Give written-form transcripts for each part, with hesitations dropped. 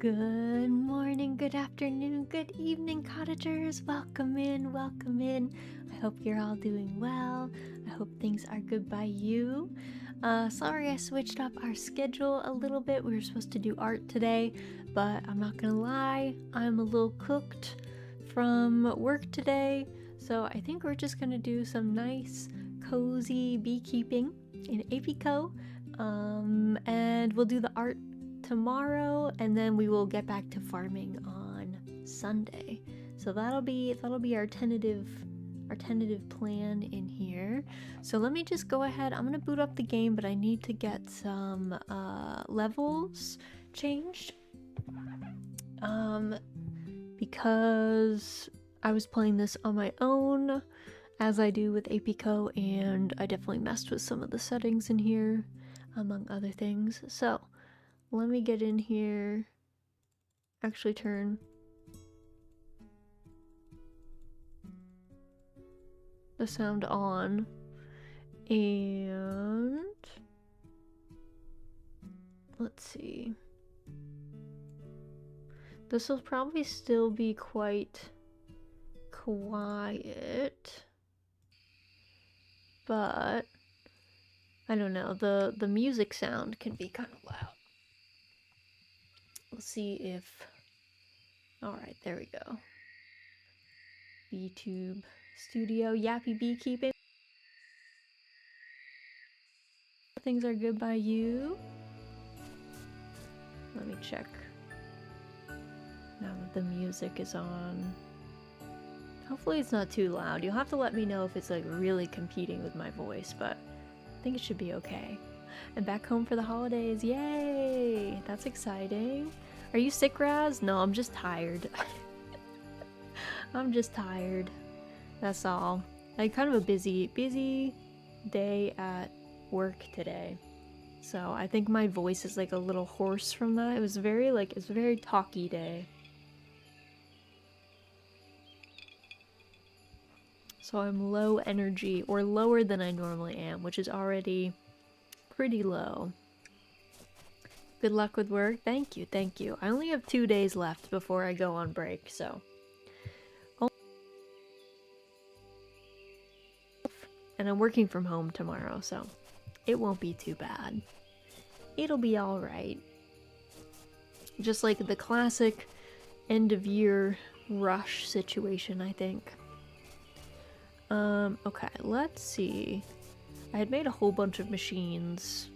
Good morning, good afternoon, good evening, cottagers. Welcome in, welcome in. I hope you're all doing well. I hope things are good by you. Sorry I switched up our schedule a little bit. We were supposed to do art today, but I'm not gonna lie, I'm a little cooked from work today. So I think we're just gonna do some nice, cozy beekeeping in APICO. And we'll do the art tomorrow, and then we will get back to farming on Sunday. So that'll be our tentative plan in here. So let me just go ahead. I'm gonna boot up the game, but I need to get some levels changed. Because I was playing this on my own, as I do with APICO, and I definitely messed with some of the settings in here, among other things. So let me get in here, actually turn the sound on, and let's see. This will probably still be quite quiet, but I don't know, the music sound can be kind of loud. We'll see if... Alright, there we go. BTube Studio, Yappy Beekeeping. Things are good by you. Let me check. Now that the music is on. Hopefully it's not too loud. You'll have to let me know if it's like really competing with my voice, but I think it should be okay. And back home for the holidays, yay! That's exciting. Are you sick, Raz? No, I'm just tired. I'm just tired. That's all. Like kind of a busy day at work today. So I think my voice is like a little hoarse from that. It was a very talky day. So I'm low energy, or lower than I normally am, which is already pretty low. Good luck with work. Thank you, thank you. I only have 2 days left before I go on break, so. And I'm working from home tomorrow, so it won't be too bad. It'll be alright. Just like the classic end of year rush situation, I think. Okay, let's see. I had made a whole bunch of machines.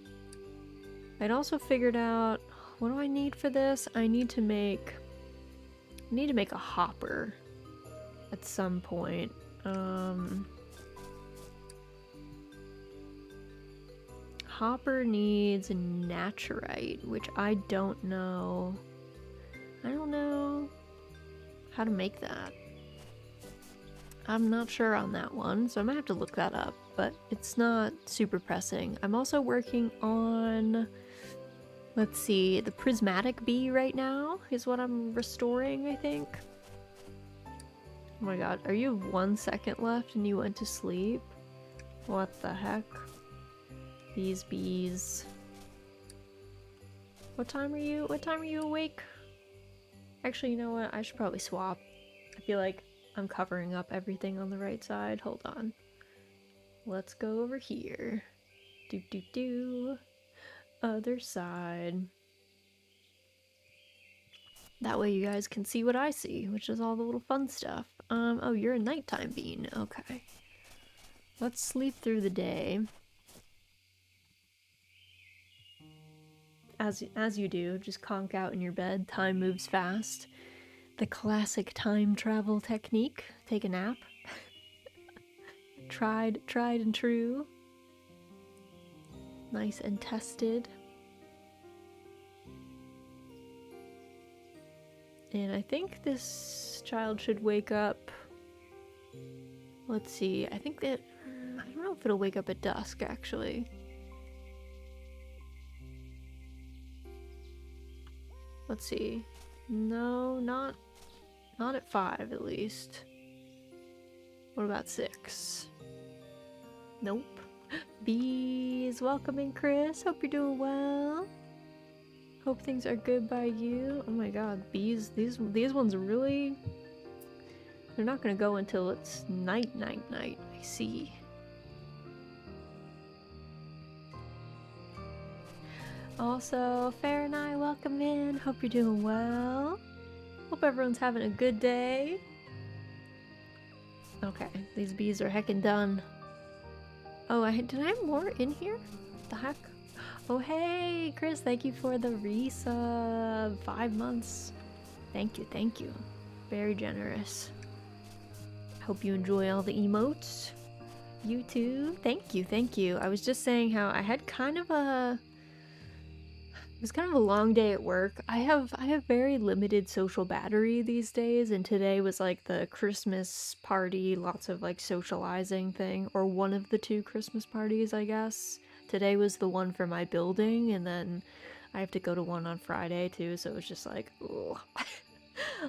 I'd also figured out, what do I need for this? I need to make a hopper at some point. Hopper needs naturite, which I don't know. I don't know how to make that. I'm not sure on that one, so I might have to look that up, but it's not super pressing. I'm also working on, let's see, the prismatic bee right now is what I'm restoring, I think. Oh my god, are you 1 second left and you went to sleep? What the heck? These bees. What time are you awake? Actually, you know what? I should probably swap. I feel like I'm covering up everything on the right side. Hold on. Let's go over here. Do. Other side. That way you guys can see what I see, which is all the little fun stuff. Oh, you're a nighttime bean. Okay. Let's sleep through the day. As you do, just conk out in your bed. Time moves fast. The classic time travel technique. Take a nap. tried and true. Nice and tested. And I think this child should wake up. Let's see. I think that, I don't know if it'll wake up at dusk, actually. Let's see. No, not at 5 at least. What about 6? Nope. Bees, welcome in, Chris. Hope you're doing well. Hope things are good by you. Oh my god, these ones really... They're not gonna go until it's night. I see. Also, Fair and I, welcome in. Hope you're doing well. Hope everyone's having a good day. Okay, these bees are heckin' done. Oh, did I have more in here? What the heck? Oh, hey, Chris, thank you for the resub. 5 months. Thank you. Very generous. Hope you enjoy all the emotes. You too. Thank you. I was just saying how I had kind of a... It was kind of a long day at work. I have very limited social battery these days, and today was like the Christmas party, lots of like socializing thing, or one of the 2 Christmas parties, I guess. Today was the one for my building, and then I have to go to one on Friday too, so it was just like, ugh.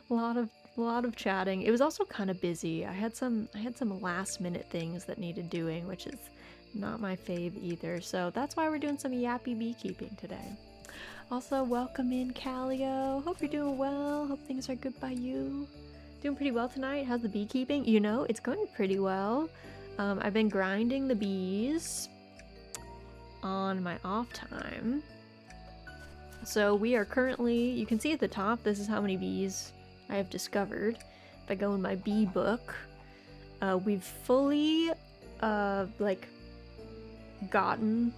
a lot of chatting. It was also kind of busy. I had some last minute things that needed doing, which is not my fave either. So that's why we're doing some Yappy beekeeping today. Also, welcome in, Callio. Hope you're doing well. Hope things are good by you. Doing pretty well tonight. How's the beekeeping? You know, it's going pretty well. I've been grinding the bees on my off time. So we are currently, you can see at the top, this is how many bees I have discovered. If I go in my bee book, we've fully, gotten,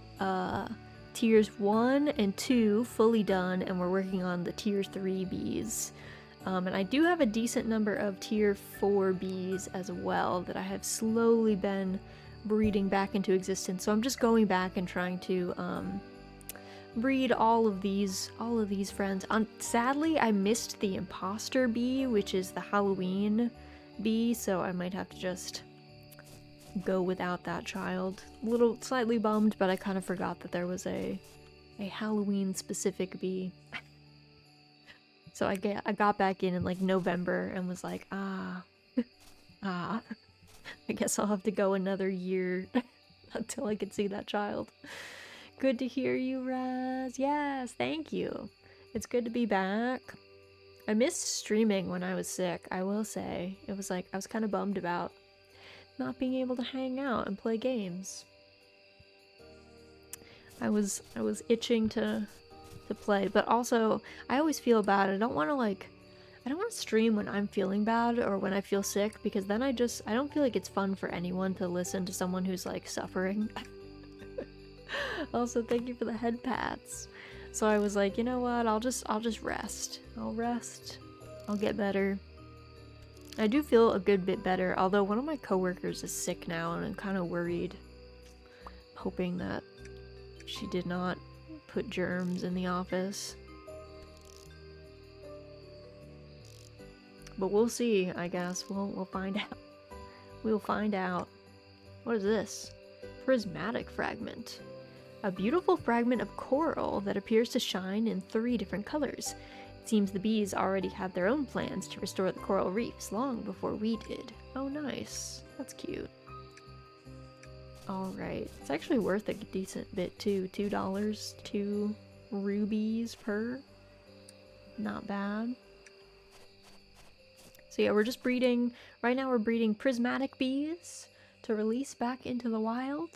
tiers 1 and 2 fully done, and we're working on the tier 3 bees. And I do have a decent number of tier 4 bees as well that I have slowly been breeding back into existence. So I'm just going back and trying to breed all of these friends. Sadly, I missed the imposter bee, which is the Halloween bee, so I might have to just go without that child. A little slightly bummed, but I kind of forgot that there was a Halloween specific bee. So I got back in like November and was like, I guess I'll have to go another year until I can see that child. Good to hear you, Raz. Yes, thank you. It's good to be back. I missed streaming when I was sick, I will say. It was like, I was kind of bummed about not being able to hang out and play games. I was itching to play, but also I always feel bad. I don't want to stream when I'm feeling bad or when I feel sick, because then I don't feel like it's fun for anyone to listen to someone who's like suffering. Also, thank you for the head pats. So I was like, you know what? I'll just rest. I'll rest. I'll get better. I do feel a good bit better, although one of my coworkers is sick now and I'm kind of worried. Hoping that she did not put germs in the office. But we'll see, I guess. We'll find out. We'll find out. What is this? Prismatic fragment. A beautiful fragment of coral that appears to shine in 3 different colors. It seems the bees already had their own plans to restore the coral reefs long before we did. Oh, nice. That's cute. Alright. It's actually worth a decent bit, too. $2, 2 rubies per. Not bad. So yeah, we're just breeding. Right now we're breeding prismatic bees to release back into the wild.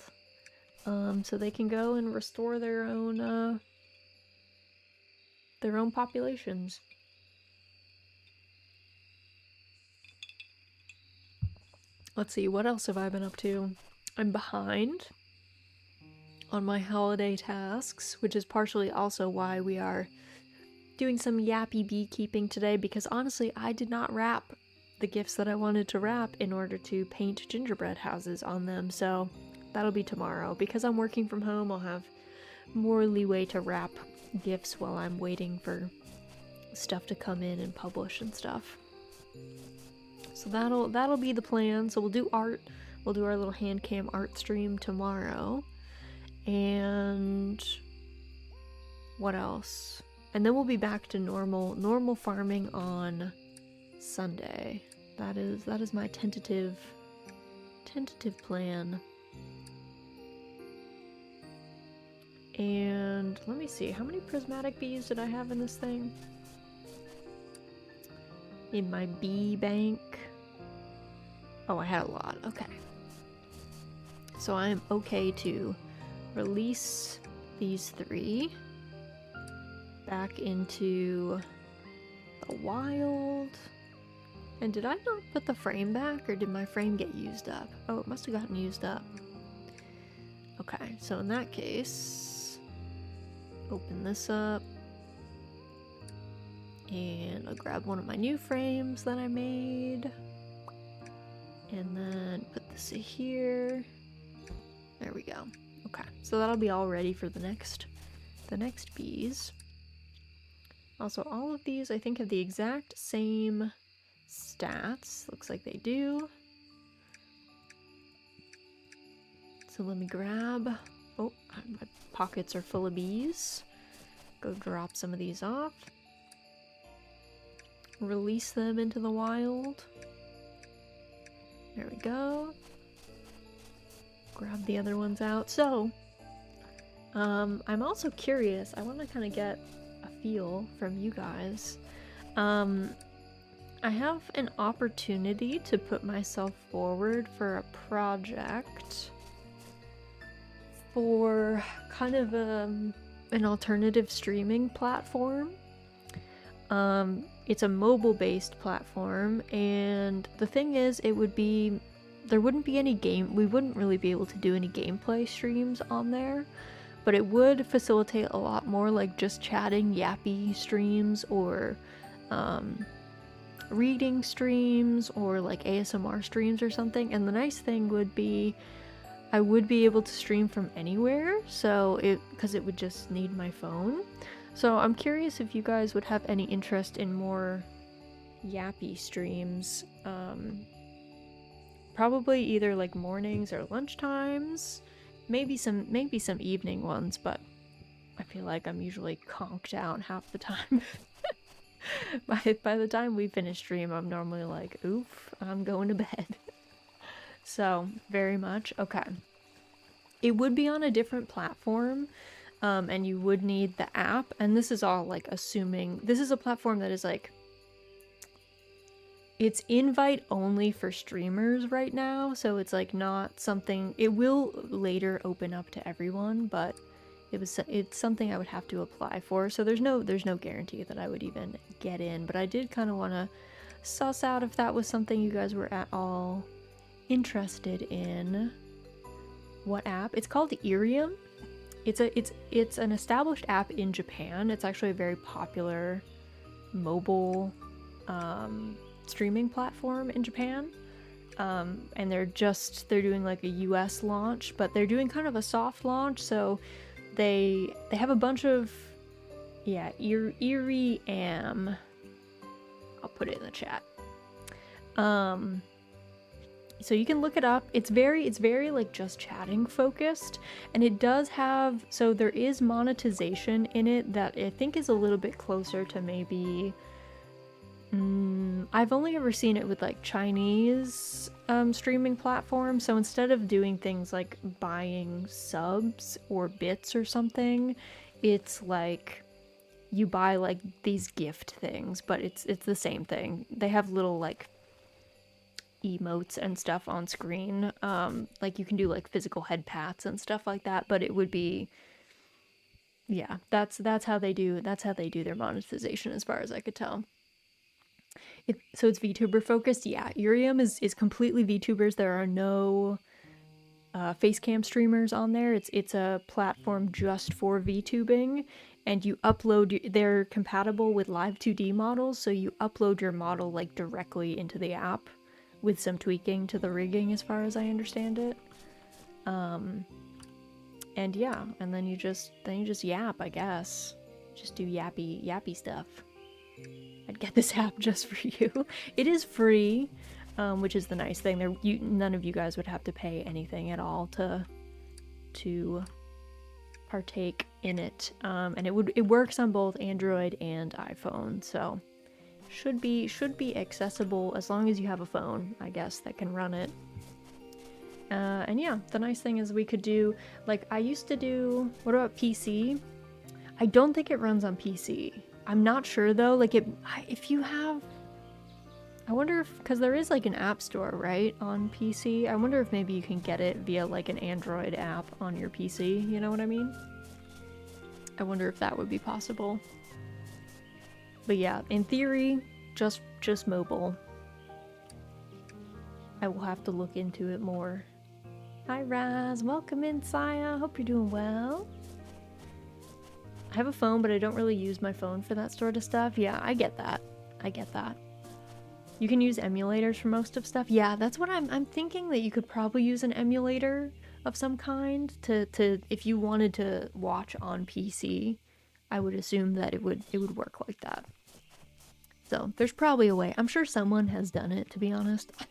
So they can go and restore their own populations. Let's see, what else have I been up to? I'm behind on my holiday tasks, which is partially also why we are doing some Yappy beekeeping today, because honestly, I did not wrap the gifts that I wanted to wrap in order to paint gingerbread houses on them, so that'll be tomorrow. Because I'm working from home, I'll have more leeway to wrap gifts while I'm waiting for stuff to come in and publish and stuff. So that'll be the plan. So we'll do art. We'll do our little hand cam art stream tomorrow. And what else? And then we'll be back to normal farming on Sunday. That is my tentative plan. And let me see, how many prismatic bees did I have in this thing? In my bee bank? Oh, I had a lot. Okay. So I am okay to release these 3 back into the wild. And did I not put the frame back, or did my frame get used up? Oh, it must have gotten used up. Okay, so in that case, open this up. And I'll grab one of my new frames that I made. And then put this in here. There we go. Okay, so that'll be all ready for the next bees. Also, all of these I think have the exact same stats. Looks like they do. So let me grab... Oh, my pockets are full of bees. Go drop some of these off. Release them into the wild. There we go. Grab the other ones out. So, I'm also curious. I want to kind of get a feel from you guys. I have an opportunity to put myself forward for a project for kind of an alternative streaming platform. It's a mobile-based platform, and the thing is, there wouldn't be any we wouldn't really be able to do any gameplay streams on there, but it would facilitate a lot more like just chatting Yappy streams, or reading streams, or like ASMR streams or something. And the nice thing would be I would be able to stream from anywhere, because it would just need my phone. So I'm curious if you guys would have any interest in more Yappy streams. Probably either like mornings or lunchtimes, maybe some evening ones, but I feel like I'm usually conked out half the time. By the time we finish stream, I'm normally like, oof, I'm going to bed. So, very much. Okay. It would be on a different platform, and you would need the app, and this is all like assuming this is a platform that is like, it's invite only for streamers right now, so it's like not something, it will later open up to everyone, but it's something I would have to apply for, so there's no guarantee that I would even get in, but I did kind of want to suss out if that was something you guys were at all interested in. What app? It's called Irium. It's an established app in Japan. It's actually a very popular mobile streaming platform in Japan. And they're doing like a US launch, but they're doing kind of a soft launch, so they have a bunch of Irium. I'll put it in the chat. So you can look it up. It's very like just chatting focused, and it does have, so there is monetization in it that I think is a little bit closer to maybe, I've only ever seen it with like Chinese streaming platforms. So instead of doing things like buying subs or bits or something, it's like you buy like these gift things, but it's the same thing. They have little like emotes and stuff on screen, like you can do like physical head pats and stuff like that, but it would be, yeah, that's how they do their monetization as far as I could tell. So it's VTuber focused. Yeah, Irium is completely VTubers. There are no facecam streamers on there. It's a platform just for VTubing, and you upload, they're compatible with live 2D models, so you upload your model like directly into the app with some tweaking to the rigging as far as I understand it. And yeah, and then you just yap, I guess. Just do yappy stuff. I'd get this app just for you. It is free, which is the nice thing. None of you guys would have to pay anything at all to partake in it. And it works on both Android and iPhone, so should be accessible as long as you have a phone, I guess, that can run it. And yeah, the nice thing is we could do, like, I used to do, what about PC? I don't think it runs on PC. I'm not sure though, like if you have, I wonder if, because there is like an app store, right, on PC. I wonder if maybe you can get it via like an Android app on your PC, you know what I mean? I wonder if that would be possible. But yeah, in theory, just mobile. I will have to look into it more. Hi Raz, welcome in Saya, hope you're doing well. I have a phone, but I don't really use my phone for that sort of stuff. Yeah, I get that. I get that. You can use emulators for most of stuff. Yeah, that's what I'm thinking, that you could probably use an emulator of some kind to if you wanted to watch on PC. I would assume that it would work like that. So there's probably a way. I'm sure someone has done it, to be honest. I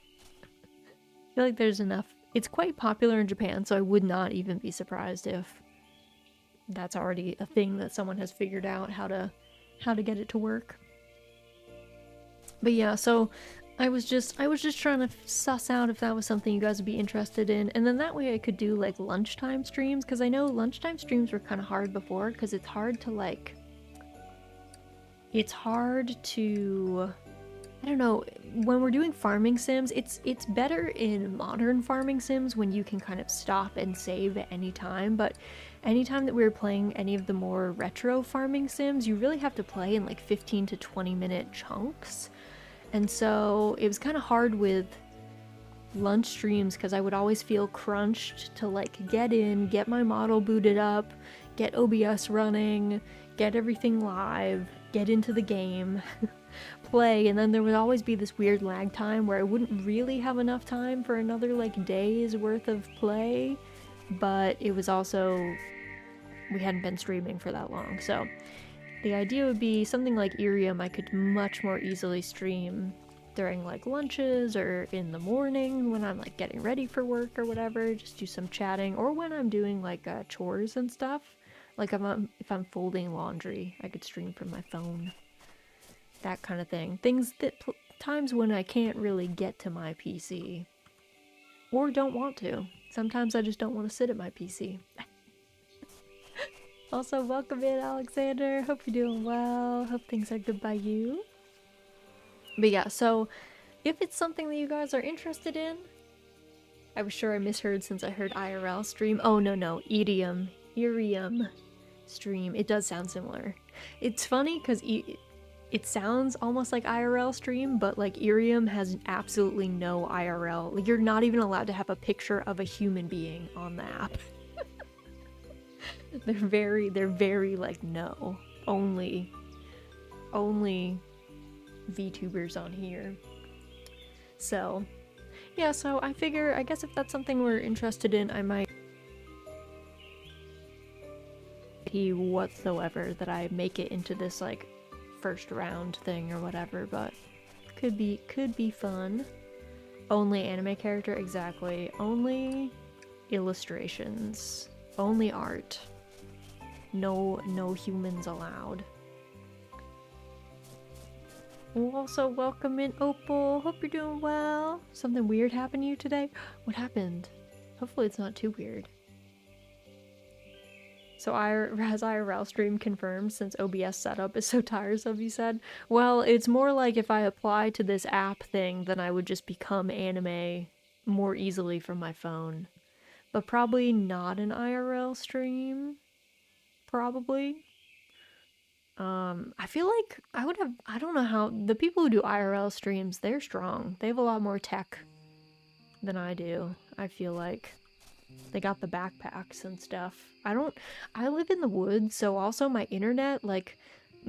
feel like there's enough. It's quite popular in Japan, so I would not even be surprised if that's already a thing that someone has figured out how to get it to work. But yeah, so I was just trying to suss out if that was something you guys would be interested in, and then that way I could do like lunchtime streams, because I know lunchtime streams were kind of hard before, because it's hard to I don't know, when we're doing farming sims, it's better in modern farming sims when you can kind of stop and save at any time, but anytime that we were playing any of the more retro farming sims, you really have to play in like 15 to 20 minute chunks. And so it was kind of hard with lunch streams, because I would always feel crunched to like get in, get my model booted up, get OBS running, get everything live, get into the game, play, and then there would always be this weird lag time where I wouldn't really have enough time for another like day's worth of play, but it was also, we hadn't been streaming for that long. So the idea would be something like Irium I could much more easily stream during like lunches or in the morning when I'm like getting ready for work or whatever, just do some chatting, or when I'm doing like chores and stuff. Like if I'm folding laundry, I could stream from my phone. That kind of thing. Things that times when I can't really get to my PC. Or don't want to. Sometimes I just don't want to sit at my PC. Also, welcome in, Alexander. Hope you're doing well. Hope things are good by you. But yeah, so if it's something that you guys are interested in, I was sure I misheard since I heard IRL stream. Oh, no, Irium stream. It does sound similar. It's funny because it sounds almost like IRL stream, but like Irium has absolutely no IRL. Like, you're not even allowed to have a picture of a human being on the app. They're very like, no, only VTubers on here. So yeah, so I figure, I guess if that's something we're interested in, I might whatsoever that I make it into this like first round thing or whatever, but could be fun. Only anime character, exactly. Only illustrations, only art. No humans allowed. Also, welcome in, Opal. Hope you're doing well. Something weird happened to you today? What happened? Hopefully it's not too weird. So has IRL stream confirmed since OBS setup is so tiresome, you said? Well, it's more like if I apply to this app thing, then I would just become anime more easily from my phone. But probably not an IRL stream. Probably. I feel like I don't know how, the people who do IRL streams, they're strong. They have a lot more tech than I do, I feel like. They got the backpacks and stuff. I live in the woods, so also my internet, like,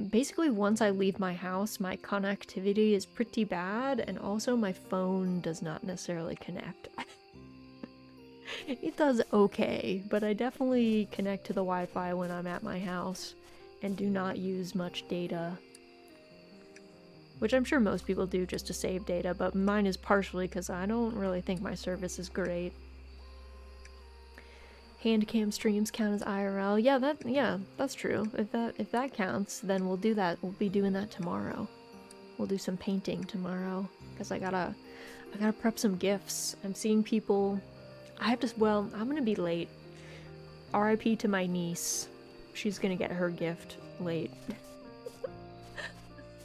basically once I leave my house, my connectivity is pretty bad, and also my phone does not necessarily connect. It does okay, but I definitely connect to the Wi-Fi when I'm at my house and do not use much data. Which I'm sure most people do just to save data, but mine is partially because I don't really think my service is great. Handcam streams count as IRL. Yeah, that's true. If that counts, then we'll do that. We'll be doing that tomorrow. We'll do some painting tomorrow because I gotta prep some gifts. I'm seeing people. I have to, well, I'm gonna be late. RIP to my niece. She's gonna get her gift late.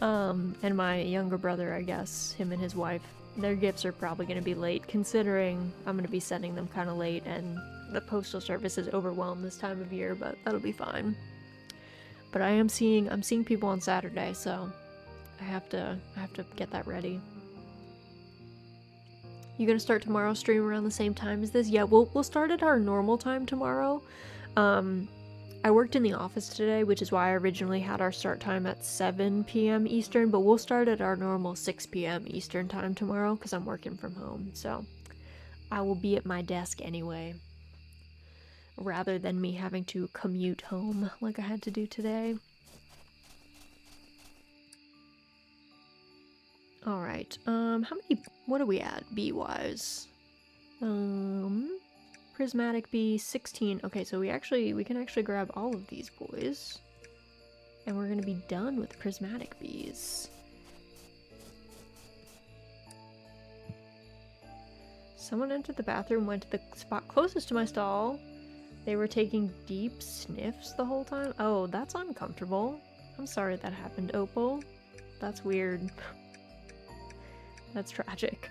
And my younger brother, I guess, him and his wife, their gifts are probably gonna be late, considering I'm gonna be sending them kind of late, and the postal service is overwhelmed this time of year, but that'll be fine. But I'm seeing people on Saturday, so I have to get that ready. You gonna start tomorrow's stream around the same time as this? Yeah, we'll start at our normal time tomorrow. I worked in the office today, which is why I originally had our start time at 7 p.m. Eastern, but we'll start at our normal 6 p.m. Eastern time tomorrow because I'm working from home, so I will be at my desk anyway, rather than me having to commute home like I had to do today. Alright, what are we at, bee-wise? Prismatic bee, 16. Okay, so we can actually grab all of these boys. And we're gonna be done with prismatic bees. Someone entered the bathroom, went to the spot closest to my stall. They were taking deep sniffs the whole time. Oh, that's uncomfortable. I'm sorry that happened, Opal. That's weird. That's tragic.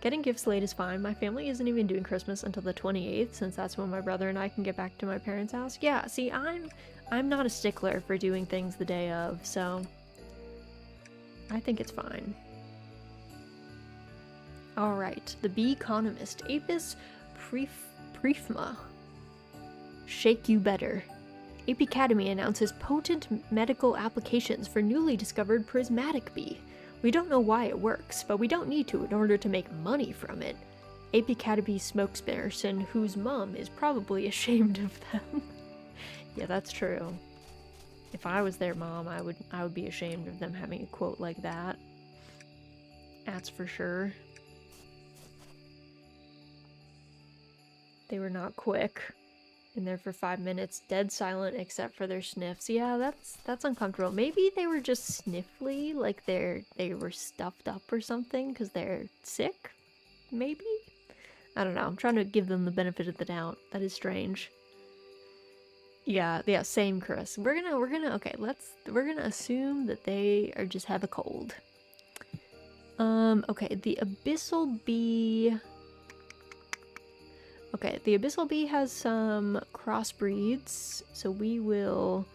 Getting gifts late is fine. My family isn't even doing Christmas until the 28th, since that's when my brother and I can get back to my parents' house. Yeah, see, I'm not a stickler for doing things the day of, so I think it's fine. Alright, the bee economist, Apis Prifma. Shake you better. Apicademy announces potent medical applications for newly discovered prismatic bee. We don't know why it works, but we don't need to in order to make money from it. Apicademy spokesperson, whose mom is probably ashamed of them. Yeah, that's true. If I was their mom, I would be ashamed of them having a quote like that. That's for sure. They were not quick. In there for 5 minutes, dead silent except for their sniffs. Yeah, that's uncomfortable. Maybe they were just sniffly, like they were stuffed up or something because they're sick? Maybe? I don't know. I'm trying to give them the benefit of the doubt. That is strange. Yeah, same, Chris. We're gonna assume that they just have a cold. Okay, the abyssal bee. Okay, the abyssal bee has some crossbreeds, so we will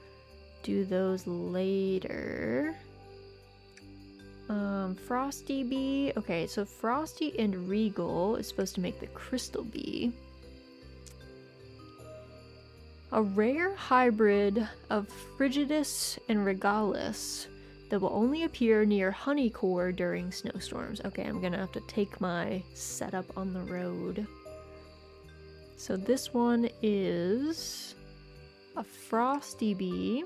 do those later. Frosty bee. Okay, so Frosty and Regal is supposed to make the crystal bee. A rare hybrid of Prejudice and Regalis that will only appear near Honeycore during snowstorms. Okay, I'm gonna have to take my setup on the road. So this one is a Frosty bee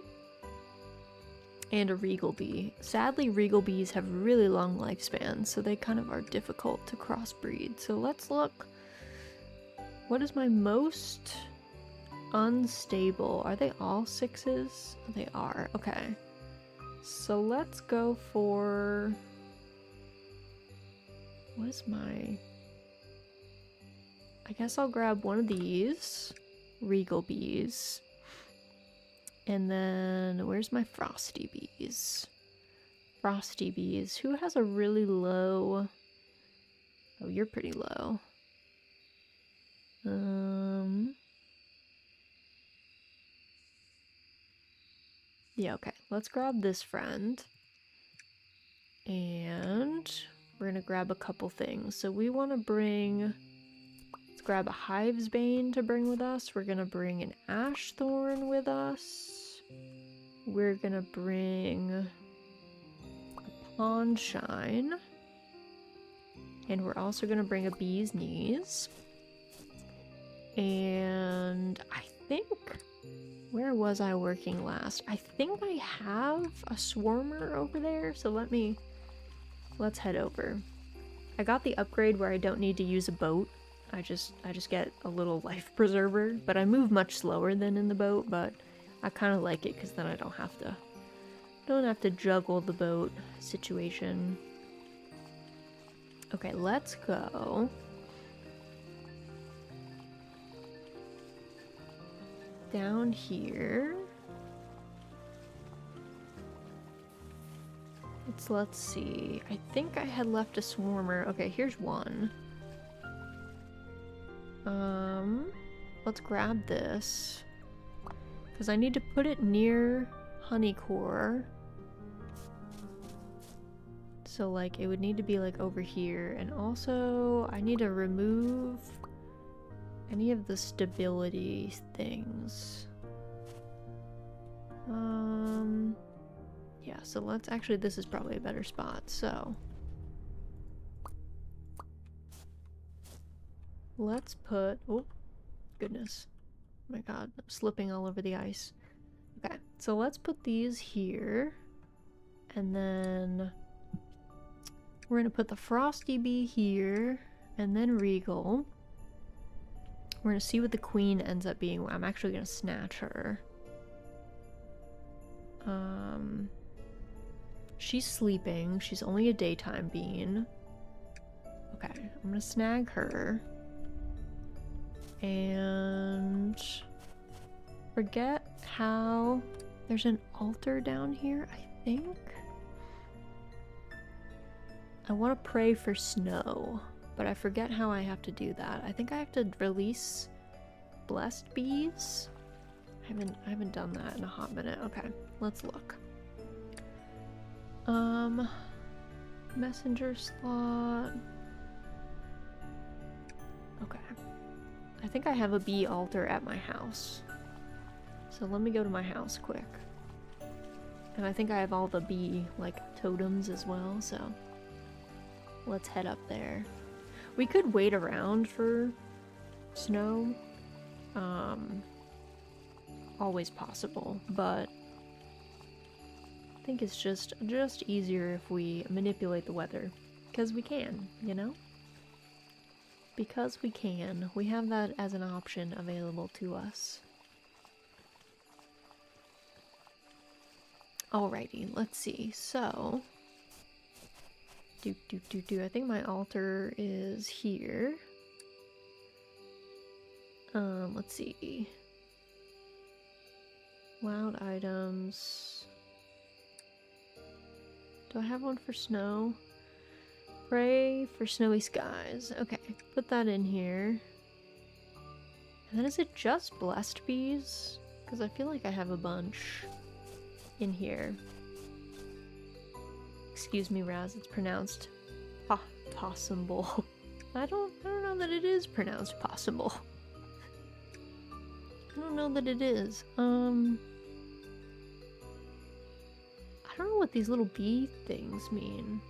and a Regal bee. Sadly, Regal bees have really long lifespans, so they kind of are difficult to crossbreed. So let's look. What is my most unstable? Are they all 6s? They are. Okay. So let's go for... What's my... I guess I'll grab one of these Regal bees. And then, where's my Frosty bees? Frosty bees. Who has a really low... Oh, you're pretty low. Yeah, okay. Let's grab this friend. And we're gonna grab a couple things. So we want to bring... Let's grab a Hive's Bane to bring with us. We're gonna bring an Ashthorn with us. We're gonna bring a Pawnshine. And we're also gonna bring a Bee's Knees. And I think... Where was I working last? I think I have a Swarmer over there, so let's head over. I got the upgrade where I don't need to use a boat. I just get a little life preserver, but I move much slower than in the boat, but I kind of like it because then I don't have to juggle the boat situation. Okay, let's go. down here. Let's see. I think I had left a swarmer. Okay, here's one. Let's grab this. Because I need to put it near honey core. So, like, it would need to be, like, over here. And also, I need to remove any of the stability things. Yeah, so let's actually, this is probably a better spot, so. Let's put, oh, goodness. Oh my god, I'm slipping all over the ice. Okay, so let's put these here. And then we're gonna put the Frosty Bee here, and then Regal. We're gonna see what the queen ends up being. I'm actually gonna snatch her. She's sleeping. She's only a daytime bean. Okay, I'm gonna snag her. And forget how there's an altar down here, I think. I want to pray for snow, but I forget how I have to do that. I think I have to release blessed bees. I haven't done that in a hot minute. Okay, let's look. Messenger slot. Okay. I think I have a bee altar at my house. So let me go to my house quick. And I think I have all the bee, like, totems as well, so let's head up there. We could wait around for snow. Always possible, but I think it's just easier if we manipulate the weather. Because we can, you know? Because we can. We have that as an option available to us. Alrighty, let's see. So, I think my altar is here. Let's see. Wild items. Do I have one for snow? Pray for snowy skies. Okay, put that in here. And then is it just blessed bees? Because I feel like I have a bunch in here. Excuse me, Raz, it's pronounced possible. I don't know that it is pronounced possible. I don't know that it is. I don't know what these little bee things mean.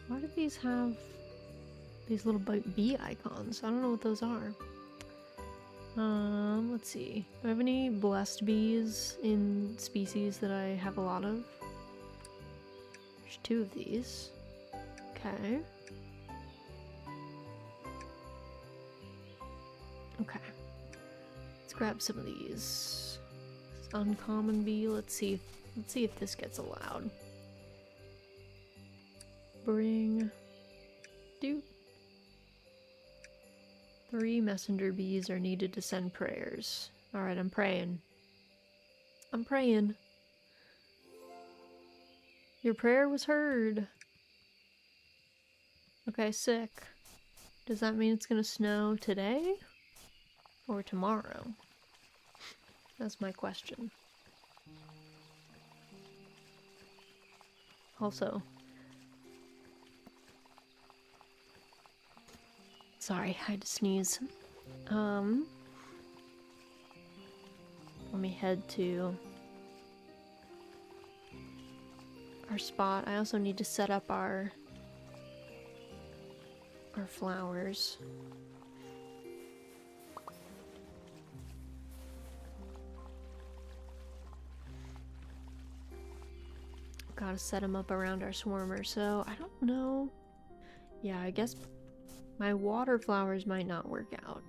Why do these have these little bee icons? I don't know what those are. Let's see. Do I have any blessed bees in species that I have a lot of? There's 2 of these. Okay. Okay. Let's grab some of these. This uncommon bee. Let's see if this gets allowed. Bring. Do. 3 messenger bees are needed to send prayers. Alright, I'm praying. I'm praying. Your prayer was heard. Okay, sick. Does that mean it's gonna snow today? Or tomorrow? That's my question. Also, sorry, I had to sneeze. Let me head to our spot. I also need to set up our flowers. Gotta set them up around our swarmer, so I don't know. Yeah, I guess my water flowers might not work out.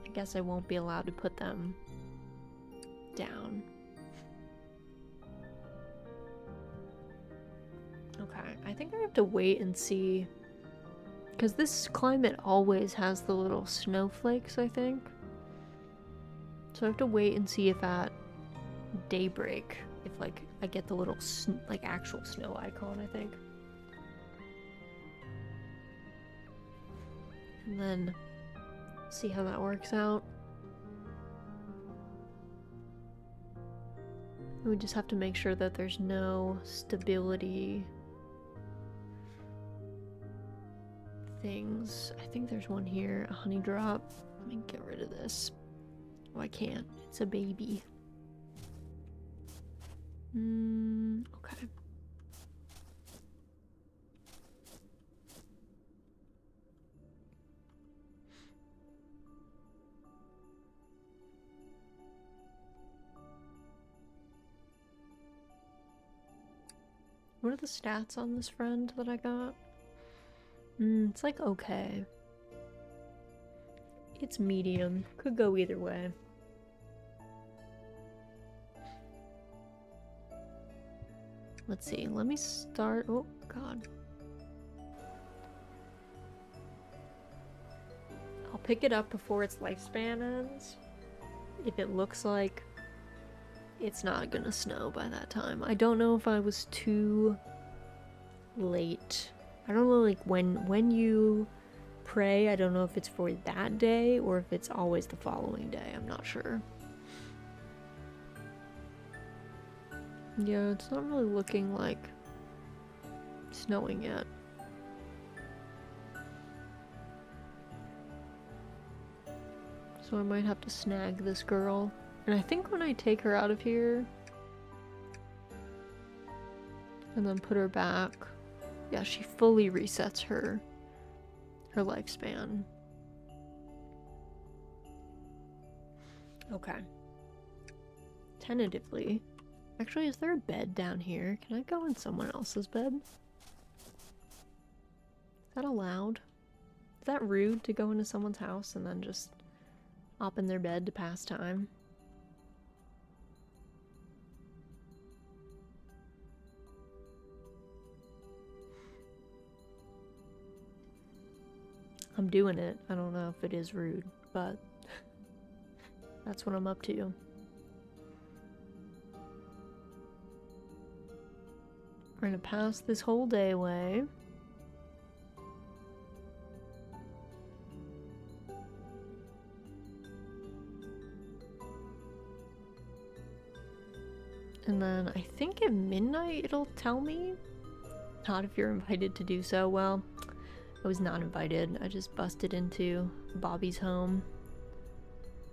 I guess I won't be allowed to put them down. Okay, I think I have to wait and see Because this climate always has the little snowflakes, I think. So I have to wait and see if at daybreak, if like I get the little like actual snow icon, I think. And then see how that works out. We just have to make sure that there's no stability things. I think there's one here, a honey drop. Let me get rid of this. Oh, I can't. It's a baby. Okay. What are the stats on this friend that I got? It's like okay. It's medium. Could go either way. Let's see. Let me start. Oh, God. I'll pick it up before its lifespan ends. If it looks like it's not gonna snow by that time. I don't know if I was too late. I don't know, like, when you pray, I don't know if it's for that day or if it's always the following day. I'm not sure. Yeah, it's not really looking like snowing yet. So I might have to snag this girl. And I think when I take her out of here and then put her back, yeah, she fully resets her lifespan. Okay. Tentatively. Actually, is there a bed down here? Can I go in someone else's bed? Is that allowed? Is that rude to go into someone's house and then just hop in their bed to pass time? I'm doing it. I don't know if it is rude, but that's what I'm up to. We're gonna pass this whole day away. And then I think at midnight it'll tell me. Not if you're invited to do so. Well, I was not invited. I just busted into Bobby's home.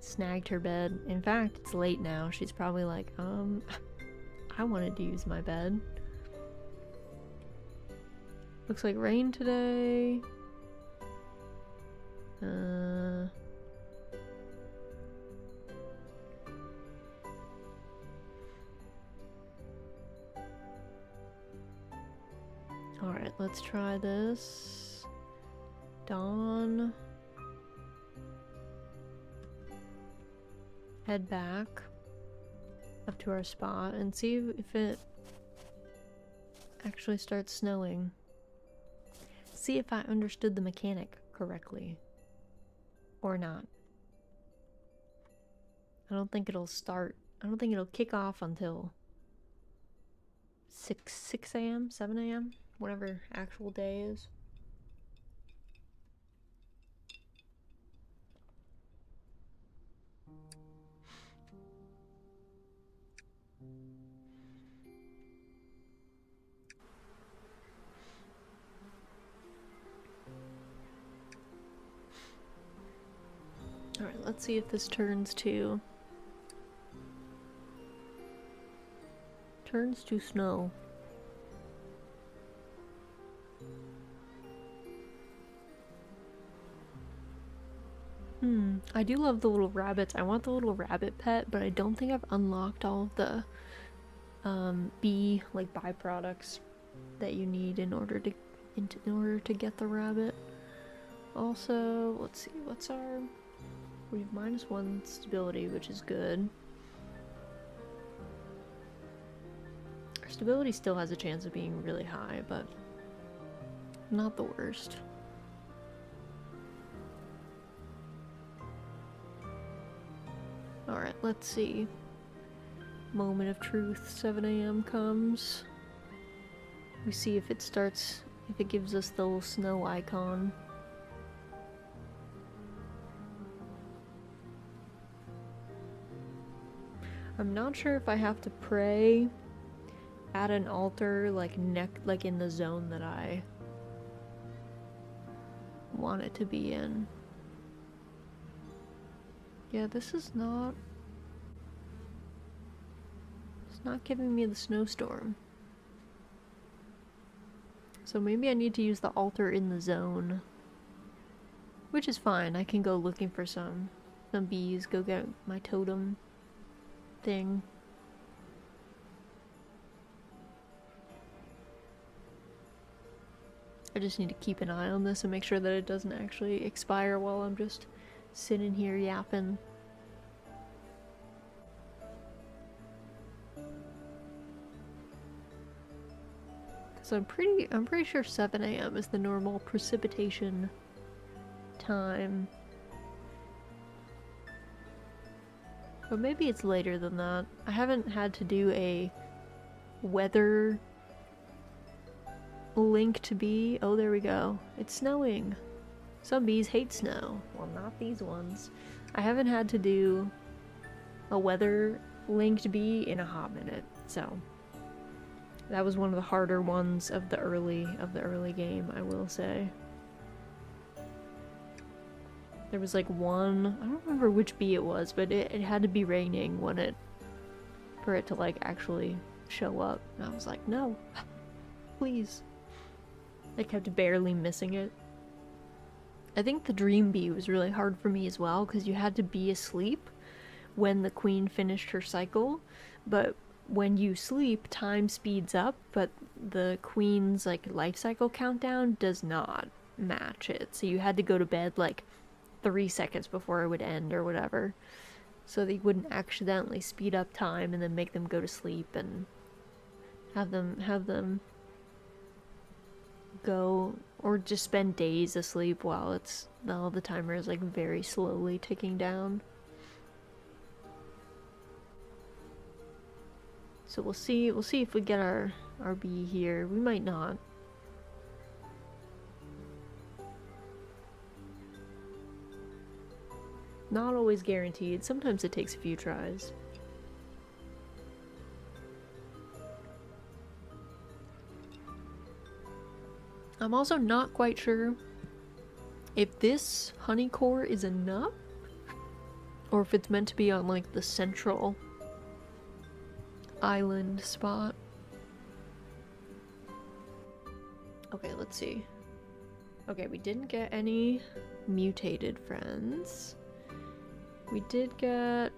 Snagged her bed. In fact, it's late now. She's probably like, I wanted to use my bed. Looks like rain today. Alright, let's try this. Dawn. Head back up to our spot and see if it actually starts snowing. See if I understood the mechanic correctly or not. I don't think it'll start. I don't think it'll kick off until 6 a.m., 7 a.m., whatever actual day is. Alright, let's see if this turns to snow. I do love the little rabbits. I want the little rabbit pet, but I don't think I've unlocked all of the bee like byproducts that you need in order to get the rabbit. Also, let's see, what's our... We have -1 stability, which is good. Our stability still has a chance of being really high, but not the worst. Alright, let's see. Moment of truth, 7 a.m. comes. We see if it starts, if it gives us the little snow icon. I'm not sure if I have to pray at an altar, like in the zone that I want it to be in. Yeah, this is not... It's not giving me the snowstorm. So maybe I need to use the altar in the zone. Which is fine, I can go looking for some bees, go get my totem thing. I just need to keep an eye on this and make sure that it doesn't actually expire while I'm just sitting here yapping. Cause I'm pretty sure 7 a.m. is the normal precipitation time. But maybe it's later than that. I haven't had to do a weather link to bee. Oh, there we go. It's snowing. Some bees hate snow. Well, not these ones. I haven't had to do a weather linked bee in a hot minute, so that was one of the harder ones of the early game, I will say. There was like one, I don't remember which bee it was, but it had to be raining for it to like actually show up. And I was like, no, please. I kept barely missing it. I think the dream bee was really hard for me as well, because you had to be asleep when the queen finished her cycle, but when you sleep, time speeds up, but the queen's like life cycle countdown does not match it. So you had to go to bed like 3 seconds before it would end or whatever, so that you wouldn't accidentally speed up time and then make them go to sleep and have them go, or just spend days asleep while the timer is like very slowly ticking down. So we'll see if we get our bee here. We might not. Not always guaranteed. Sometimes it takes a few tries. I'm also not quite sure if this honey core is enough, or if it's meant to be on like the central island spot. Okay, let's see. Okay, we didn't get any mutated friends. We did get...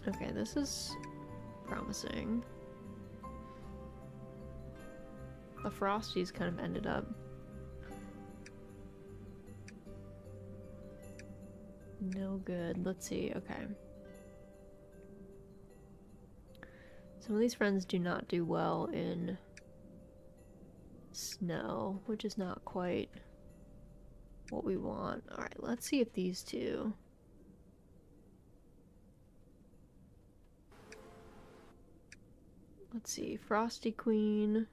Okay, this is promising. The Frosties kind of ended up. No good. Let's see. Okay. Some of these friends do not do well in snow, which is not quite what we want. Alright, let's see if these two... Let's see. Frosty Queen...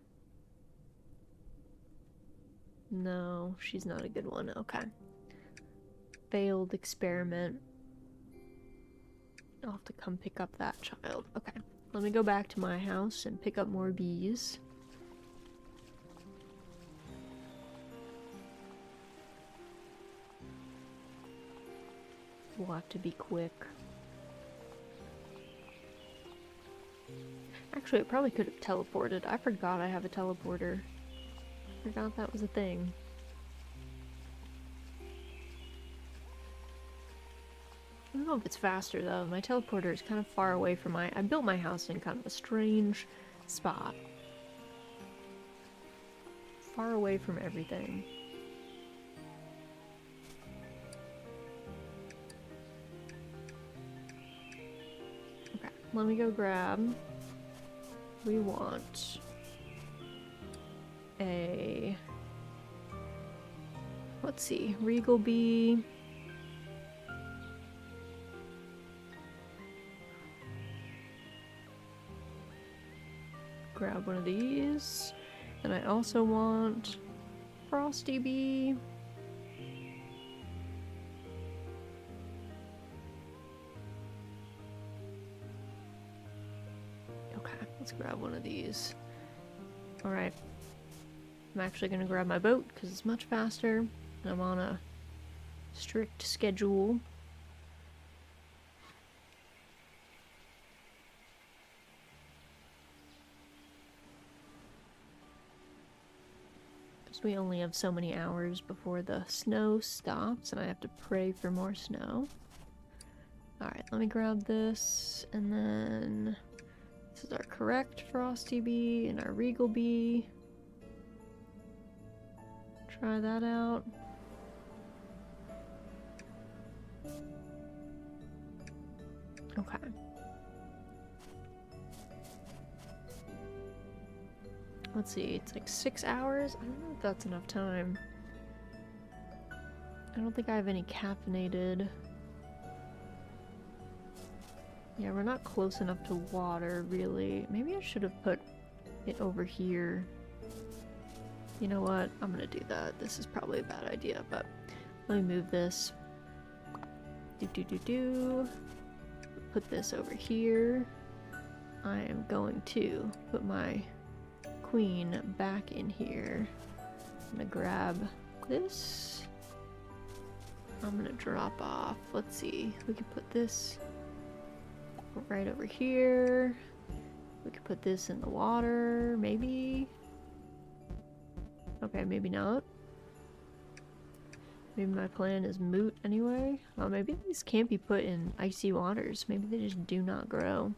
No, she's not a good one. Okay. Failed experiment. I'll have to come pick up that child. Okay. Let me go back to my house and pick up more bees. We'll have to be quick. Actually, I probably could have teleported. I forgot I have a teleporter. Forgot that was a thing. I don't know if it's faster though. My teleporter is kind of far away from I built my house in kind of a strange spot. Far away from everything. Okay, let me go grab. We want a... Let's see, Regal Bee. grab one of these. And I also want Frosty Bee. Okay, let's grab one of these. Alright. I'm actually gonna grab my boat because it's much faster. And I'm on a strict schedule. We only have so many hours before the snow stops, and I have to pray for more snow. Alright, let me grab this, and then this is our correct Frosty Bee and our Regal Bee. Try that out. Okay. Let's see, it's like 6 hours? I don't know if that's enough time. I don't think I have any caffeinated. Yeah, we're not close enough to water, really. Maybe I should have put it over here. You know what? I'm gonna do that. This is probably a bad idea, but let me move this. Put this over here. I am going to put my queen back in here. I'm gonna grab this. I'm gonna drop off. Let's see. We could put this right over here. We could put this in the water, maybe. Okay, maybe not. Maybe my plan is moot anyway. Oh, maybe these can't be put in icy waters. Maybe they just do not grow.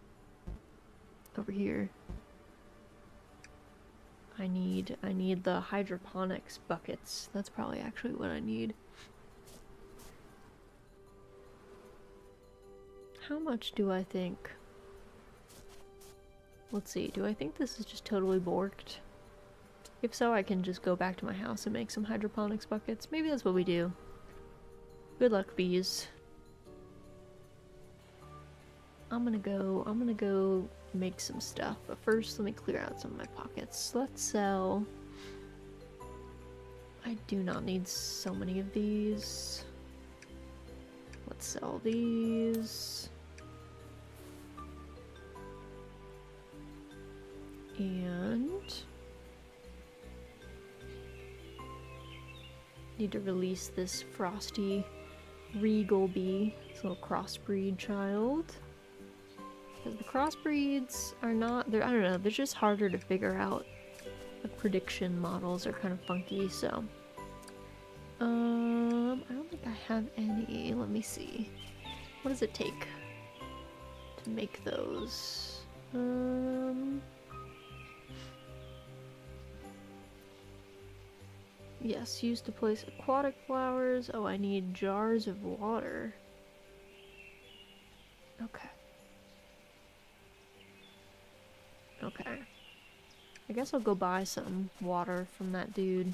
Over here. I need the hydroponics buckets. That's probably actually what I need. How much do I think? Let's see, do I think this is just totally borked? If so, I can just go back to my house and make some hydroponics buckets. Maybe that's what we do. Good luck, bees. I'm gonna go make some stuff, but first let me clear out some of my pockets. Let's sell. I do not need so many of these. Let's sell these. And need to release this Frosty Regal Bee, this little crossbreed child. Because the crossbreeds are not, I don't know, they're just harder to figure out. The prediction models are kind of funky, so. I don't think I have any. Let me see. What does it take to make those? Yes, used to place aquatic flowers. Oh, I need jars of water. Okay. Okay. I guess I'll go buy some water from that dude.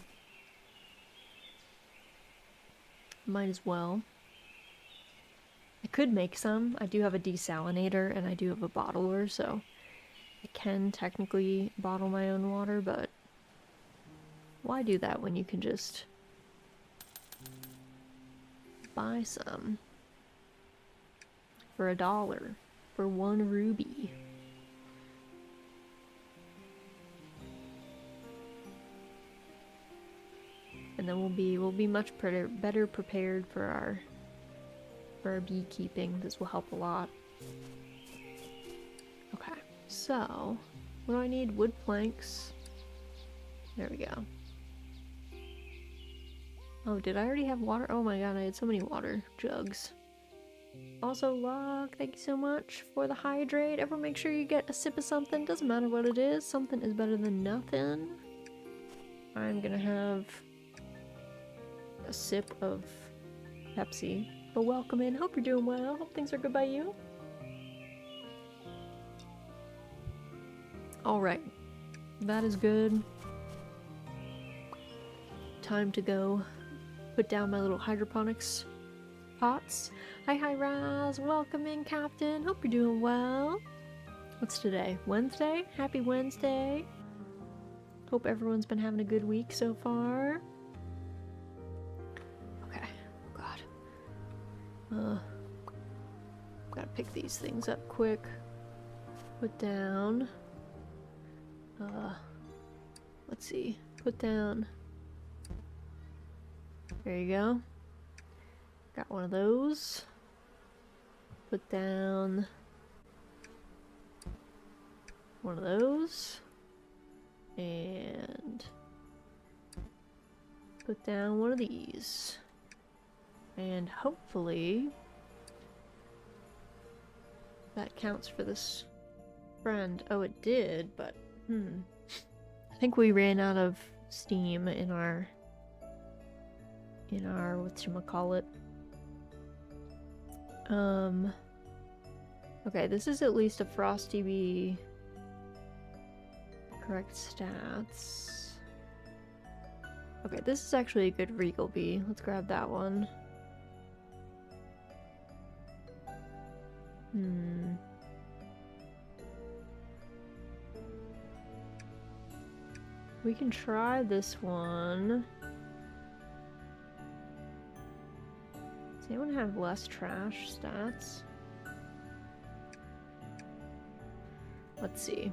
Might as well. I could make some. I do have a desalinator and I do have a bottler, so I can technically bottle my own water, but why do that when you can just buy some for $1 for 1 ruby? And then we'll be much better prepared for our beekeeping. This will help a lot. Okay, so what do I need? Wood planks. There we go. Oh, did I already have water? Oh my god, I had so many water jugs. Also, Log, thank you so much for the hydrate. Everyone make sure you get a sip of something. Doesn't matter what it is. Something is better than nothing. I'm gonna have a sip of Pepsi. But welcome in. Hope you're doing well. Hope things are good by you. Alright. That is good. Time to go put down my little hydroponics pots. Hi, Raz. Welcome in, Captain. Hope you're doing well. What's today? Wednesday? Happy Wednesday. Hope everyone's been having a good week so far. Okay. Oh god. Gotta pick these things up quick. Put down. Let's see. Put down. There you go. Got one of those. Put down one of those. And put down one of these. And hopefully that counts for this friend. Oh, it did, but I think we ran out of steam in our whatchamacallit. Okay, this is at least a Frosty Bee. Correct stats. Okay, this is actually a good Regal Bee. Let's grab that one. We can try this one. Does anyone have less trash stats? Let's see.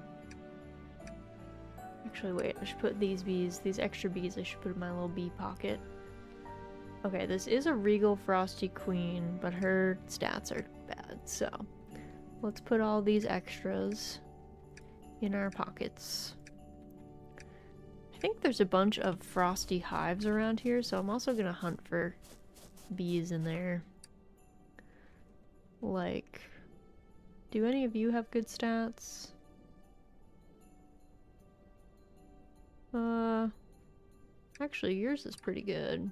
Actually, wait, I should put these extra bees, I should put in my little bee pocket. Okay, this is a Regal Frosty Queen, but her stats are bad, so let's put all these extras in our pockets. I think there's a bunch of Frosty hives around here, so I'm also gonna hunt for bees in there. Like, do any of you have good stats? Actually, yours is pretty good.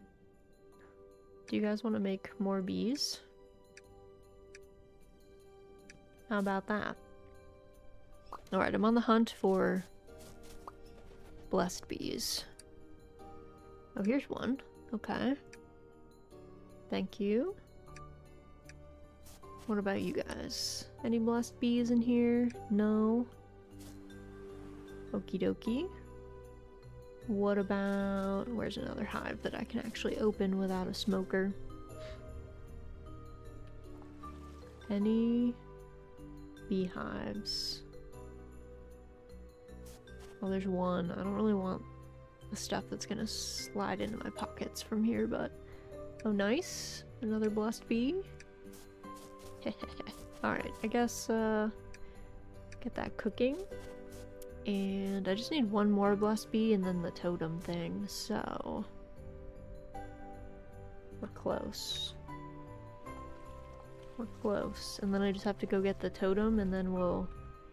Do you guys want to make more bees? How about that? Alright, I'm on the hunt for blessed bees. Oh, here's one. Okay. Thank you. What about you guys? Any blessed bees in here? No? Okie dokie. What about... where's another hive that I can actually open without a smoker? Any beehives? Oh, there's one. I don't really want the stuff that's gonna slide into my pockets from here, but... oh, nice. Another blessed bee. Alright, I guess, get that cooking. And I just need one more blessed bee and then the totem thing, so... we're close. We're close. And then I just have to go get the totem and then we'll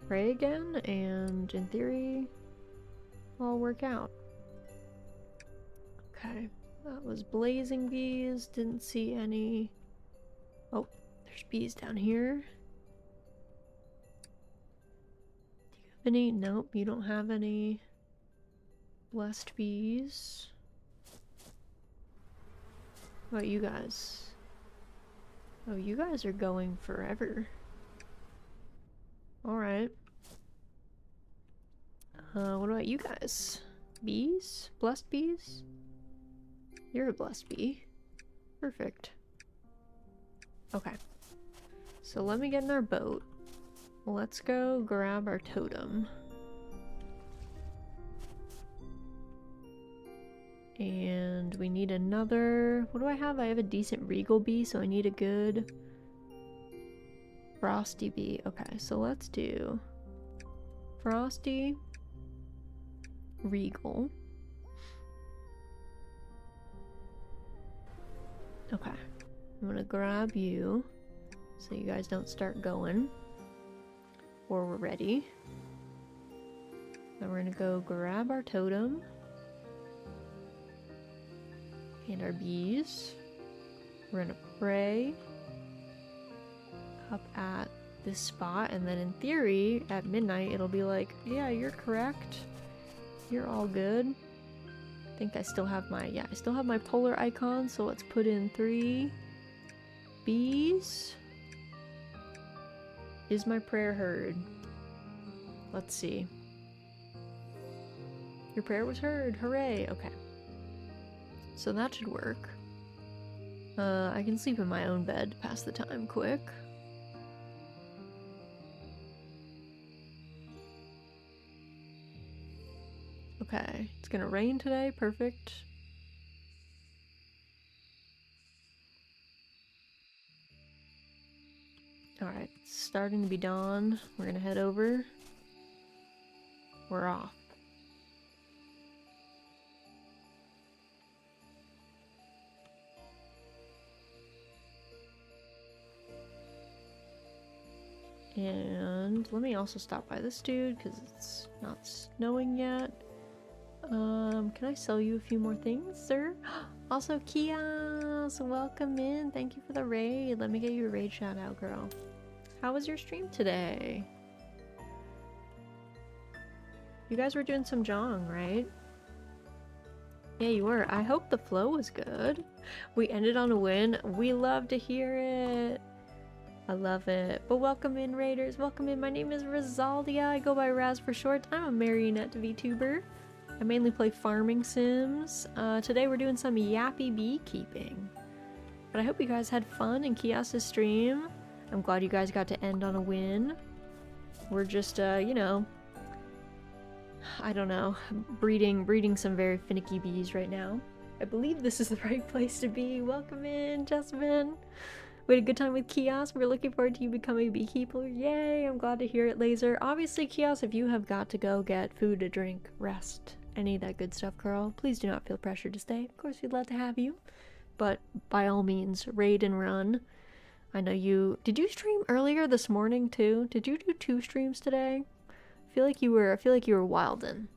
pray again, and in theory, all work out. Okay, that was blazing bees. Didn't see any... oh, there's bees down here. Any? Nope, you don't have any blessed bees. What about you guys? Oh, you guys are going forever. Alright. What about you guys? Bees? Blessed bees? You're a blessed bee. Perfect. Okay. So let me get in our boat. Let's go grab our totem. And we need another... what do I have? I have a decent Regal Bee, so I need a good Frosty Bee. Okay, so let's do Frosty, Regal. Okay, I'm gonna grab you so you guys don't start going. Or we're ready. Then we're gonna go grab our totem. And our bees. We're gonna pray up at this spot, and then in theory, at midnight, it'll be like, yeah, you're correct. You're all good. I think I still have my, I still have my polar icon, so let's put in 3 bees. Is my prayer heard? Let's see. Your prayer was heard. Hooray. Okay. So that should work. I can sleep in my own bed to pass the time quick. Okay. It's gonna rain today. Perfect. Alright. It's starting to be dawn. We're gonna head over. We're off. And let me also stop by this dude because it's not snowing yet. Can I sell you a few more things, sir? Also, Kias, welcome in. Thank you for the raid. Let me get you a raid shout out, girl. How was your stream today? You guys were doing some jong, right? Yeah, you were. I hope the flow was good. We ended on a win. We love to hear it. I love it. But welcome in, raiders. Welcome in. My name is Rizaldia. I go by Raz for short. I'm a marionette VTuber. I mainly play farming sims. Today we're doing some Yappy beekeeping. But I hope you guys had fun in Kios's stream. I'm glad you guys got to end on a win. We're just, you know, I don't know, breeding some very finicky bees right now. I believe this is the right place to be. Welcome in, Jasmine. We had a good time with Kios. We're looking forward to you becoming a beekeeper. Yay! I'm glad to hear it, Laser. Obviously, Kios, if you have got to go get food to drink, rest, any of that good stuff, girl, please do not feel pressured to stay. Of course, we'd love to have you. But by all means, raid and run. I know you... Did you stream earlier this morning, too? Did you do 2 streams today? I feel like you were wildin'.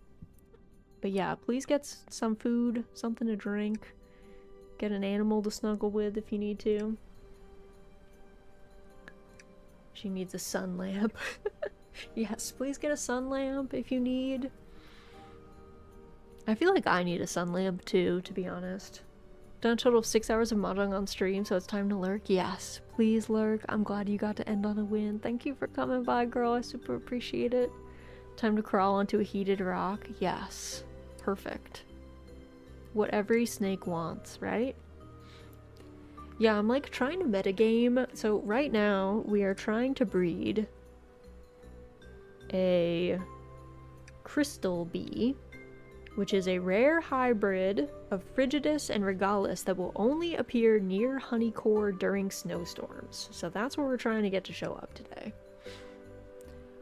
But yeah, please get some food, something to drink. Get an animal to snuggle with if you need to. She needs a sun lamp. Yes, please get a sun lamp if you need. I feel like I need a sun lamp too, to be honest. Done a total of 6 hours of mahjong on stream, so it's time to lurk. Yes, please lurk. I'm glad you got to end on a win. Thank you for coming by, girl. I super appreciate it. Time to crawl onto a heated rock. Yes, perfect. What every snake wants, right? Yeah, I'm like trying to metagame. So right now we are trying to breed a crystal bee, which is a rare hybrid of prejudice and regalis that will only appear near honey core during snowstorms. So that's what we're trying to get to show up today.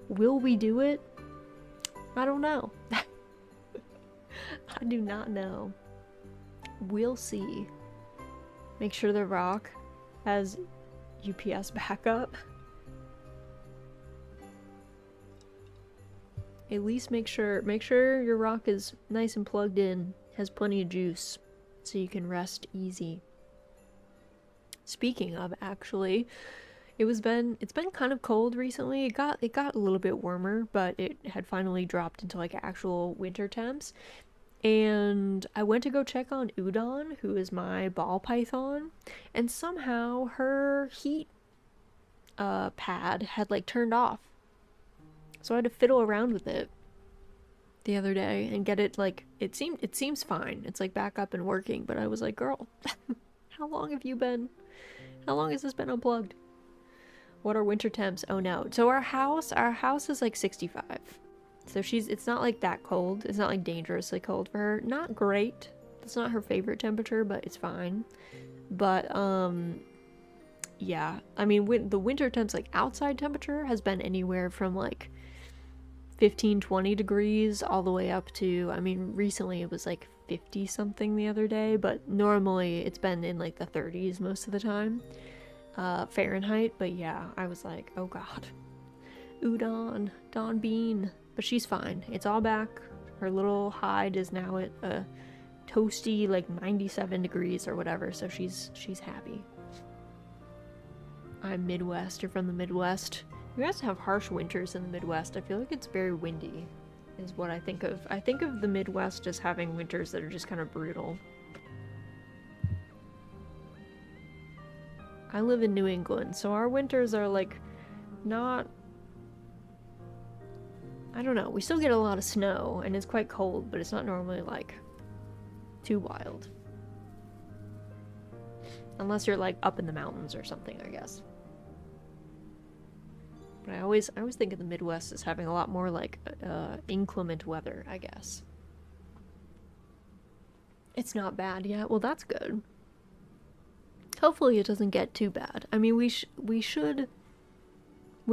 Will we do it? I don't know. I do not know. We'll see. Make sure the rock has UPS backup. At least make sure your rock is nice and plugged in, has plenty of juice, so you can rest easy. Speaking of, actually, it's been kind of cold recently. It got a little bit warmer, but it had finally dropped into like actual winter temps. And I went to go check on Udon, who is my ball python, and somehow her heat pad had like turned off. So I had to fiddle around with it the other day and get it like it seems fine. It's like back up and working, but I was like, girl, how long has this been unplugged? What are winter temps? Oh no. So our house is like 65. So it's not like that cold. It's not like dangerously cold for her. Not great. It's not her favorite temperature, but it's fine. But yeah. I mean, the winter temps, like outside temperature has been anywhere from like 15-20 degrees all the way up to, I mean, recently it was like 50 something the other day, but normally it's been in like the 30s most of the time, Fahrenheit. But yeah, I was like, oh god, Udon, Dawn Bean. But she's fine. It's all back. Her little hide is now at a toasty like 97 degrees or whatever, so she's happy. I'm Midwest. You're from the Midwest. You guys have harsh winters in the Midwest. I feel like it's very windy, is what I think of. I think of the Midwest as having winters that are just kind of brutal. I live in New England, so our winters are like not I don't know. We still get a lot of snow, and it's quite cold, but it's not normally, like, too wild. Unless you're, like, up in the mountains or something, I guess. But I always think of the Midwest as having a lot more, like, inclement weather, I guess. It's not bad yet. Well, that's good. Hopefully it doesn't get too bad. I mean, we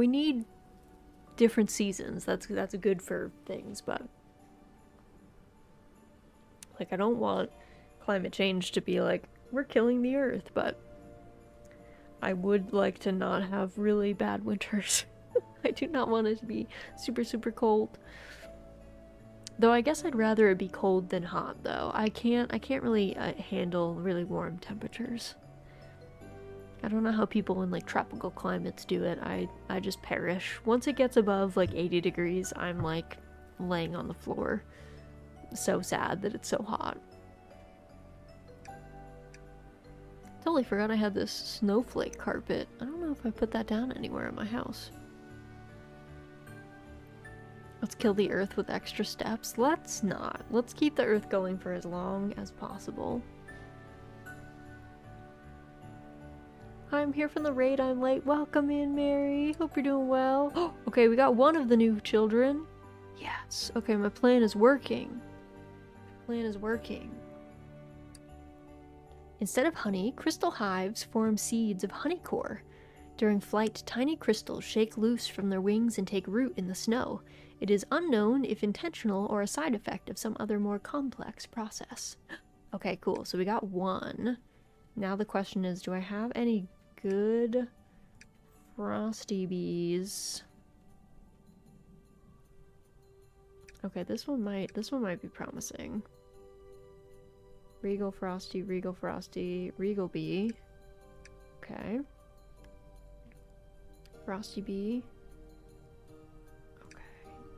need different seasons. That's good for things, but like, I don't want climate change to be like, we're killing the earth, but I would like to not have really bad winters. I do not want it to be super, super cold. Though I guess I'd rather it be cold than hot, though. I can't really handle really warm temperatures. I don't know how people in, like, tropical climates do it. I just perish. Once it gets above, like, 80 degrees, I'm, like, laying on the floor. So sad that it's so hot. Totally forgot I had this snowflake carpet. I don't know if I put that down anywhere in my house. Let's kill the earth with extra steps. Let's not. Let's keep the earth going for as long as possible. I'm here from the raid. I'm late. Welcome in, Mary. Hope you're doing well. Okay, we got one of the new children. Yes. Okay, my plan is working. My plan is working. Instead of honey, crystal hives form seeds of honey core. During flight, tiny crystals shake loose from their wings and take root in the snow. It is unknown if intentional or a side effect of some other more complex process. Okay, cool. So we got one. Now the question is, do I have any good frosty bees? Okay, this one might be promising. Regal frosty, regal bee. Okay. Frosty bee. Okay,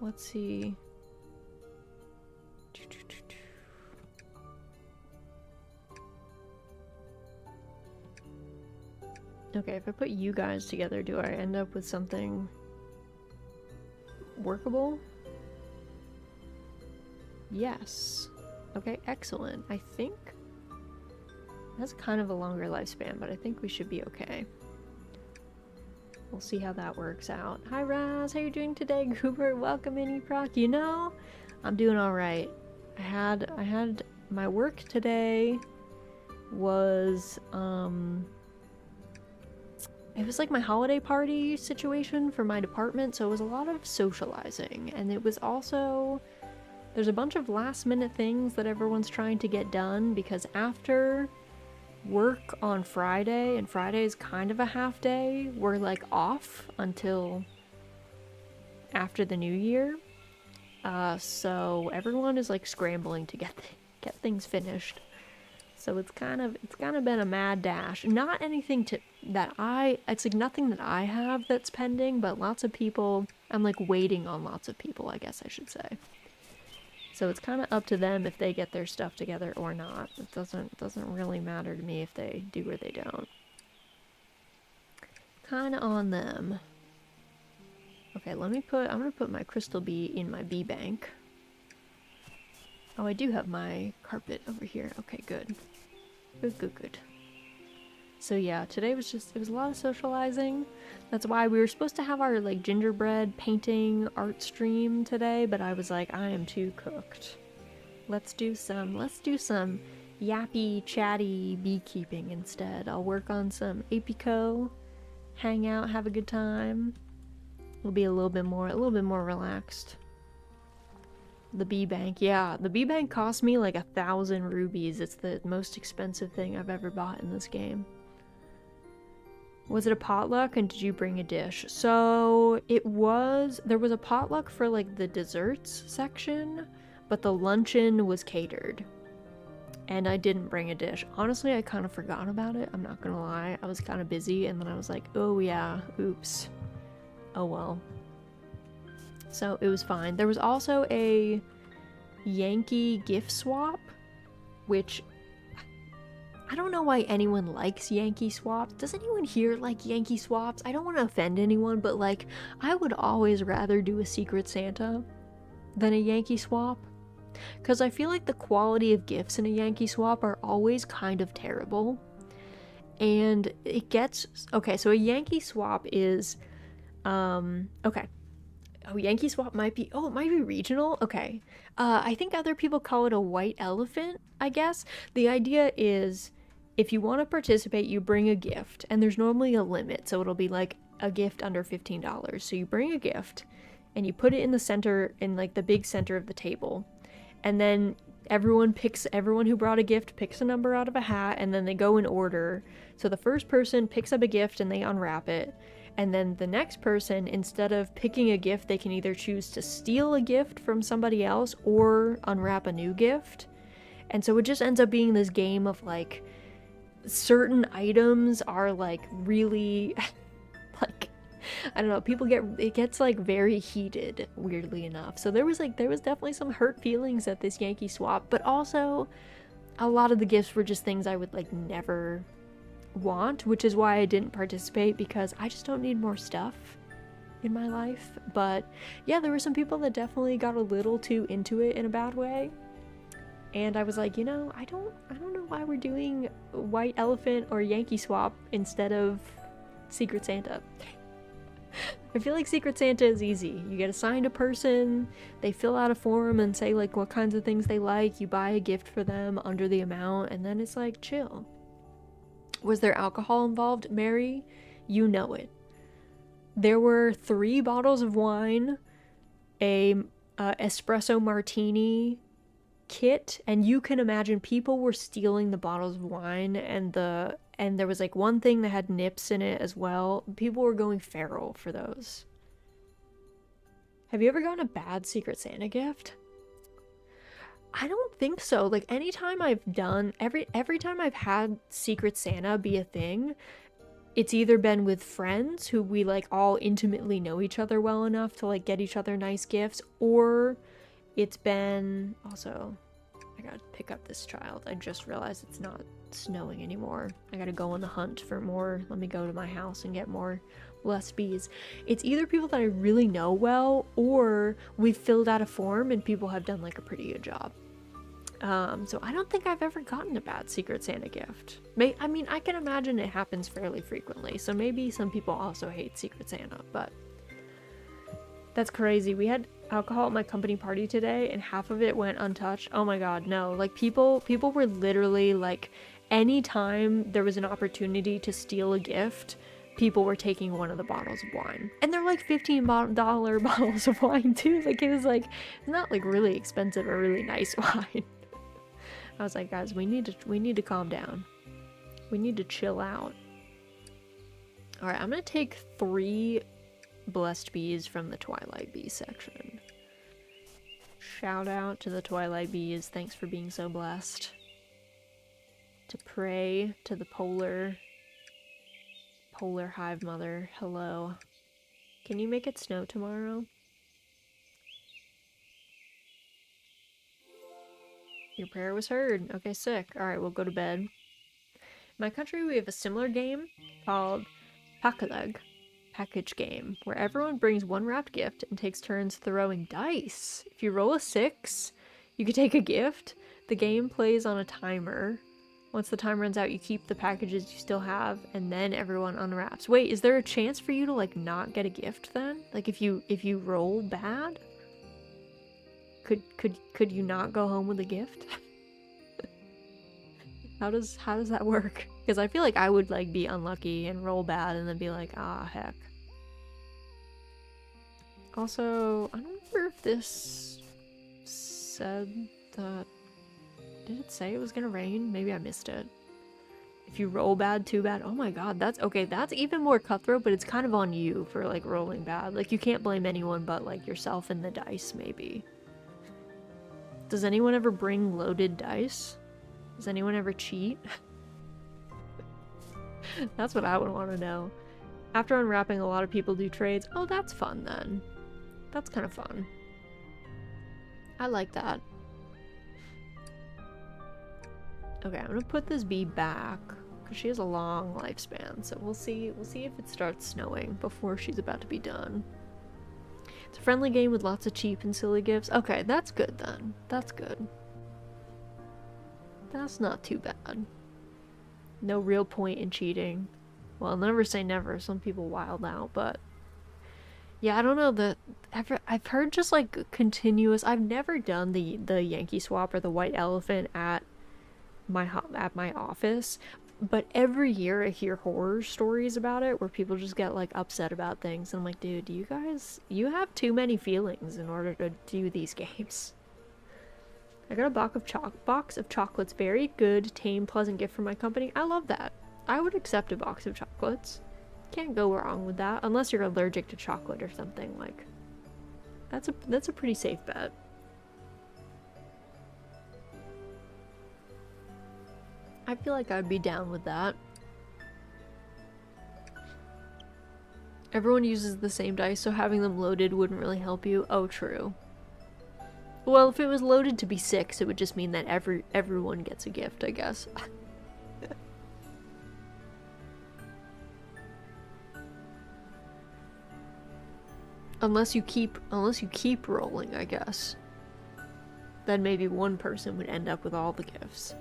let's see. Okay, if I put you guys together, do I end up with something workable? Yes. Okay, excellent. I think that's kind of a longer lifespan, but I think we should be okay. We'll see how that works out. Hi Raz, how you doing today? Goober, welcome in, Eproc. You know, I'm doing alright. I had my work today was it was like my holiday party situation for my department, so it was a lot of socializing, and it was also, there's a bunch of last minute things that everyone's trying to get done, because after work on Friday, and Friday is kind of a half day, we're like off until after the new year. So everyone is like scrambling to get things finished. So it's kind of been a mad dash. Not anything it's like nothing that I have that's pending, but lots of people, I'm like waiting on lots of people, I guess I should say. So it's kind of up to them if they get their stuff together or not. It doesn't really matter to me if they do or they don't. Kind of on them. Okay, I'm gonna put my crystal bee in my bee bank. Oh, I do have my carpet over here. Okay, good. Good. So yeah, today was it was a lot of socializing. That's why we were supposed to have our like gingerbread painting art stream today, but I was like, I am too cooked. Let's do some yappy, chatty beekeeping instead. I'll work on some APICO, hang out, have a good time. It'll be a little bit more relaxed. The bee bank, yeah. The bee bank cost me like 1,000 rubies. It's the most expensive thing I've ever bought in this game. Was it a potluck, and did you bring a dish? So there was a potluck for like the desserts section, but the luncheon was catered. And I didn't bring a dish. Honestly, I kind of forgot about it. I'm not gonna lie. I was kind of busy, and then I was like, oh yeah, oops. Oh well. So it was fine. There was also a Yankee gift swap, which I don't know why anyone likes Yankee swaps. Does anyone here like Yankee swaps? I don't want to offend anyone, but like, I would always rather do a Secret Santa than a Yankee swap. Because I feel like the quality of gifts in a Yankee swap are always kind of terrible. And it gets... Okay, so a Yankee swap is... Okay. Oh, Yankee swap might be... Oh, it might be regional? Okay. I think other people call it a white elephant, I guess. The idea is, if you want to participate, you bring a gift. And there's normally a limit, so it'll be like a gift under $15. So you bring a gift, and you put it in the center, in like the big center of the table. And then everyone who brought a gift picks a number out of a hat, and then they go in order. So the first person picks up a gift and they unwrap it. And then the next person, instead of picking a gift, they can either choose to steal a gift from somebody else or unwrap a new gift. And so it just ends up being this game of like, certain items are like really like, I don't know, it gets like very heated, weirdly enough. So there was definitely some hurt feelings at this Yankee swap, but also a lot of the gifts were just things I would like never want, which is why I didn't participate, because I just don't need more stuff in my life. But yeah, there were some people that definitely got a little too into it in a bad way. And I was like, you know, I don't know why we're doing white elephant or Yankee swap instead of Secret Santa. I feel like Secret Santa is easy. You get assigned a person, they fill out a form and say like what kinds of things they like, you buy a gift for them under the amount, and then it's like chill. Was there alcohol involved, Mary? You know it. There were 3 bottles of wine, a espresso martini kit, and you can imagine people were stealing the bottles of wine, and there was like one thing that had nips in it as well. People were going feral for those. Have you ever gotten a bad Secret Santa gift? I don't think so. Like anytime I've done, every time I've had Secret Santa be a thing, it's either been with friends who we like all intimately know each other well enough to like get each other nice gifts, or it's been... Also, I gotta pick up this child. I just realized it's not snowing anymore. I gotta go on the hunt for more. Let me go to my house and get more blessed bees. It's either people that I really know well, or we've filled out a form and people have done like a pretty good job. So I don't think I've ever gotten a bad Secret Santa gift. I mean, I can imagine it happens fairly frequently, so maybe some people also hate Secret Santa, but that's crazy. We had alcohol at my company party today and half of it went untouched. Oh my god, no. Like people were literally like, anytime there was an opportunity to steal a gift, people were taking one of the bottles of wine. And they're like $15 bottles of wine too. Like it was like, it's not like really expensive or really nice wine. I was like, guys, we need to calm down. We need to chill out. All right, I'm gonna take 3 blessed bees from the Twilight Bee section. Shout out to the Twilight Bees. Thanks for being so blessed. To pray to the polar hive mother. Hello. Can you make it snow tomorrow? Your prayer was heard. Okay, sick. Alright, we'll go to bed. In my country, we have a similar game called Pakalag, package game, where everyone brings one wrapped gift and takes turns throwing dice. If you roll a 6, you can take a gift. The game plays on a timer. Once the time runs out, you keep the packages you still have, and then everyone unwraps. Wait, is there a chance for you to like not get a gift then? Like if you roll bad? Could you not go home with a gift? How does that work? Because I feel like I would like be unlucky and roll bad and then be like, ah, heck. Also, I don't remember if this said that... Did it say it was gonna rain? Maybe I missed it. If you roll bad, too bad. Oh my god, that's even more cutthroat, but it's kind of on you for like rolling bad. Like you can't blame anyone but like yourself and the dice, maybe. Does anyone ever bring loaded dice? Does anyone ever cheat? That's what I would want to know. After unwrapping, a lot of people do trades. Oh, that's fun then. That's kind of fun. I like that. Okay, I'm gonna put this bee back because she has a long lifespan. So we'll see if it starts snowing before she's about to be done. It's a friendly game with lots of cheap and silly gifts. Okay, that's good then. That's good. That's not too bad. No real point in cheating. Well, never say never. Some people wild out, but yeah, I don't know. I've heard just like continuous. I've never done the Yankee swap or the white elephant at my office, but every year I hear horror stories about it where people just get like upset about things, and I'm like, dude, you have too many feelings in order to do these games. I got a box of chocolates. Very good, tame, pleasant gift from my company. I love that. I would accept a box of chocolates. Can't go wrong with that, unless you're allergic to chocolate or something. Like, that's a pretty safe bet. I feel like I'd be down with that. Everyone uses the same dice, so having them loaded wouldn't really help you. Oh, true. Well, if it was loaded to be 6, it would just mean that everyone gets a gift, I guess. Unless you keep rolling, I guess. Then maybe one person would end up with all the gifts.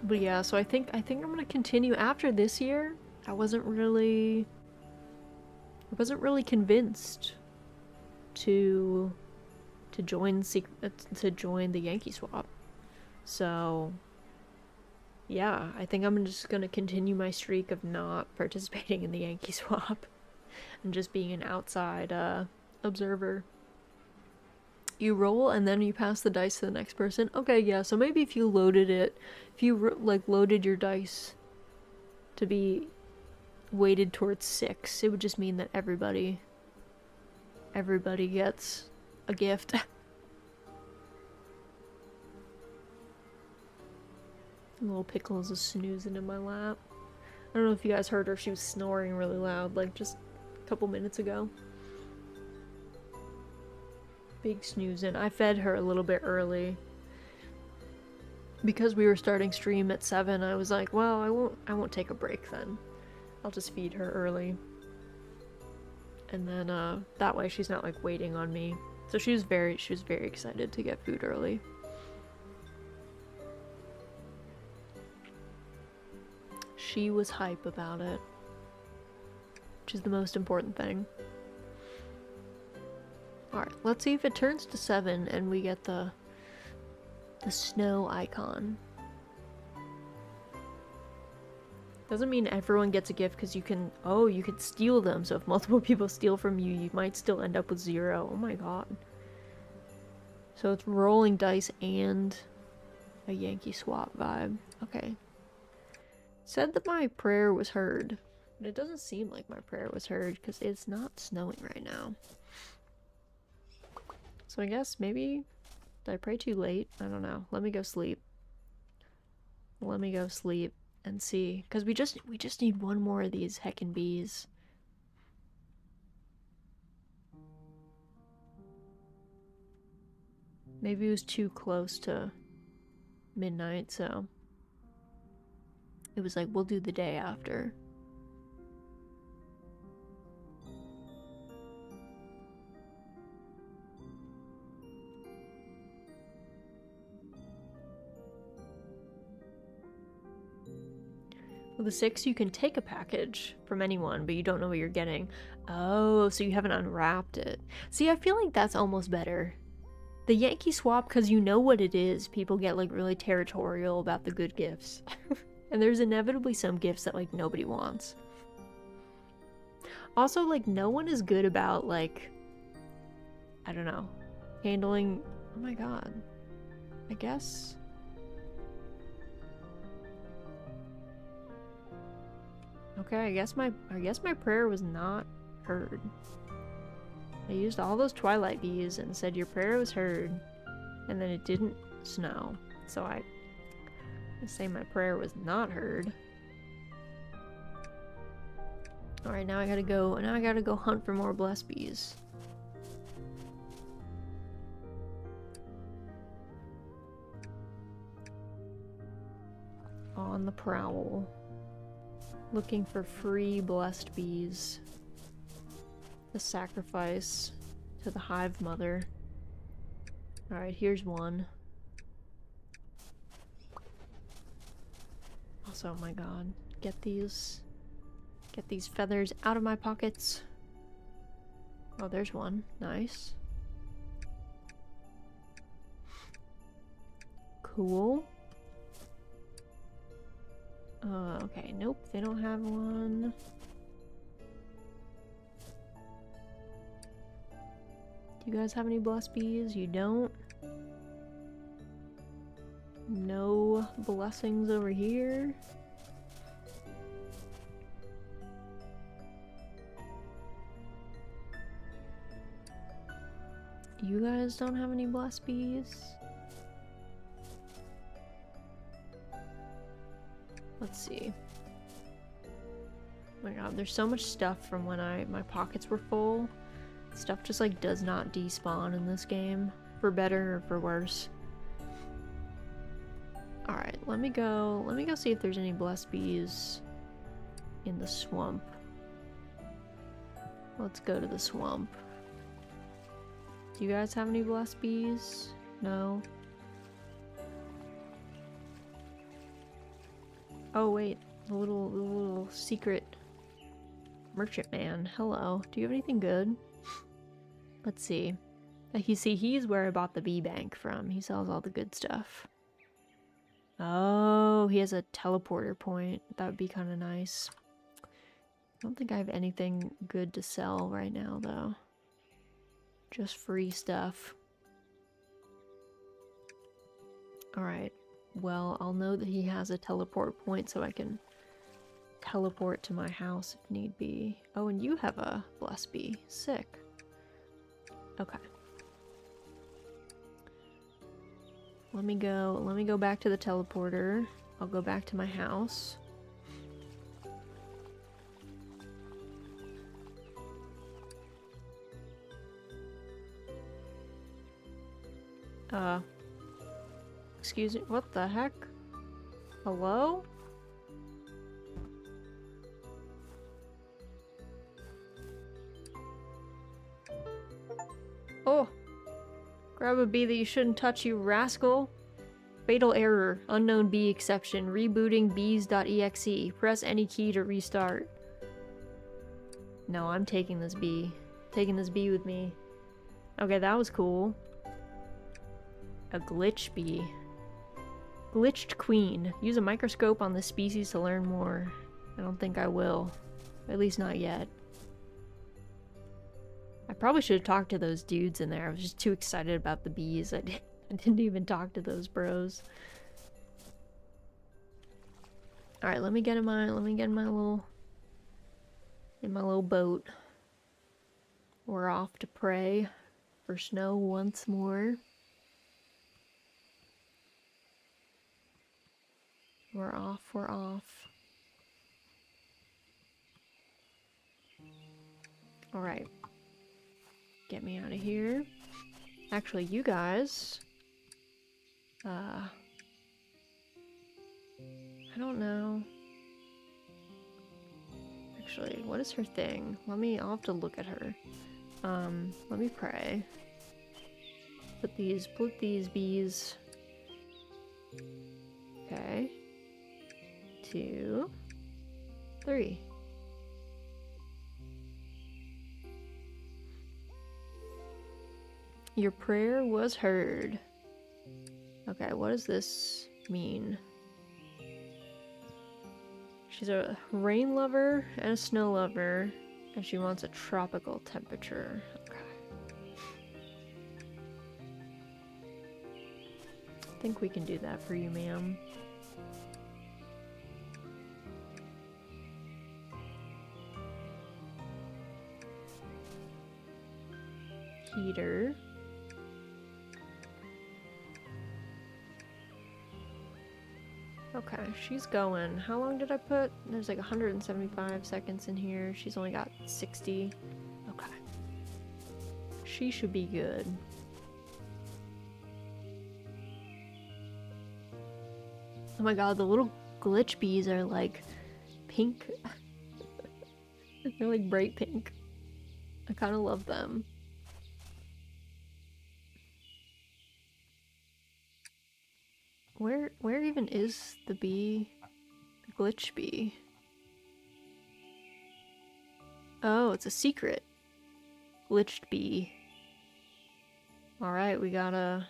But yeah, so I think I'm gonna continue after this year. I wasn't really convinced to join the Yankee swap. So yeah, I think I'm just gonna continue my streak of not participating in the Yankee swap and just being an outside observer. You roll and then you pass the dice to the next person. Okay, yeah, so maybe if you loaded your dice to be weighted towards 6, it would just mean that everybody gets a gift. Little Pickles is snoozing in my lap. I don't know if you guys heard her, she was snoring really loud, like just a couple minutes ago. Big snoozing. I fed her a little bit early. Because we were starting stream at 7, I was like, well, I won't take a break then. I'll just feed her early. And then that way she's not like waiting on me. So she was very excited to get food early. She was hype about it, which is the most important thing. Alright, let's see if it turns to 7 and we get the snow icon. Doesn't mean everyone gets a gift because you can steal them. So if multiple people steal from you, you might still end up with 0. Oh my god. So it's rolling dice and a Yankee swap vibe. Okay. Said that my prayer was heard, but it doesn't seem like my prayer was heard because it's not snowing right now. So I guess maybe, did I pray too late? I don't know. Let me go sleep. Let me go sleep and see, because we just need one more of these heckin' bees. Maybe it was too close to midnight, so it was like, we'll do the day after. With the 6, you can take a package from anyone, but you don't know what you're getting. Oh, so you haven't unwrapped it. See, I feel like that's almost better. The Yankee swap, because you know what it is, people get like really territorial about the good gifts. And there's inevitably some gifts that like nobody wants. Also, like, no one is good about like, I don't know, handling, oh my god, I guess. Okay, I guess my prayer was not heard. I used all those Twilight bees and said your prayer was heard, and then it didn't snow. So I say my prayer was not heard. Alright, now I gotta go hunt for more blessed bees. On the prowl. Looking for free blessed bees. The sacrifice to the hive mother. Alright, here's one. Also, oh my god. Get these feathers out of my pockets. Oh, there's one. Nice. Cool. Okay, nope, they don't have one. Do you guys have any blessed bees? You don't? No blessings over here? You guys don't have any blessed bees? Let's see. Oh my god, there's so much stuff from when my pockets were full. Stuff just like does not despawn in this game. For better or for worse. Alright, let me go see if there's any blessed bees in the swamp. Let's go to the swamp. Do you guys have any blessed bees? No? Oh wait, the little secret merchant man. Hello. Do you have anything good? Let's see. He's where I bought the bee bank from. He sells all the good stuff. Oh, he has a teleporter point. That would be kind of nice. I don't think I have anything good to sell right now, though. Just free stuff. Alright. Well, I'll know that he has a teleport point so I can teleport to my house if need be. Oh, and you have a blessed bee. Sick. Okay. Let me go back to the teleporter. I'll go back to my house. Excuse me, what the heck? Hello? Oh! Grab a bee that you shouldn't touch, you rascal! Fatal error. Unknown bee exception. Rebooting bees.exe. Press any key to restart. No, I'm taking this bee. Taking this bee with me. Okay, that was cool. A glitch bee. Glitched queen. Use a microscope on this species to learn more. I don't think I will. At least not yet. I probably should have talked to those dudes in there. I was just too excited about the bees. I didn't even talk to those bros. All right, let me get in my little boat. We're off to pray for snow once more. We're off. All right. Get me out of here. Actually, you guys. I don't know. Actually, what is her thing? I'll have to look at her. Let me pray. Put these bees. Okay. 2, 3. Your prayer was heard. Okay, what does this mean? She's a rain lover and a snow lover, and she wants a tropical temperature. Okay. I think we can do that for you, ma'am. Heater. Okay. Okay, she's going. How long did I put? There's like 175 seconds in here. She's only got 60. Okay. She should be good. Oh my god, the little glitch bees are like pink. They're like bright pink. I kind of love them. Where even is the bee? The glitch bee? Oh, it's a secret. Glitched bee. Alright, we gotta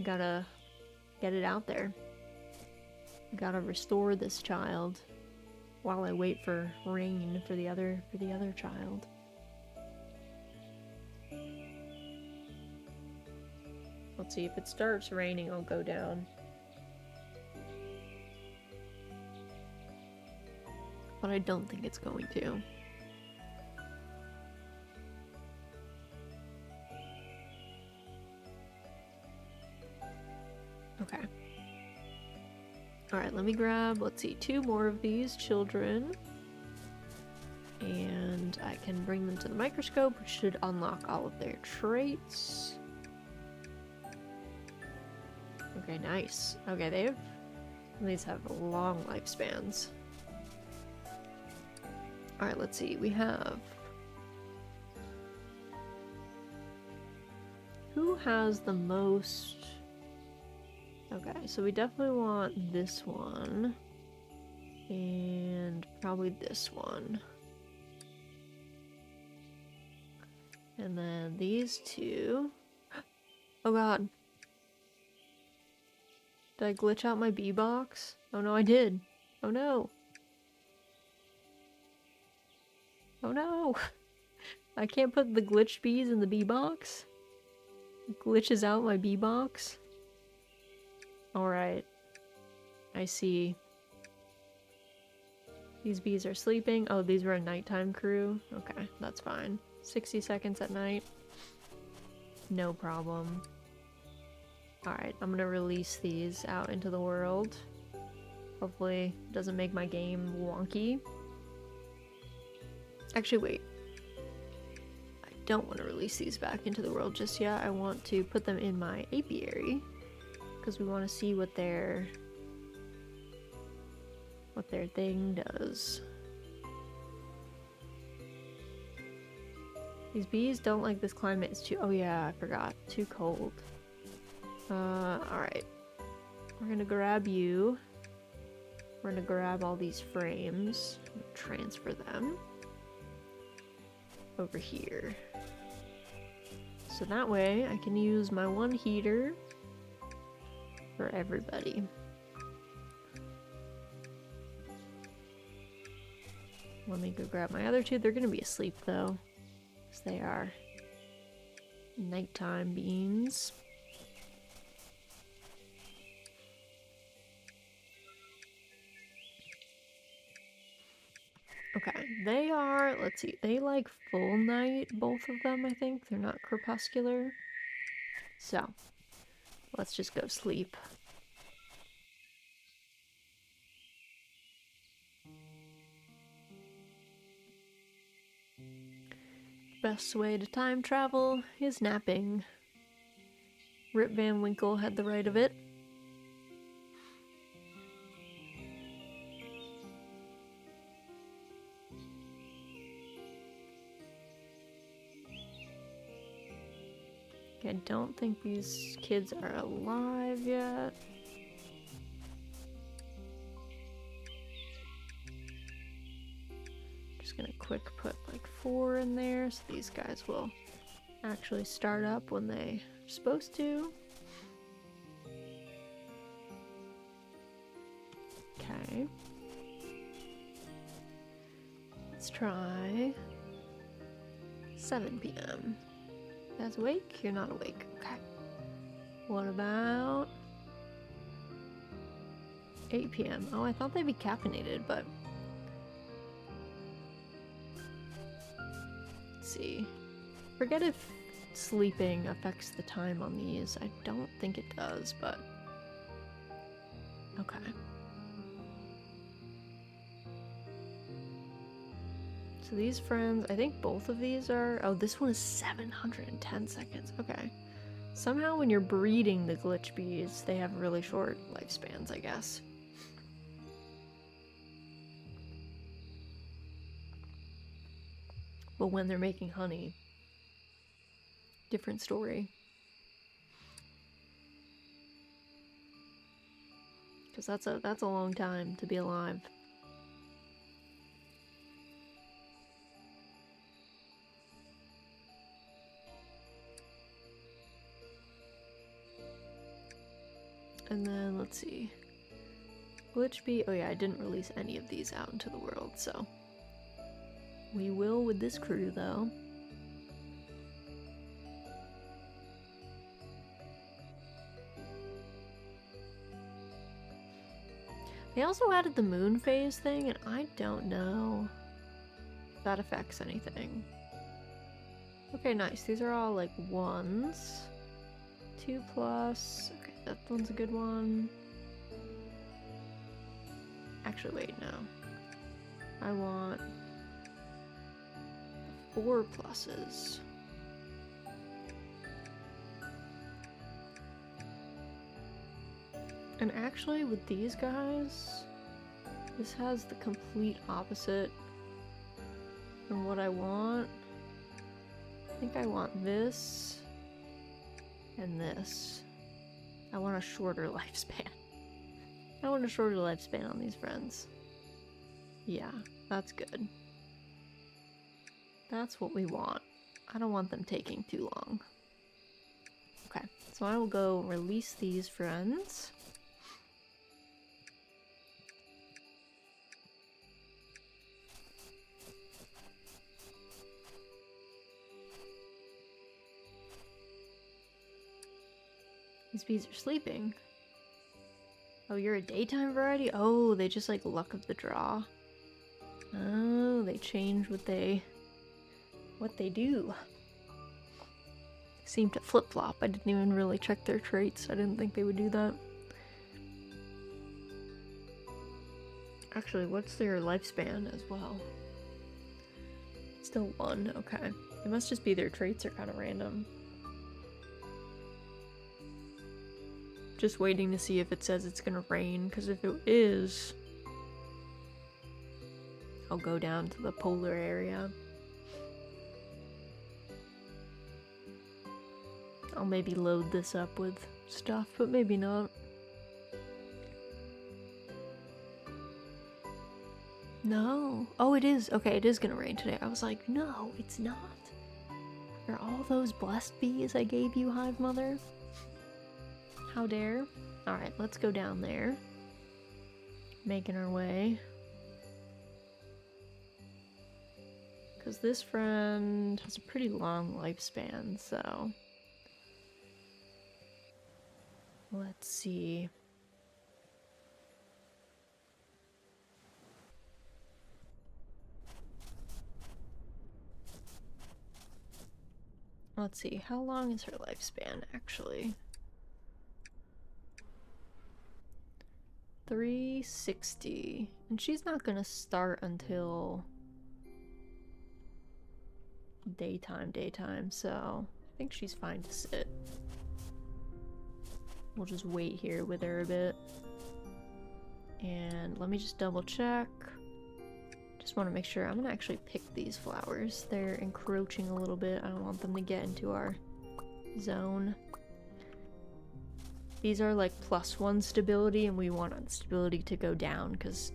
get it out there. We gotta restore this child while I wait for rain for the other child. Let's see, if it starts raining, I'll go down. But I don't think it's going to. Okay. Alright, let me grab, let's see, 2 more of these children. And I can bring them to the microscope, which should unlock all of their traits. Okay, nice. Okay, these have long lifespans. Alright, let's see, we have... Who has the most... Okay, so we definitely want this one. And probably this one. And then these 2. Oh god. Did I glitch out my bee box? Oh no, I did. Oh no. Oh no. I can't put the glitched bees in the bee box. It glitches out my bee box. Alright. I see. These bees are sleeping. Oh, these were a nighttime crew. Okay, that's fine. 60 seconds at night. No problem. Alright, I'm gonna release these out into the world. Hopefully it doesn't make my game wonky. Actually, wait. I don't want to release these back into the world just yet. I want to put them in my apiary. Because we want to see what their thing does. These bees don't like this climate. It's too... Oh yeah, I forgot. Too cold. Alright. We're gonna grab you. We're gonna grab all these frames. Transfer them over here. So that way I can use my one heater for everybody. Let me go grab my other 2. They're gonna be asleep though, because they are nighttime beans. Okay, they are, let's see, they like full night, both of them, I think. They're not crepuscular. So, let's just go sleep. Best way to time travel is napping. Rip Van Winkle had the right of it. I don't think these kids are alive yet. Just gonna quick put like 4 in there so these guys will actually start up when they're supposed to. Okay. Let's try 7 p.m. You guys awake? You're not awake. Okay. What about 8 p.m.? Oh, I thought they'd be caffeinated, but... Let's see. Forget if sleeping affects the time on these. I don't think it does, but... Okay. So these friends, I think both of these are... Oh, this one is 710 seconds. Okay. Somehow when you're breeding the glitch bees, they have really short lifespans, I guess. But when they're making honey, different story. Because that's a long time to be alive. And then, let's see. Glitch bee. Oh yeah, I didn't release any of these out into the world, so. We will with this crew, though. They also added the moon phase thing, and I don't know if that affects anything. Okay, nice. These are all, like, 1s. 2+. Okay, that one's a good one. Actually, wait, no. I want 4+. And actually, with these guys, this has the complete opposite from what I want. I think I want this and this. I want a shorter lifespan. I want a shorter lifespan on these friends. Yeah, that's good. That's what we want. I don't want them taking too long. Okay, so I will go release these friends. These bees are sleeping. Oh, you're a daytime variety? Oh, they just like luck of the draw. Oh, they change what they do. They seem to flip-flop. I didn't even really check their traits. I didn't think they would do that. Actually, what's their lifespan as well? Still 1, okay. It must just be their traits are kind of random. Just waiting to see if it says it's gonna rain, because if it is, I'll go down to the polar area. I'll maybe load this up with stuff, but maybe not. No. Oh, it is. Okay, it is gonna rain today. I was like, no, it's not. Are all those blessed bees I gave you, Hive Mother? How dare? Alright, let's go down there. Making our way. Because this friend has a pretty long lifespan, so... Let's see. Let's see, how long is her lifespan, actually? 360. And she's not gonna start until daytime, so I think she's fine to sit. We'll just wait here with her a bit. And let me just double check. Just want to make sure. I'm gonna actually pick these flowers. They're encroaching a little bit. I don't want them to get into our zone. These are like +1 stability, and we want stability to go down, because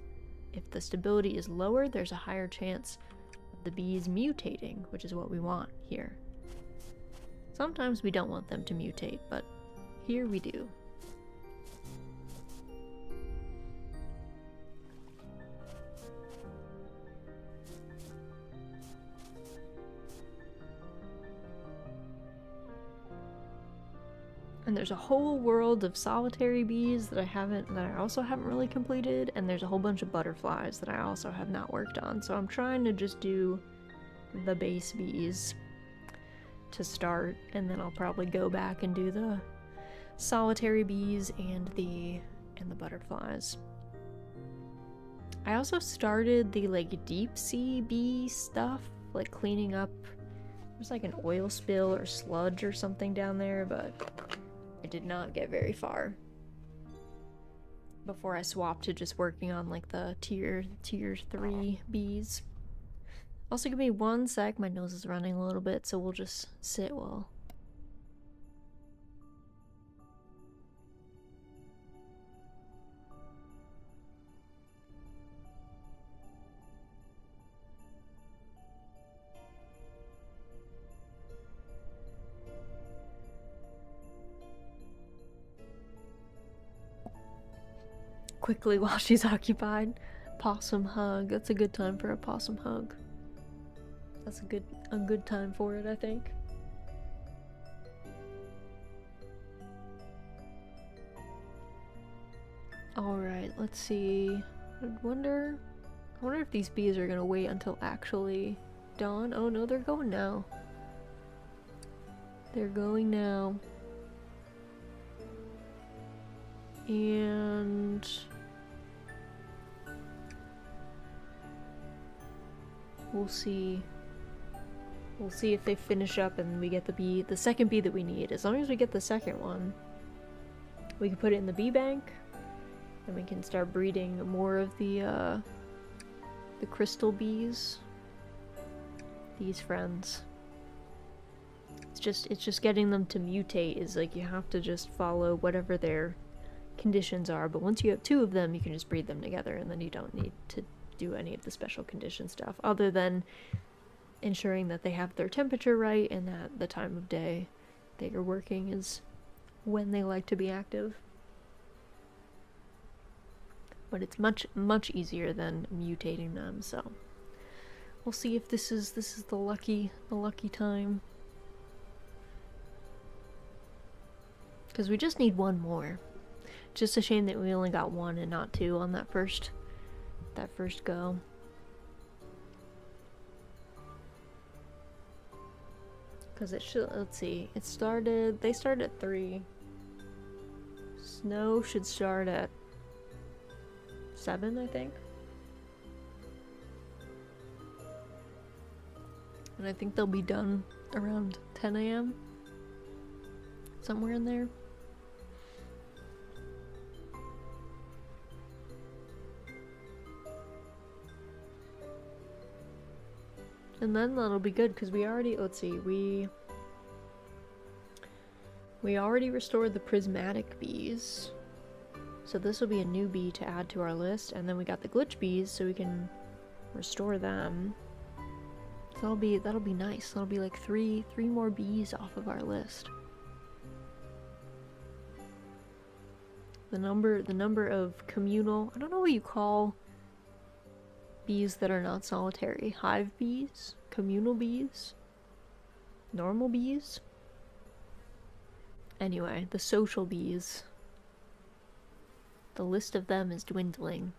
if the stability is lower, there's a higher chance of the bees mutating, which is what we want here. Sometimes we don't want them to mutate, but here we do. And there's a whole world of solitary bees that I also haven't really completed, and there's a whole bunch of butterflies that I also have not worked on. So I'm trying to just do the base bees to start, and then I'll probably go back and do the solitary bees and the and the butterflies. I also started the like deep sea bee stuff, like cleaning up. There's like an oil spill or sludge or something down there, but I did not get very far before I swapped to just working on like the tier 3 bees. Also, give me one sec, my nose is running a little bit, so we'll just sit while... quickly while she's occupied. Possum hug. That's a good time for a possum hug. That's a good time for it, I think. Alright, let's see. I wonder if these bees are gonna wait until actually dawn. Oh no, they're going now. They're going now. And we'll see if they finish up and we get the second bee that we need. As long as we get the second one, we can put it in the bee bank, and we can start breeding more of the crystal bees. These friends. It's just getting them to mutate is like you have to just follow whatever their conditions are, but once you have 2 of them, you can just breed them together, and then you don't need to do any of the special condition stuff other than ensuring that they have their temperature right and that the time of day that you're working is when they like to be active. But it's much easier than mutating them, so we'll see if this is the lucky time, because we just need 1 more. Just a shame that we only got 1 and not 2 on that first go. Because it should, let's see, they started at 3. Snow should start at 7, I think. And I think they'll be done around 10 a.m. Somewhere in there. And then that'll be good, because we already, let's see, we already restored the prismatic bees. So this will be a new bee to add to our list, and then we got the glitch bees, so we can restore them. So that'll be nice. That'll be like three more bees off of our list. The number of communal, I don't know what you call bees that are not solitary. Hive bees? Communal bees? Normal bees? Anyway, the social bees. The list of them is dwindling.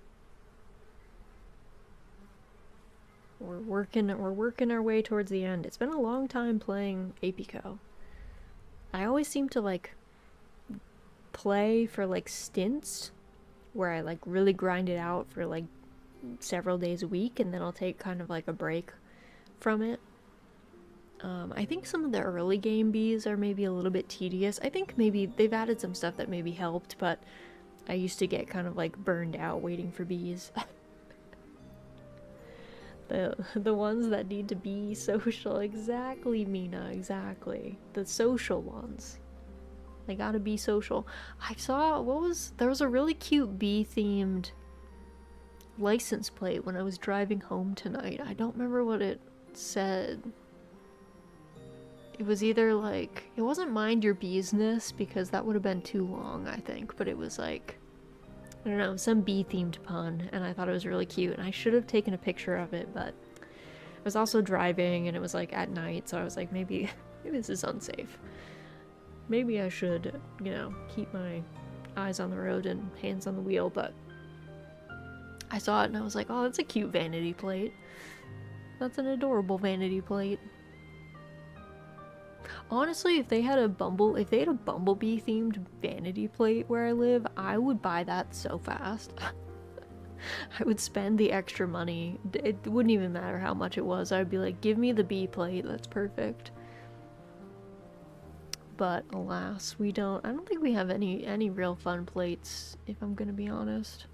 We're working our way towards the end. It's been a long time playing APICO. I always seem to like play for like stints where I like really grind it out for like several days a week, and then I'll take kind of like a break from it. I think some of the early game bees are maybe a little bit tedious. I think maybe they've added some stuff that maybe helped, but I used to get kind of like burned out waiting for bees. The ones that need to be social. Exactly, Mina, exactly. The social ones. They gotta be social. I saw, there was a really cute bee-themed license plate when I was driving home tonight. I don't remember what it said. It was either like, it wasn't Mind Your Business, because that would have been too long, I think, but it was like, I don't know, some bee-themed pun, and I thought it was really cute, and I should have taken a picture of it, but I was also driving, and it was like at night, so I was like, maybe this is unsafe. Maybe I should, you know, keep my eyes on the road and hands on the wheel, but I saw it and I was like, oh, that's a cute vanity plate. That's an adorable vanity plate. Honestly, if they had a bumblebee themed vanity plate where I live, I would buy that so fast. I would spend the extra money. It wouldn't even matter how much it was. I'd be like, give me the bee plate. That's perfect. But alas, we don't. I don't think we have any real fun plates, if I'm gonna be honest.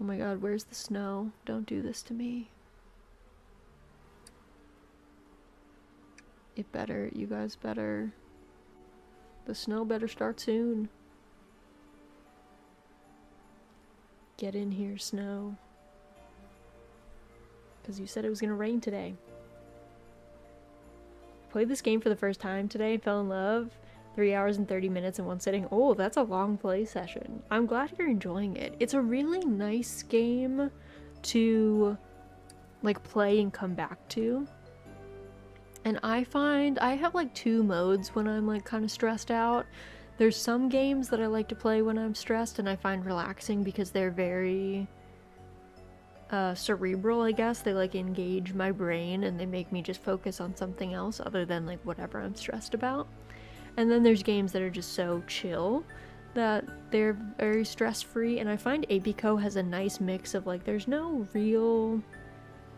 Oh my god, where's the snow? Don't do this to me. You guys better. The snow better start soon. Get in here, snow. Because you said it was gonna rain today. Played this game for the first time today and fell in love. 3 hours and 30 minutes in one sitting. Oh, that's a long play session. I'm glad you're enjoying it. It's a really nice game to like play and come back to. And I find I have like 2 modes when I'm like kind of stressed out. There's some games that I like to play when I'm stressed and I find relaxing because they're very cerebral, I guess. They like engage my brain and they make me just focus on something else other than like whatever I'm stressed about. And then there's games that are just so chill that they're very stress-free, and I find APICO has a nice mix of like there's no real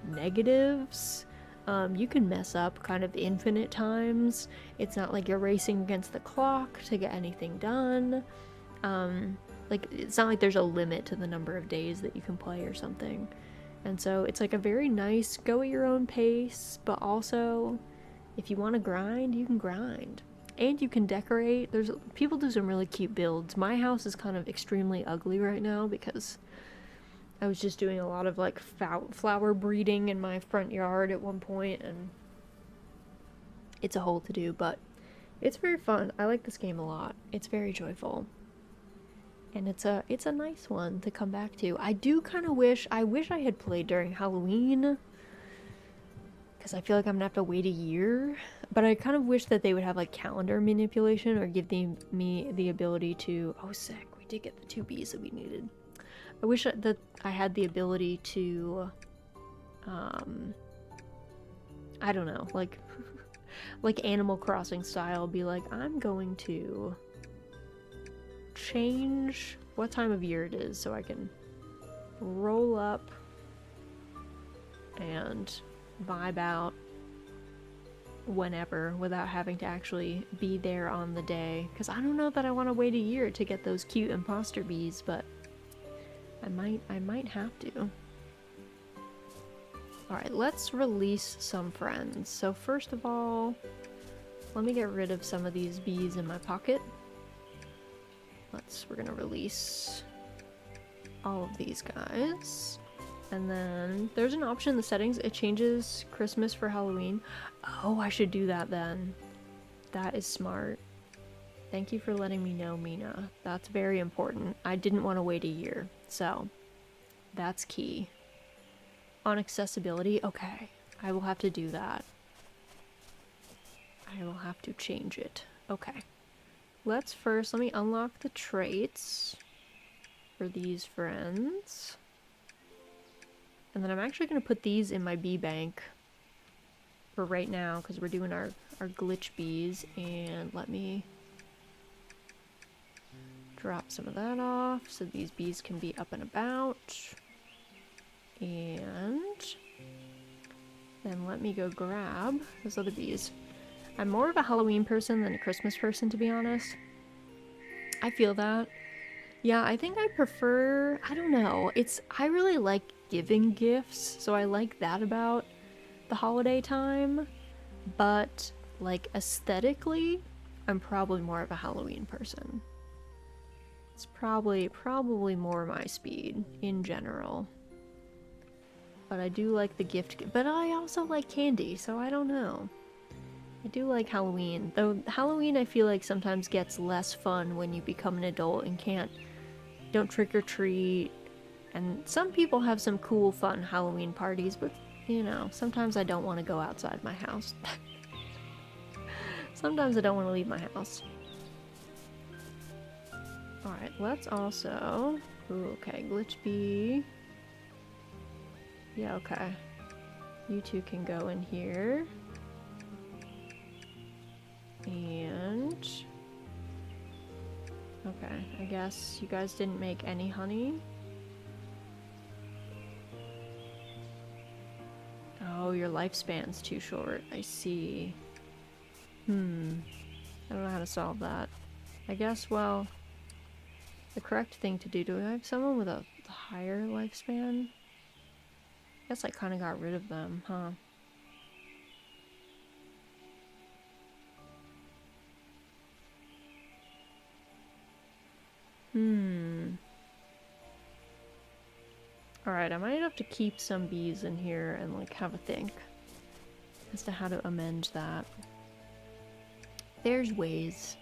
negatives. You can mess up kind of infinite times. It's not like you're racing against the clock to get anything done. Like it's not like there's a limit to the number of days that you can play or something. And so it's like a very nice go at your own pace, but also if you want to grind, you can grind. And you can decorate. There's people do some really cute builds. My house is kind of extremely ugly right now because I was just doing a lot of like flower breeding in my front yard at one point, and it's a whole to do, but it's very fun. I like this game a lot. It's very joyful. And it's a nice one to come back to. I do kind of wish I had played during Halloween, because I feel like I'm gonna have to wait a year. But I kind of wish that they would have like calendar manipulation or give me the ability to. Oh, sick! We did get the 2 bees that we needed. I wish that I had the ability to, I don't know, like, like Animal Crossing style, be like, I'm going to change what time of year it is so I can roll up and vibe out whenever without having to actually be there on the day. Because I don't know that I want to wait a year to get those cute imposter bees, but I might have to. Alright, let's release some friends. So first of all, let me get rid of some of these bees in my pocket. We're gonna release all of these guys. And then there's an option in the settings. It changes Christmas for Halloween. Oh, I should do that then. That is smart. Thank you for letting me know, Mina. That's very important. I didn't want to wait a year, so that's key. On accessibility, okay. I will have to do that. I will have to change it. Okay. Let me unlock the traits for these friends. And then I'm actually going to put these in my bee bank for right now because we're doing our glitch bees. And let me drop some of that off so these bees can be up and about. And then let me go grab those other bees. I'm more of a Halloween person than a Christmas person, to be honest. I feel that. Yeah, I think I prefer, I don't know, I really like giving gifts, so I like that about the holiday time, but like aesthetically, I'm probably more of a Halloween person. It's probably more my speed in general. But I do like the gift, but I also like candy, so I don't know. I do like Halloween, though Halloween I feel like sometimes gets less fun when you become an adult and don't trick or treat. And some people have some cool, fun Halloween parties, but you know, sometimes I don't want to go outside my house. Sometimes I don't want to leave my house. Alright, let's also... Ooh, okay, glitch bee. Yeah, okay. You two can go in here. And... okay, I guess you guys didn't make any honey. Oh, your lifespan's too short. I see. I don't know how to solve that. I guess, well, the correct thing to do I have someone with a higher lifespan? I guess I kind of got rid of them, huh? Alright, I might have to keep some bees in here and like have a think as to how to amend that. There's ways.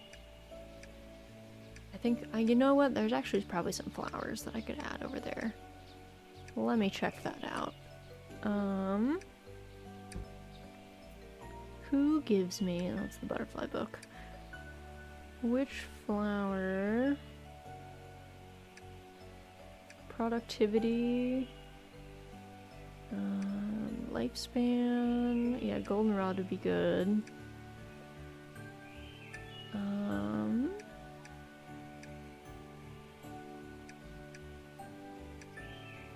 I think, you know what? There's actually probably some flowers that I could add over there. Well, let me check that out. Who gives me, that's the butterfly book. Which flower? Productivity. Lifespan. Yeah, goldenrod would be good.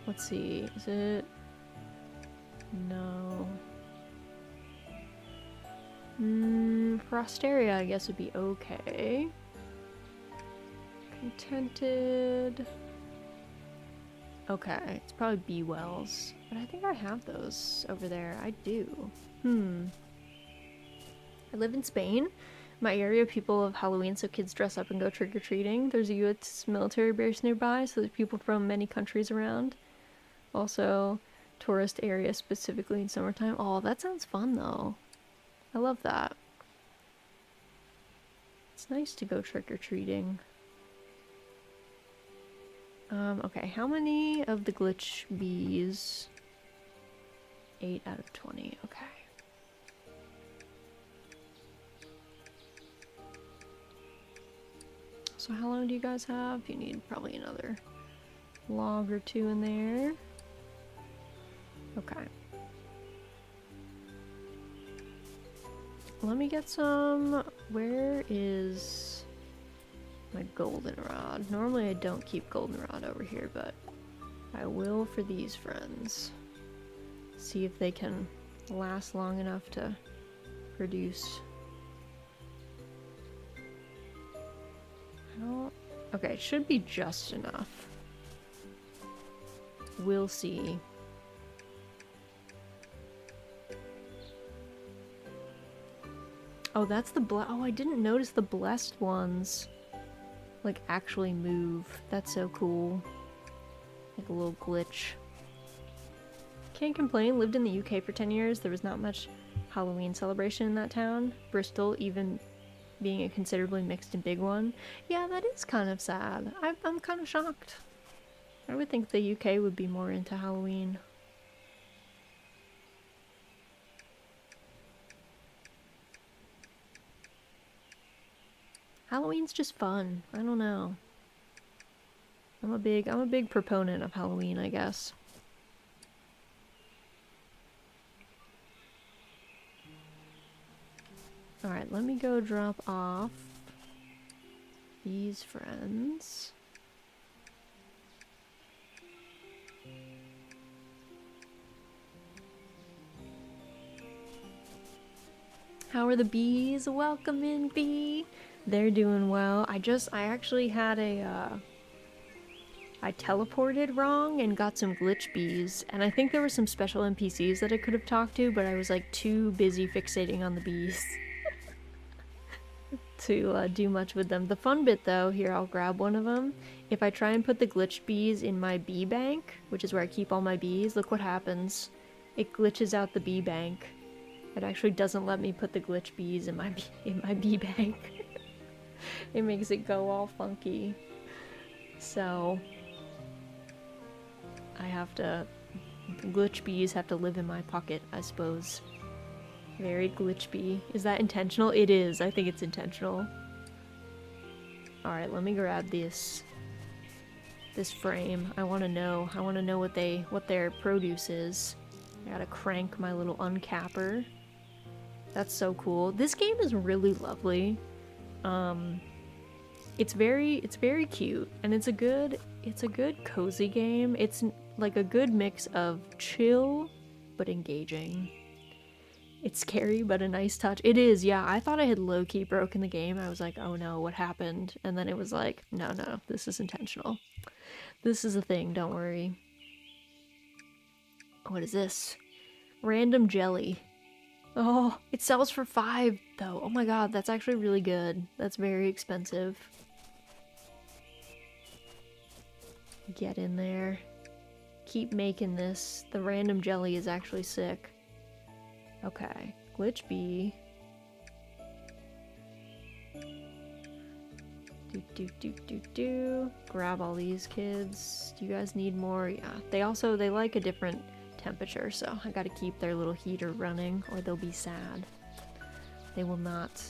Let's see, is it? No. Frosteria, I guess, would be okay. Contented. Okay, it's probably bee wells. But I think I have those over there. I do. I live in Spain. My area, people love Halloween, so kids dress up and go trick-or-treating. There's a US military base nearby, so there's people from many countries around. Also, tourist area specifically in summertime. Oh, that sounds fun though. I love that. It's nice to go trick-or-treating. Okay, how many of the glitch bees? 8 out of 20, okay. So how long do you guys have? You need probably another log or two in there. Okay. Let me get some... where is my goldenrod? Normally I don't keep goldenrod over here, but I will for these friends. See if they can last long enough to produce. I don't... okay, it should be just enough. We'll see. Oh, that's the oh, I didn't notice the blessed ones like actually move. That's so cool. Like a little glitch. Can't complain. Lived in the UK for 10 years. There was not much Halloween celebration in that town. Bristol, even being a considerably mixed and big one. Yeah, that is kind of sad. I'm kind of shocked. I would think the UK would be more into Halloween. Halloween's just fun. I don't know. I'm a big proponent of Halloween, I guess. Alright, let me go drop off these friends. How are the bees? Welcome in, bee! They're doing well. I actually had I teleported wrong and got some glitch bees, and I think there were some special NPCs that I could have talked to, but I was like too busy fixating on the bees to do much with them. The fun bit though, here I'll grab one of them. If I try and put the glitch bees in my bee bank, which is where I keep all my bees, look what happens. It glitches out the bee bank. It actually doesn't let me put the glitch bees in my bee bank. It makes it go all funky. So I have to... glitch bees have to live in my pocket, I suppose. Very glitch bee. Is that intentional? It is. I think it's intentional. Alright, let me grab this frame. I want to know. I want to know what their produce is. I gotta crank my little uncapper. That's so cool. This game is really lovely. It's very cute, and it's a good cozy game. It's like a good mix of chill but engaging. It's scary but a nice touch. It is, yeah. I thought I had low-key broken the game. I was like, oh no, what happened? And then it was like, no, this is intentional. This is a thing, don't worry. What is this? Random jelly. Oh, it sells for 5 though. Oh my god, that's actually really good. That's very expensive. Get in there. Keep making this. The random jelly is actually sick. Okay, glitch bee. Do. Grab all these kids. Do you guys need more? Yeah. They like a different temperature, so I gotta keep their little heater running or they'll be sad. They will not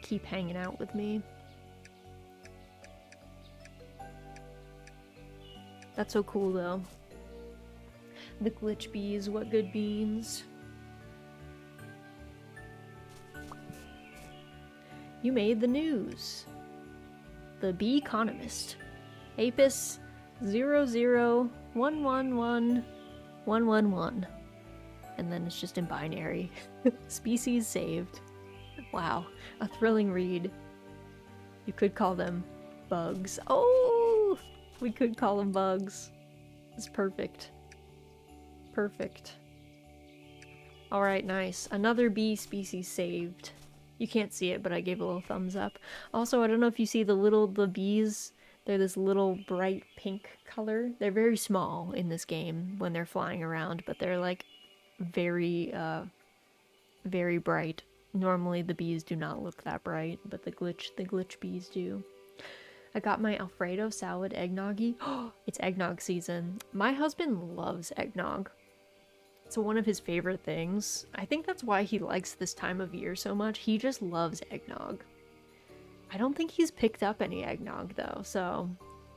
keep hanging out with me. That's so cool though. The glitch bees, what good beans. You made the news. The Bee Economist. Apis 0011111. And then it's just in binary. Species saved. Wow, a thrilling read. You could call them bugs. Oh, we could call them bugs. It's perfect. Perfect. Alright, nice. Another bee species saved. You can't see it, but I gave a little thumbs up. Also, I don't know if you see the bees. They're this little bright pink color. They're very small in this game when they're flying around, but they're like very, very bright. Normally the bees do not look that bright, but the glitch bees do. I got my Alfredo salad eggnoggy. Oh, it's eggnog season. My husband loves eggnog. It's one of his favorite things. I think that's why he likes this time of year so much. He just loves eggnog. I don't think he's picked up any eggnog though, so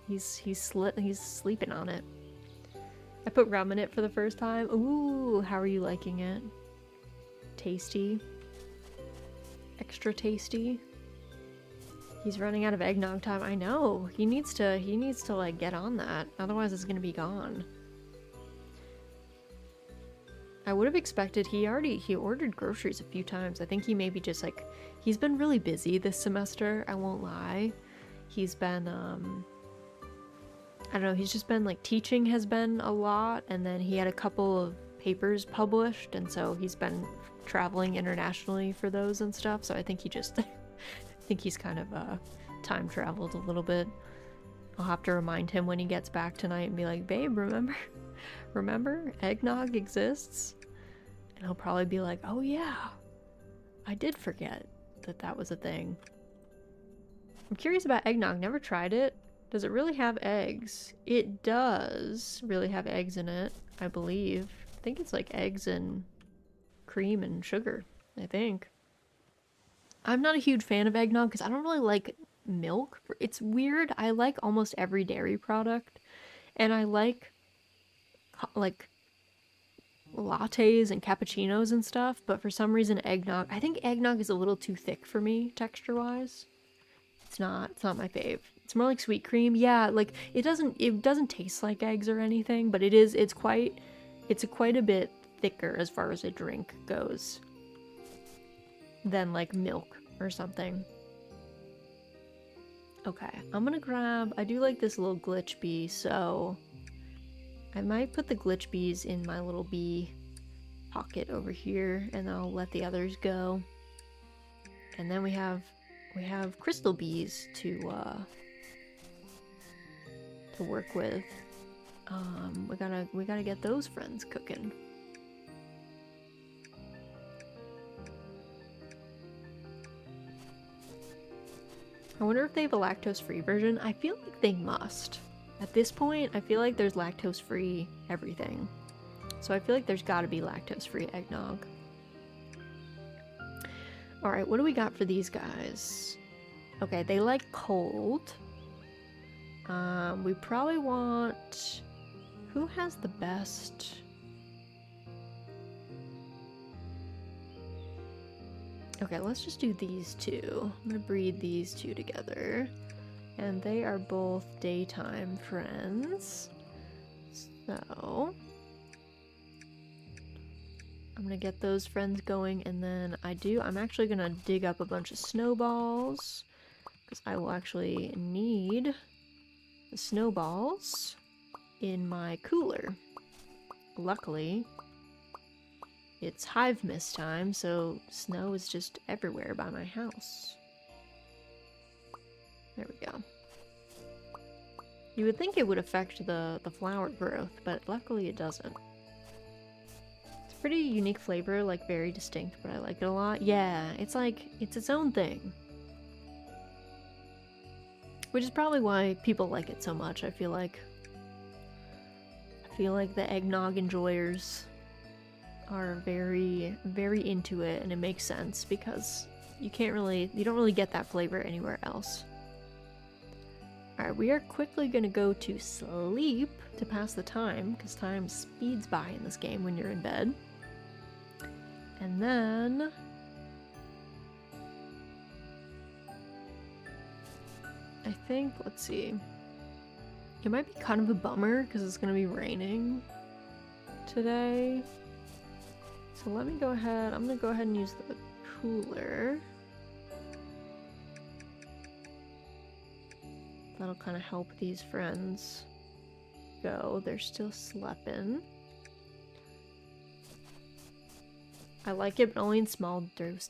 he's sleeping on it. I put rum in it for the first time. Ooh, how are you liking it? Tasty. Extra tasty. He's running out of eggnog time. I know. He needs to like get on that. Otherwise it's gonna be gone. I would have expected he ordered groceries a few times. I think he maybe just like, he's been really busy this semester, I won't lie. He's been, I don't know, he's just been like, teaching has been a lot, and then he had a couple of papers published, and so he's been traveling internationally for those and stuff, so I think he just, I think he's kind of time traveled a little bit. I'll have to remind him when he gets back tonight and be like, babe, remember eggnog exists? And he'll probably be like, oh yeah, I did forget that was a thing. I'm curious about eggnog, never tried it. Does it really have eggs? It does really have eggs in it, I believe. I think it's like eggs and cream and sugar, I think. I'm not a huge fan of eggnog because I don't really like milk. It's weird. I like almost every dairy product, and I like lattes and cappuccinos and stuff, but for some reason eggnog, I think eggnog is a little too thick for me texture wise. It's not my fave. It's more like sweet cream. Yeah, like it doesn't taste like eggs or anything, but it's quite a bit thicker as far as a drink goes than like milk or something. Okay, I'm gonna grab, I do like this little glitch bee, so I might put the glitch bees in my little bee pocket over here, and I'll let the others go. And then we have crystal bees to work with. We gotta get those friends cooking. I wonder if they have a lactose-free version. I feel like they must. At this point, I feel like there's lactose-free everything. So I feel like there's gotta be lactose-free eggnog. Alright, what do we got for these guys? Okay, they like cold. We probably want... Who has the best? Okay, let's just do these two. I'm gonna breed these two together. And they are both daytime friends. So I'm gonna get those friends going, and then I'm actually gonna dig up a bunch of snowballs, because I will actually need the snowballs in my cooler. Luckily, it's hive mist time, so snow is just everywhere by my house. There we go. You would think it would affect the flower growth, but luckily it doesn't. It's a pretty unique flavor, like very distinct, but I like it a lot. Yeah, it's like, it's its own thing. Which is probably why people like it so much, I feel like. I feel like the eggnog enjoyers are very, very into it, and it makes sense because you don't really get that flavor anywhere else. Alright, we are quickly gonna go to sleep to pass the time, because time speeds by in this game when you're in bed. And then I think, let's see, it might be kind of a bummer because it's gonna be raining today. So let me go ahead, I'm gonna go ahead and use the cooler. That'll kind of help these friends go. They're still sleeping. I like it, but only in small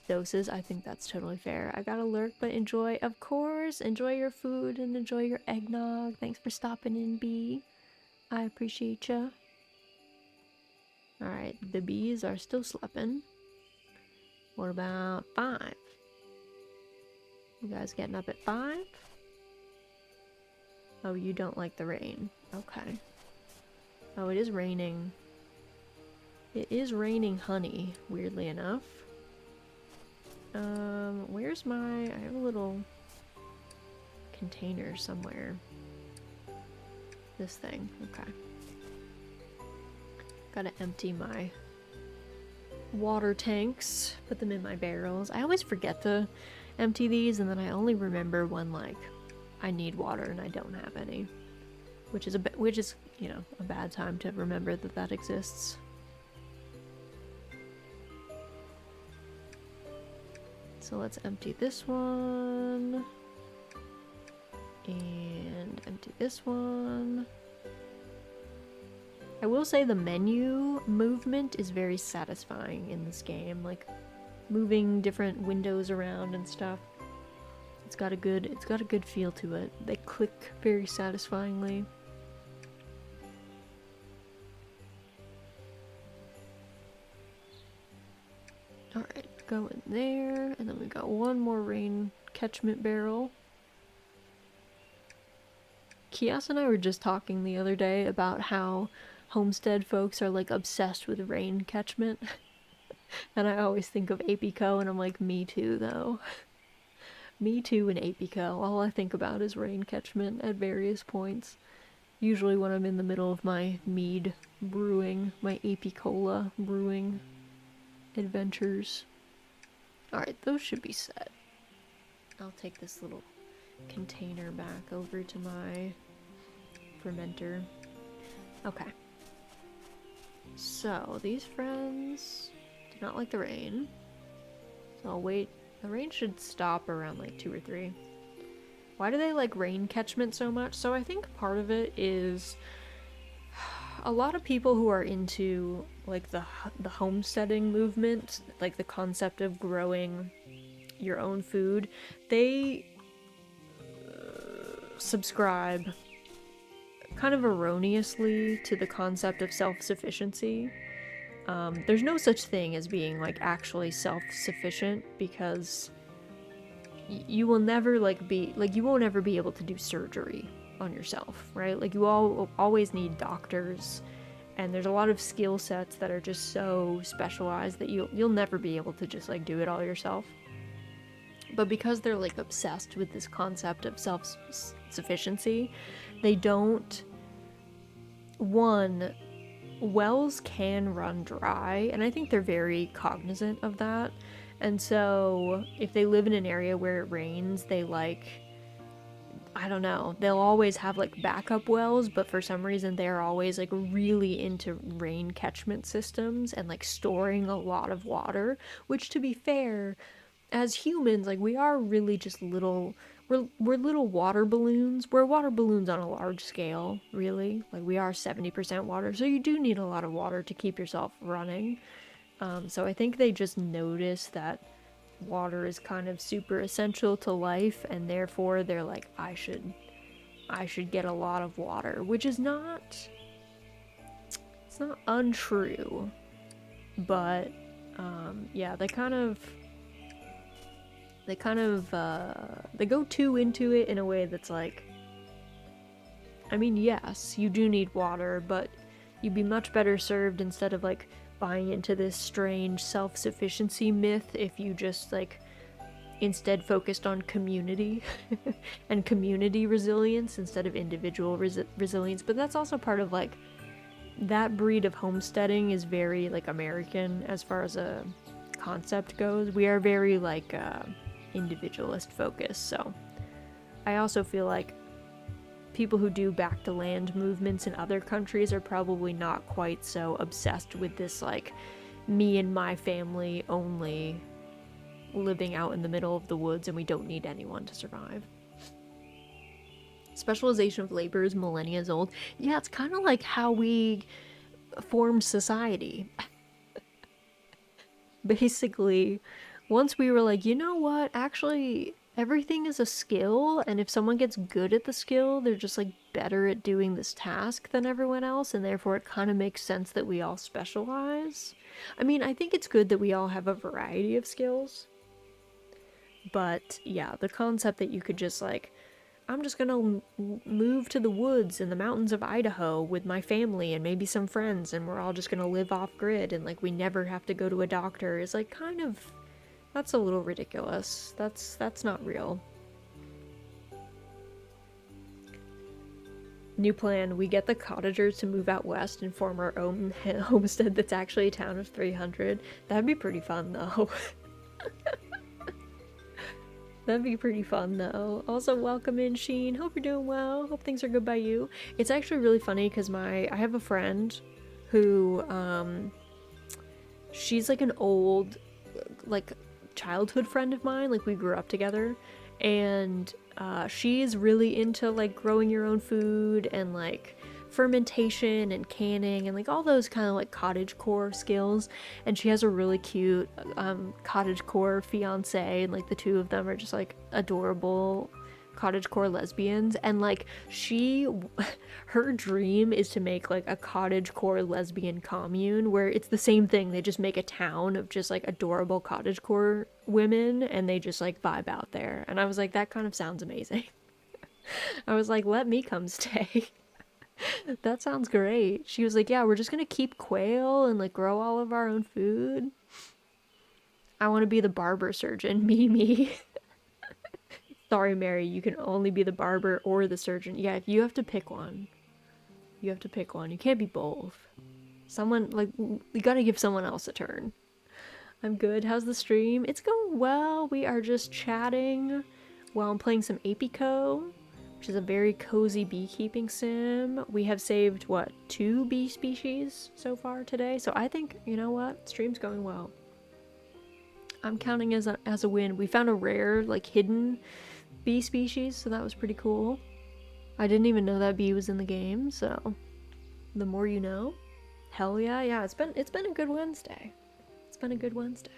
doses. I think that's totally fair. I gotta lurk, but enjoy, of course. Enjoy your food and enjoy your eggnog. Thanks for stopping in, Bee. I appreciate ya. Alright, the bees are still sleeping. What about 5? You guys getting up at 5? Oh, you don't like the rain. Okay. Oh, it is raining. It is raining honey, weirdly enough. Where's I have a little container somewhere. This thing, okay. Gotta empty my water tanks, put them in my barrels. I always forget to empty these, and then I only remember when, like, I need water and I don't have any. Which is, you know, a bad time to remember that that exists. So let's empty this one. And empty this one. I will say the menu movement is very satisfying in this game. Like, moving different windows around and stuff. It's got a good feel to it. They click very satisfyingly. Alright, go in there, and then we got one more rain catchment barrel. Kias and I were just talking the other day about how homestead folks are like obsessed with rain catchment. And I always think of APICO, and I'm like, me too though. Me too in APICO. All I think about is rain catchment at various points. Usually when I'm in the middle of my mead brewing, my Apicola brewing adventures. Alright, those should be set. I'll take this little container back over to my fermenter. Okay. So, these friends do not like the rain. So I'll wait. The rain should stop around like 2 or 3. Why do they like rain catchment so much? So I think part of it is a lot of people who are into like the homesteading movement, like the concept of growing your own food, they subscribe kind of erroneously to the concept of self-sufficiency. There's no such thing as being like actually self-sufficient, because you will never you won't ever be able to do surgery on yourself, right? Like you always need doctors, and there's a lot of skill sets that are just so specialized that you'll never be able to just like do it all yourself. But because they're like obsessed with this concept of self-sufficiency, they don't. Wells can run dry, and I think they're very cognizant of that, And so if they live in an area where it rains, they like, I don't know, they'll always have like backup wells, but for some reason they're always like really into rain catchment systems and like storing a lot of water, which, to be fair, as humans, like, we are really just little, we're little water balloons. We're water balloons on a large scale, really. Like, we are 70% water, so you do need a lot of water to keep yourself running. So I think they just notice that water is kind of super essential to life, and therefore they're like, I should get a lot of water, which is not, it's not untrue, but yeah, they go too into it in a way that's like, I mean, yes, you do need water, but you'd be much better served, instead of like buying into this strange self-sufficiency myth, if you just like instead focused on community and community resilience instead of individual resilience. But that's also part of like, that breed of homesteading is very like American as far as a concept goes. We are very like individualist focused. So I also feel like people who do back to land movements in other countries are probably not quite so obsessed with this like me and my family only living out in the middle of the woods and we don't need anyone to survive. Specialization of labor is millennia old. Yeah, it's kind of like how we formed society. Basically, once we were like, you know what, actually everything is a skill, and if someone gets good at the skill, they're just like better at doing this task than everyone else, and therefore it kind of makes sense that we all specialize. I mean, I think it's good that we all have a variety of skills, but yeah, the concept that you could just like, I'm just gonna move to the woods in the mountains of Idaho with my family and maybe some friends, and we're all just gonna live off grid and like we never have to go to a doctor, is like kind of, that's a little ridiculous. That's not real. New plan, we get the cottagers to move out west and form our own homestead that's actually a town of 300. That'd be pretty fun though. That'd be pretty fun though. Also, welcome in, Sheen. Hope you're doing well. Hope things are good by you. It's actually really funny because I have a friend who, she's like an old, like, childhood friend of mine. Like, we grew up together, and she's really into like growing your own food and like fermentation and canning and like all those kind of like cottagecore skills. And she has a really cute cottagecore fiance, and like the two of them are just like adorable cottagecore lesbians. And like her dream is to make like a cottagecore lesbian commune where it's the same thing, they just make a town of just like adorable cottagecore women and they just like vibe out there. And I was like, that kind of sounds amazing. I was like, let me come stay. That sounds great. She was like, yeah, we're just gonna keep quail and like grow all of our own food. I want to be the barber surgeon. Me. Sorry, Mary, you can only be the barber or the surgeon. Yeah, you have to pick one. You have to pick one. You can't be both. Someone, like, you gotta give someone else a turn. I'm good. How's the stream? It's going well. We are just chatting while I'm playing some APICO, which is a very cozy beekeeping sim. We have saved, what, 2 bee species so far today? So I think, you know what? Stream's going well. I'm counting as a win. We found a rare, like, hidden bee species, so that was pretty cool. I didn't even know that bee was in the game, so the more you know. Hell yeah. Yeah, it's been a good Wednesday. It's been a good Wednesday.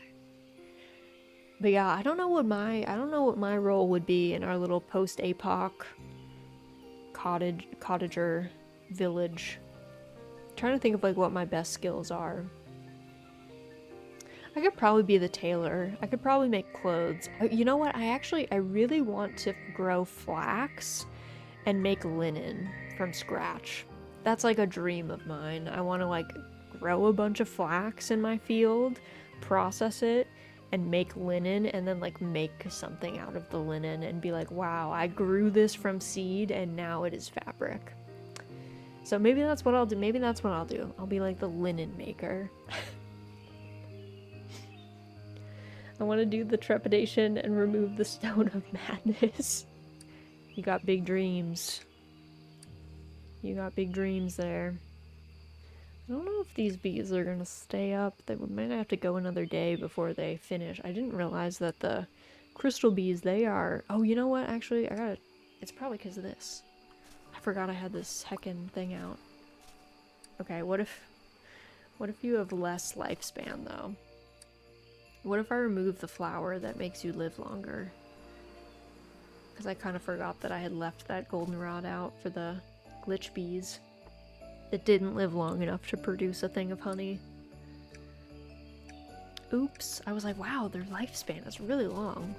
But yeah, I don't know what my role would be in our little post-APOC cottager village. I'm trying to think of like what my best skills are. I could probably be the tailor. I could probably make clothes. You know what? I really want to grow flax and make linen from scratch. That's like a dream of mine. I want to like grow a bunch of flax in my field, process it, and make linen, and then like make something out of the linen and be like, wow, I grew this from seed and now it is fabric. So maybe that's what I'll do. I'll be like the linen maker. I want to do the trepidation and remove the stone of madness. You got big dreams. You got big dreams there. I don't know if these bees are gonna stay up. They might have to go another day before they finish. I didn't realize that the crystal bees, they are... Oh, you know what? Actually, it's probably because of this. I forgot I had this heckin' thing out. Okay, what if you have less lifespan, though? What if I remove the flower that makes you live longer? Because I kind of forgot that I had left that goldenrod out for the glitch bees that didn't live long enough to produce a thing of honey. Oops. I was like, wow, their lifespan is really long.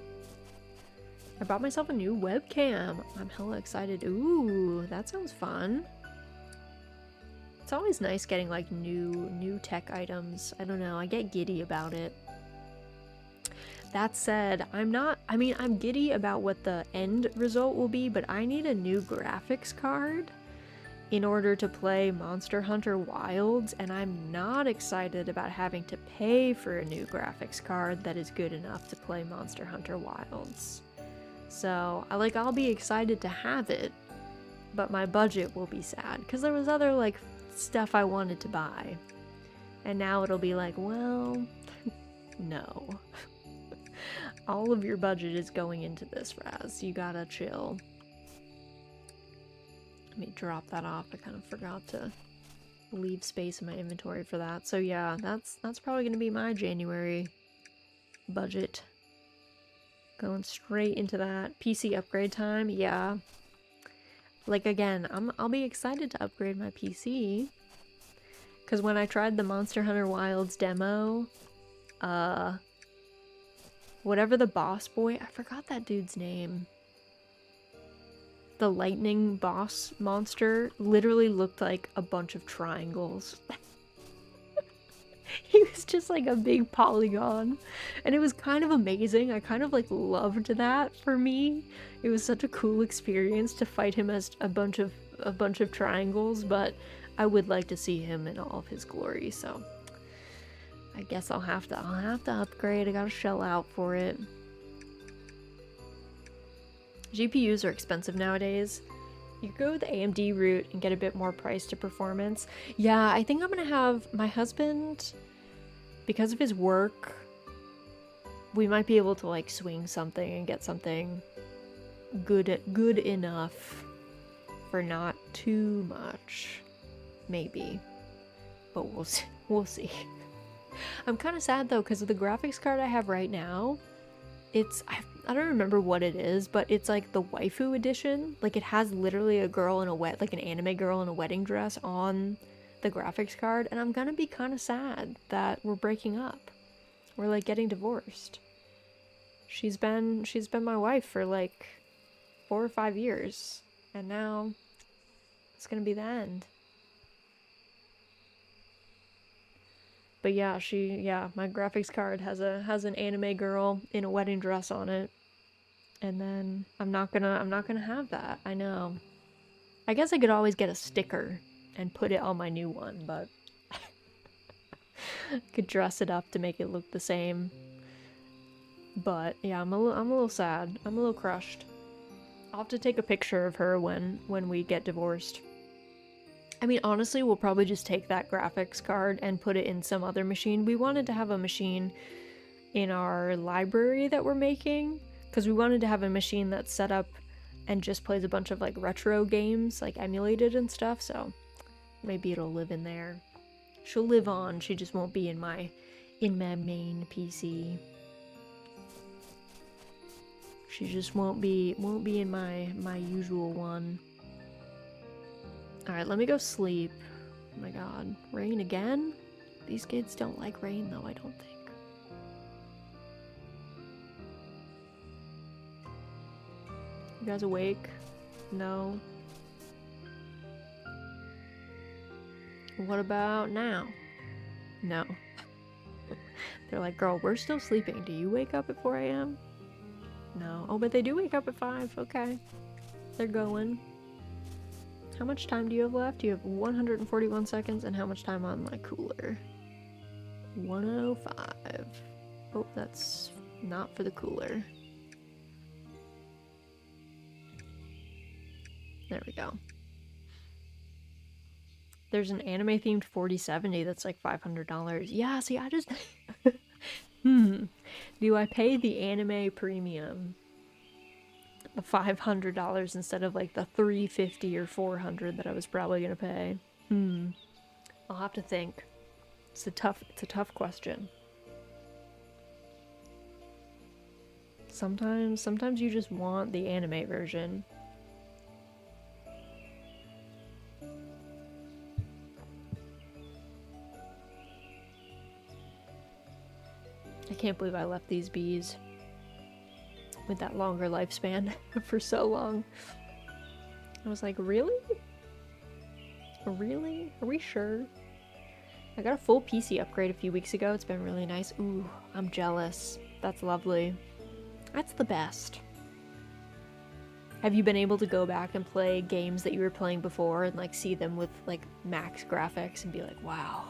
I bought myself a new webcam. I'm hella excited. Ooh, that sounds fun. It's always nice getting like new tech items. I don't know, I get giddy about it. That said, I'm giddy about what the end result will be, but I need a new graphics card in order to play Monster Hunter Wilds, and I'm not excited about having to pay for a new graphics card that is good enough to play Monster Hunter Wilds. So, I'll be excited to have it, but my budget will be sad, because there was other, like, stuff I wanted to buy. And now it'll be like, well, no. All of your budget is going into this, Raz. You gotta chill. Let me drop that off. I kind of forgot to leave space in my inventory for that. So yeah, that's probably gonna be my January budget. Going straight into that. PC upgrade time, yeah. Like again, I'll be excited to upgrade my PC. Cause when I tried the Monster Hunter Wilds demo, whatever the boss boy, I forgot that dude's name. The lightning boss monster literally looked like a bunch of triangles. He was just like a big polygon, and it was kind of amazing. I kind of like loved that for me. It was such a cool experience to fight him as a bunch of triangles, but I would like to see him in all of his glory, so I guess I'll have to upgrade. I gotta shell out for it. GPUs are expensive nowadays. You go the AMD route and get a bit more price to performance. Yeah, I think I'm gonna have my husband, because of his work, we might be able to like swing something and get something good enough for not too much, maybe, but we'll see. I'm kind of sad though because of the graphics card I have right now. I don't remember what it is, but it's like the waifu edition. Like it has literally a girl in like an anime girl in a wedding dress on the graphics card, and I'm gonna be kind of sad that we're breaking up. We're like getting divorced. She's been my wife for like 4 or 5 years, and now it's gonna be the end. But yeah, my graphics card has an anime girl in a wedding dress on it. And then I'm not gonna have that. I know. I guess I could always get a sticker and put it on my new one, but I could dress it up to make it look the same. But yeah, I'm a little sad. I'm a little crushed. I'll have to take a picture of her when we get divorced. I mean, honestly, we'll probably just take that graphics card and put it in some other machine. We wanted to have a machine in our library that we're making, because we wanted to have a machine that's set up and just plays a bunch of like retro games, like emulated and stuff, so maybe it'll live in there. She'll live on, she just won't be in my main PC. She just won't be in my usual one. Alright, let me go sleep. Oh my god. Rain again? These kids don't like rain though, I don't think. You guys awake? No. What about now? No. They're like, girl, we're still sleeping. Do you wake up at 4 a.m.? No. Oh, but they do wake up at 5. Okay. They're going. How much time do you have left? You have 141 seconds, and how much time on my cooler? 105. Oh, that's Not for the cooler. There we go. There's an anime-themed 4070 that's like $500. Yeah, see, I just... Do I pay the anime premium, the $500 instead of like the $350 or $400 that I was probably gonna pay? I'll have to think. It's a tough question. Sometimes you just want the anime version. I can't believe I left these bees with that longer lifespan for so long. I was like, really? Really? Are we sure? I got a full PC upgrade a few weeks ago. It's been really nice. Ooh, I'm jealous. That's lovely. That's the best. Have you been able to go back and play games that you were playing before and like see them with like max graphics and be like, wow,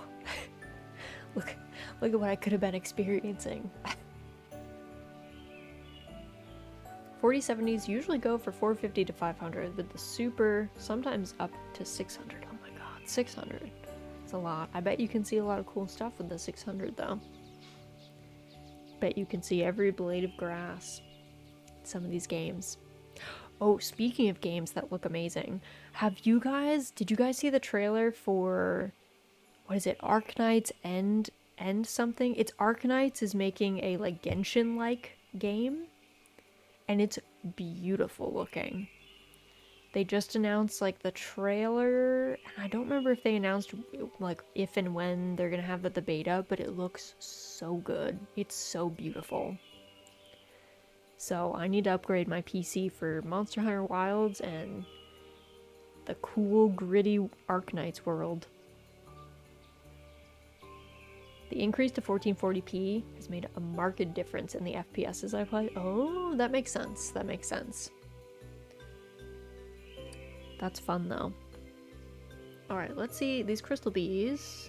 look at what I could have been experiencing. 4070s usually go for $450 to $500, with the super sometimes up to $600. Oh my god, $600. It's a lot. I bet you can see a lot of cool stuff with the 600 though. Bet you can see every blade of grass in some of these games. Oh, speaking of games that look amazing, did you guys see the trailer for, what is it, Arknights End something? It's Arknights is making a like Genshin-like game, and it's beautiful looking. They just announced like the trailer, and I don't remember if they announced like if and when they're gonna have the beta, but it looks so good. It's so beautiful. So I need to upgrade my PC for Monster Hunter Wilds and the cool, gritty Arknights world. The increase to 1440p has made a marked difference in the FPSs I play. Oh, that makes sense. That makes sense. That's fun, though. Alright, let's see. These crystal bees.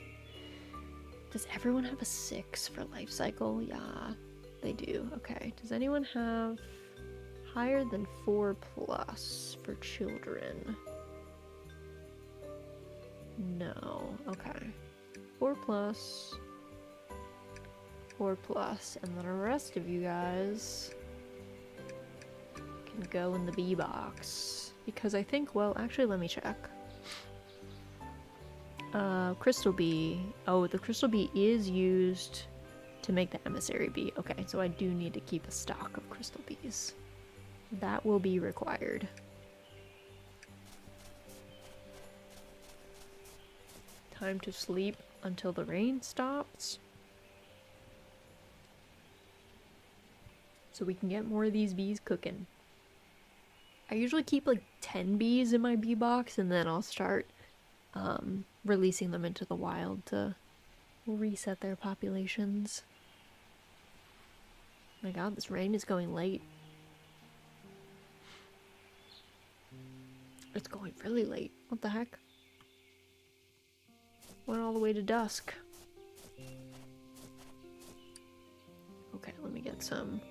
Does everyone have a 6 for life cycle? Yeah, they do. Okay. Does anyone have higher than 4+ for children? No. Okay. 4+. 4+, and then the rest of you guys can go in the bee box. Because I think, well, actually, let me check. Crystal bee. Oh, the crystal bee is used to make the emissary bee. Okay, so I do need to keep a stock of crystal bees. That will be required. Time to sleep until the rain stops, so we can get more of these bees cooking. I usually keep like 10 bees in my bee box, and then I'll start releasing them into the wild to reset their populations. My god, this rain is going late. It's going really late. What the heck? Went all the way to dusk. Okay, let me get some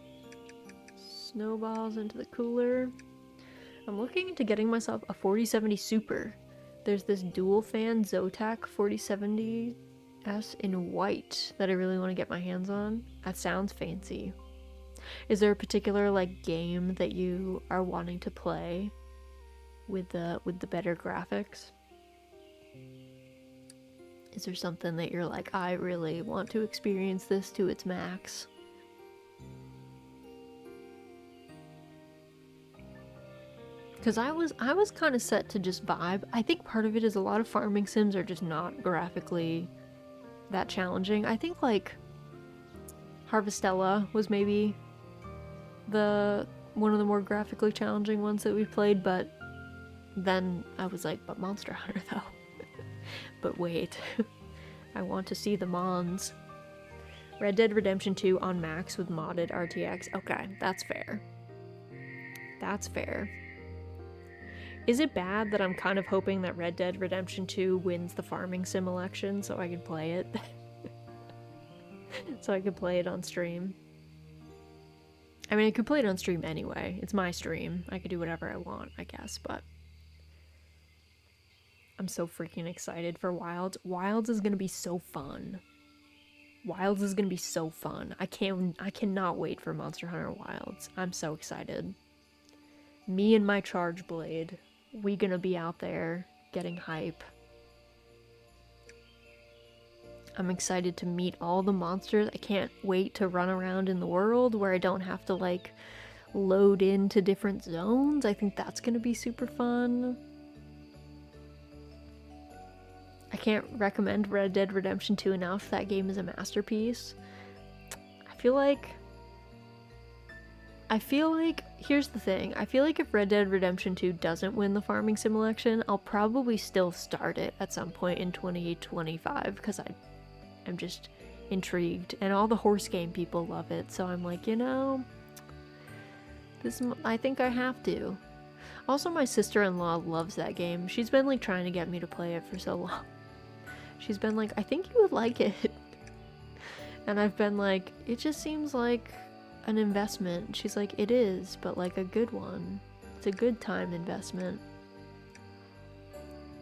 snowballs into the cooler. I'm looking into getting myself a 4070 Super. There's this dual fan Zotac 4070S in white that I really want to get my hands on. That sounds fancy. Is there a particular like game that you are wanting to play with the better graphics? Is there something that you're like, I really want to experience this to its max? Because I was kind of set to just vibe. I think part of it is a lot of farming sims are just not graphically that challenging. I think like Harvestella was maybe one of the more graphically challenging ones that we played, but then I was like, but Monster Hunter though. But wait, I want to see the mons. Red Dead Redemption 2 on max with modded RTX. Okay, that's fair. That's fair. Is it bad that I'm kind of hoping that Red Dead Redemption 2 wins the farming sim election so I can play it? So I can play it on stream? I mean, I could play it on stream anyway. It's my stream. I could do whatever I want, I guess, but I'm so freaking excited for Wilds. Wilds is gonna be so fun. Wilds is gonna be so fun. I cannot wait for Monster Hunter Wilds. I'm so excited. Me and my Charge Blade, we gonna be out there getting hype. I'm excited to meet all the monsters. I can't wait to run around in the world where I don't have to like load into different zones. I think that's gonna be super fun. I can't recommend Red Dead Redemption 2 enough. That game is a masterpiece. I feel like, here's the thing. I feel like if Red Dead Redemption 2 doesn't win the farming sim election, I'll probably still start it at some point in 2025 because I'm just intrigued, and all the horse game people love it, so I'm like, you know, I think I have to. Also, my sister-in-law loves that game. She's been like trying to get me to play it for so long. She's been like, I think you would like it. And I've been like, it just seems like an investment. She's like, it is, but like a good one. It's a good time investment.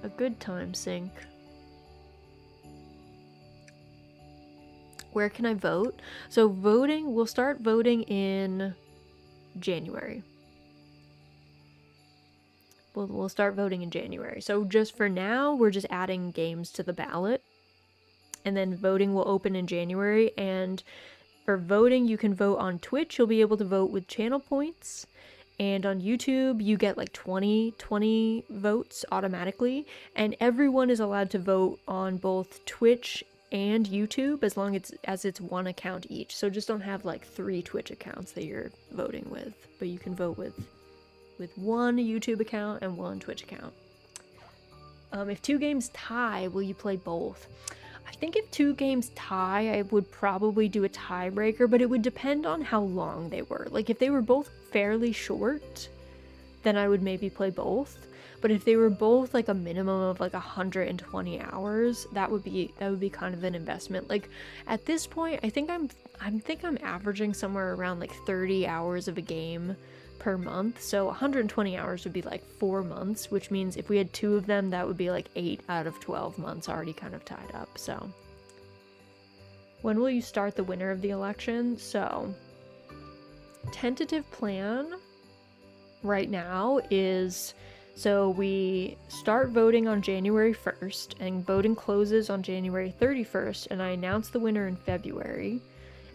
A good time sink. Where can I vote? So voting, we'll start voting in January. We'll start voting in January. So just for now, we're just adding games to the ballot. And then voting will open in January. And for voting, you can vote on Twitch. You'll be able to vote with channel points. And on YouTube, you get like 20 votes automatically. And everyone is allowed to vote on both Twitch and YouTube as long as it's one account each. So just don't have like 3 Twitch accounts that you're voting with, but you can vote with one YouTube account and one Twitch account. If 2 games tie, will you play both? I think if 2 games tie, I would probably do a tiebreaker, but it would depend on how long they were. Like if they were both fairly short, then I would maybe play both. But if they were both like a minimum of like 120 hours, that would be kind of an investment. Like at this point, I think I'm averaging somewhere around like 30 hours of a game per month. So 120 hours would be like 4 months, which means if we had 2 of them, that would be like 8 out of 12 months already kind of tied up. So when will you start the winner of the election? So tentative plan right now is, so we start voting on January 1st, and voting closes on January 31st, and I announce the winner in February.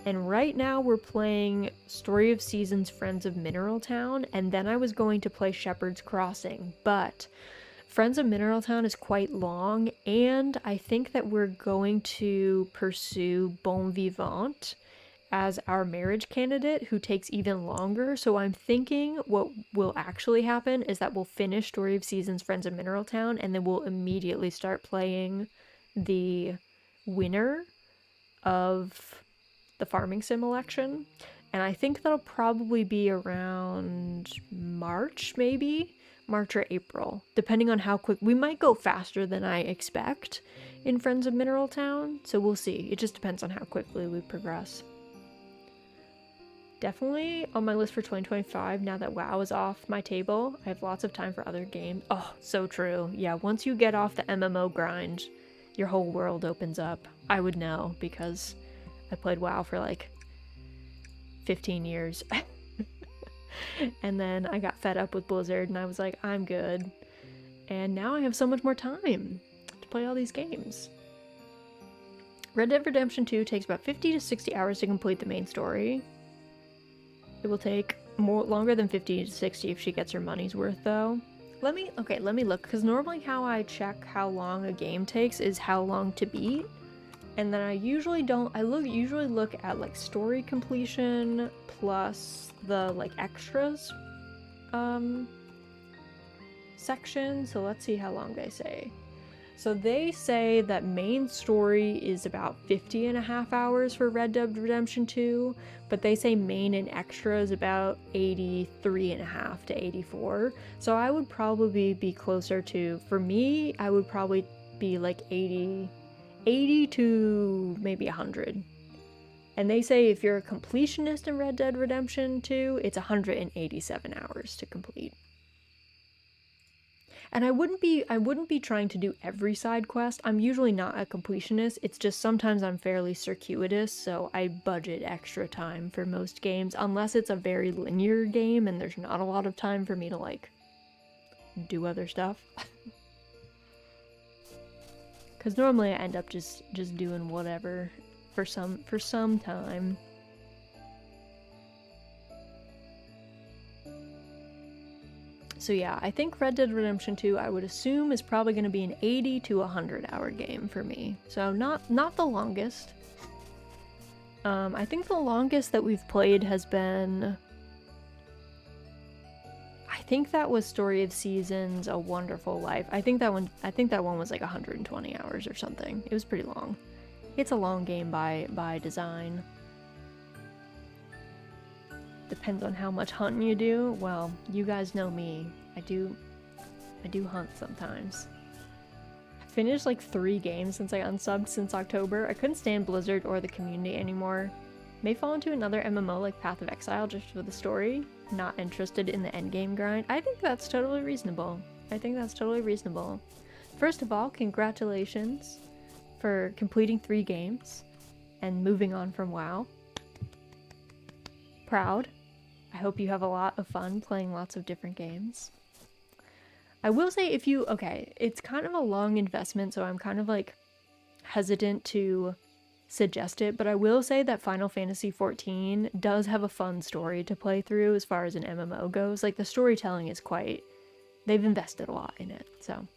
And right now we're playing Story of Seasons Friends of Mineral Town, and then I was going to play Shepherd's Crossing, but Friends of Mineral Town is quite long, and I think that we're going to pursue Bon Vivant as our marriage candidate, who takes even longer. So I'm thinking what will actually happen is that we'll finish Story of Seasons Friends of Mineral Town, and then we'll immediately start playing the winner of the farming sim election. And I think that'll probably be around March, maybe March or April, depending on how quick. We might go faster than I expect in Friends of Mineral Town, so we'll see. It just depends on how quickly we progress. Definitely on my list for 2025, now that WoW is off my table. I have lots of time for other games. Oh, so true. Yeah, once you get off the MMO grind, your whole world opens up. I would know because I played WoW for like 15 years. And then I got fed up with Blizzard and I was like, I'm good. And now I have so much more time to play all these games. Red Dead Redemption 2 takes about 50 to 60 hours to complete the main story. It will take longer than 50 to 60 if she gets her money's worth, though. Let me look, because normally how I check how long a game takes is how long to beat. And then I usually usually look at like story completion plus the like extras section. So let's see how long they say. So they say that main story is about 50.5 hours for Red Dead Redemption 2, but they say main and extra is about 83.5 to 84. So I would probably be closer to, for me, I would probably be like 80 to maybe 100. And they say if you're a completionist in Red Dead Redemption 2, it's 187 hours to complete. And I wouldn't be trying to do every side quest. I'm usually not a completionist. It's just sometimes I'm fairly circuitous, so I budget extra time for most games, unless it's a very linear game and there's not a lot of time for me to like do other stuff. Cuz normally I end up just doing whatever for some time. So yeah, I think Red Dead Redemption 2, I would assume, is probably going to be an 80 to 100 hour game for me. So not the longest. I think the longest that we've played has been... I think that was Story of Seasons, A Wonderful Life. I think that one was like 120 hours or something. It was pretty long. It's a long game by design. Depends on how much hunting you do. Well, you guys know me. I do hunt sometimes. I finished like 3 games since I unsubbed since October. I couldn't stand Blizzard or the community anymore. May fall into another MMO like Path of Exile just for the story. Not interested in the endgame grind. I think that's totally reasonable. First of all, congratulations for completing 3 games and moving on from WoW. Proud. I hope you have a lot of fun playing lots of different games. I will say it's kind of a long investment, so I'm kind of like hesitant to suggest it, but I will say that Final Fantasy XIV does have a fun story to play through as far as an MMO goes. Like the storytelling is they've invested a lot in it, so.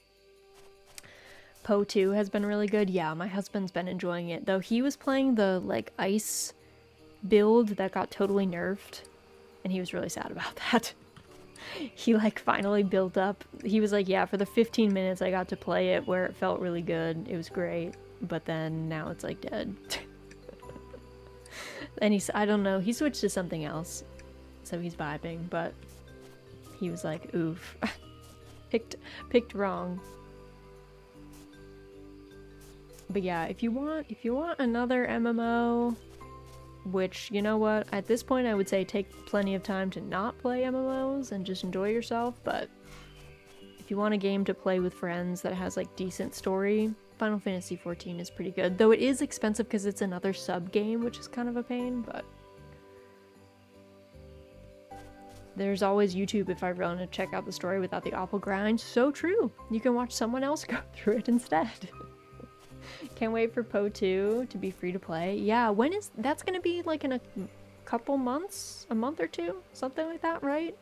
Poe 2 has been really good. Yeah, my husband's been enjoying it, though he was playing the like ice build that got totally nerfed. And he was really sad about that. He like finally built up. He was like, yeah, for the 15 minutes I got to play it where it felt really good. It was great. But then now it's like dead. And I don't know, he switched to something else. So he's vibing, but he was like, oof. picked wrong. But yeah, if you want another MMO, which, you know what, at this point I would say take plenty of time to not play MMOs and just enjoy yourself, but if you want a game to play with friends that has like decent story, Final Fantasy XIV is pretty good, though it is expensive because it's another sub-game, which is kind of a pain, but there's always YouTube if I want to check out the story without the awful grind. So true! You can watch someone else go through it instead. Can't wait for Poe 2 to be free to play. Yeah, that's gonna be like in a couple months? A month or 2? Something like that, right?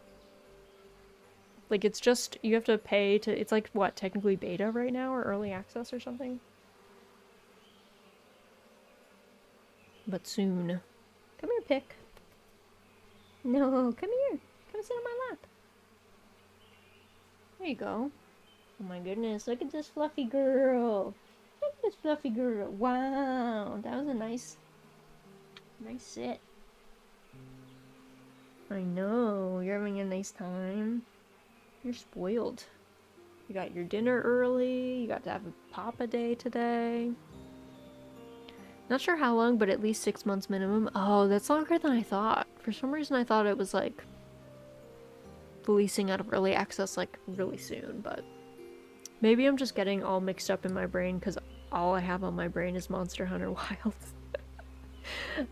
Like it's just, you have to pay to, it's like what, technically beta right now or early access or something? But soon. Come here, Pick. No, come here. Come sit on my lap. There you go. Oh my goodness, look at this fluffy girl. Look at this fluffy girl. Wow, that was a nice sit. I know, you're having a nice time. You're spoiled. You got your dinner early, you got to have a papa day today. Not sure how long, but at least 6 months minimum. Oh, that's longer than I thought. For some reason I thought it was like releasing out of early access like really soon, but maybe I'm just getting all mixed up in my brain because all I have on my brain is Monster Hunter Wilds.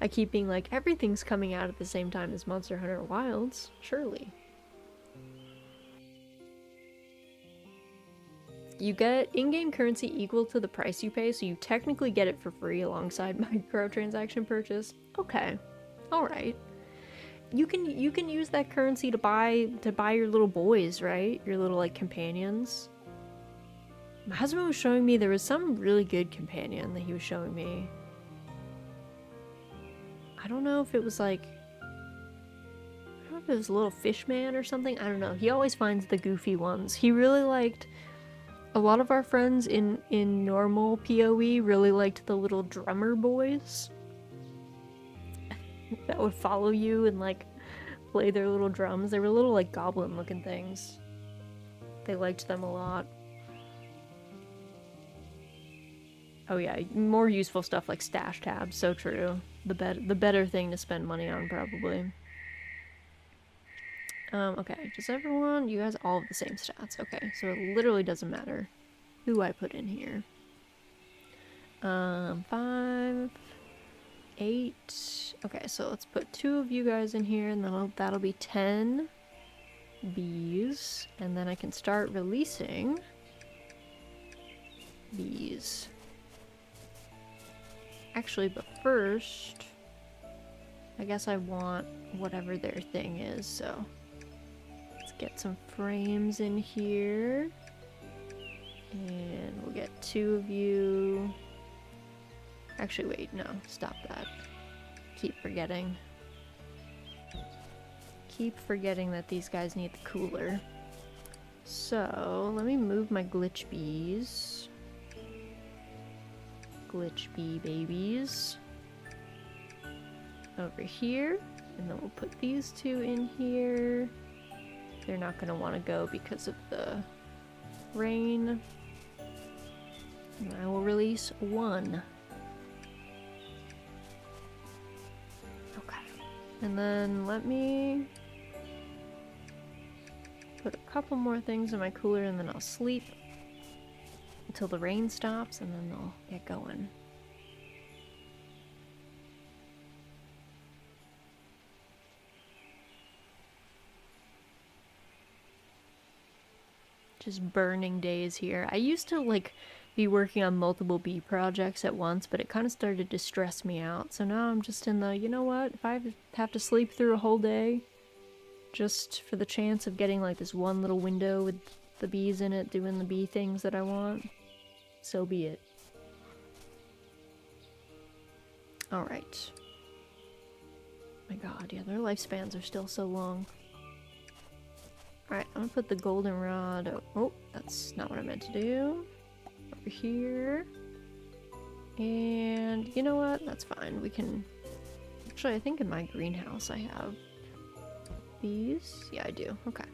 I keep being like, everything's coming out at the same time as Monster Hunter Wilds, surely. You get in-game currency equal to the price you pay, so you technically get it for free alongside microtransaction purchase. Okay, alright. You can use that currency to buy your little boys, right? Your little like companions. My husband was showing me there was some really good companion that he was showing me. I don't know if it was like, I don't know if it was a little fish man or something. I don't know. He always finds the goofy ones. He really liked, a lot of our friends in normal PoE really liked the little drummer boys that would follow you and like play their little drums. They were little like goblin looking things. They liked them a lot. Oh yeah, more useful stuff like stash tabs. So true. The better thing to spend money on, probably. Okay, does everyone... You guys all have the same stats. Okay, so it literally doesn't matter who I put in here. 5, 8... Okay, so let's put 2 of you guys in here, and then that'll be 10 bees. And then I can start releasing bees. Actually, but first... I guess I want whatever their thing is, so... Let's get some frames in here. And we'll get 2 of you. Actually, wait, no, stop that. Keep forgetting. Keep forgetting that these guys need the cooler. So, let me move my glitch bees. Glitch bee babies. Over here. And then we'll put these 2 in here. They're not going to want to go because of the rain. And I will release 1. Okay. And then let me put a couple more things in my cooler and then I'll sleep until the rain stops and then they'll get going. Just burning days here. I used to like be working on multiple bee projects at once, but it kind of started to stress me out. So now I'm just in the, you know what, if I have to sleep through a whole day just for the chance of getting like this one little window with the bees in it doing the bee things that I want, so be it. Alright. My god, yeah, their lifespans are still so long. Alright, I'm gonna put the goldenrod... Oh, that's not what I meant to do. Over here. And you know what? That's fine. We can... Actually, I think in my greenhouse I have these. Yeah, I do. Okay.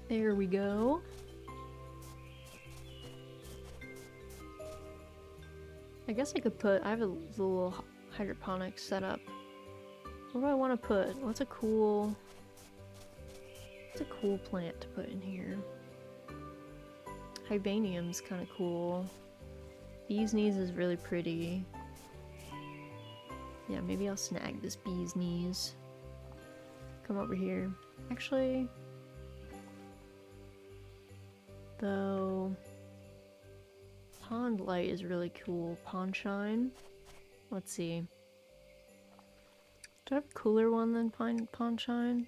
There we go. I guess I could put... I have a little hydroponics set up. What do I want to put? What's a cool plant to put in here? Hibanium's kind of cool. Bee's knees is really pretty. Yeah, maybe I'll snag this bee's knees. Come over here. Actually, though, pond light is really cool. Pond shine. Let's see. Do I have a cooler one than pond shine?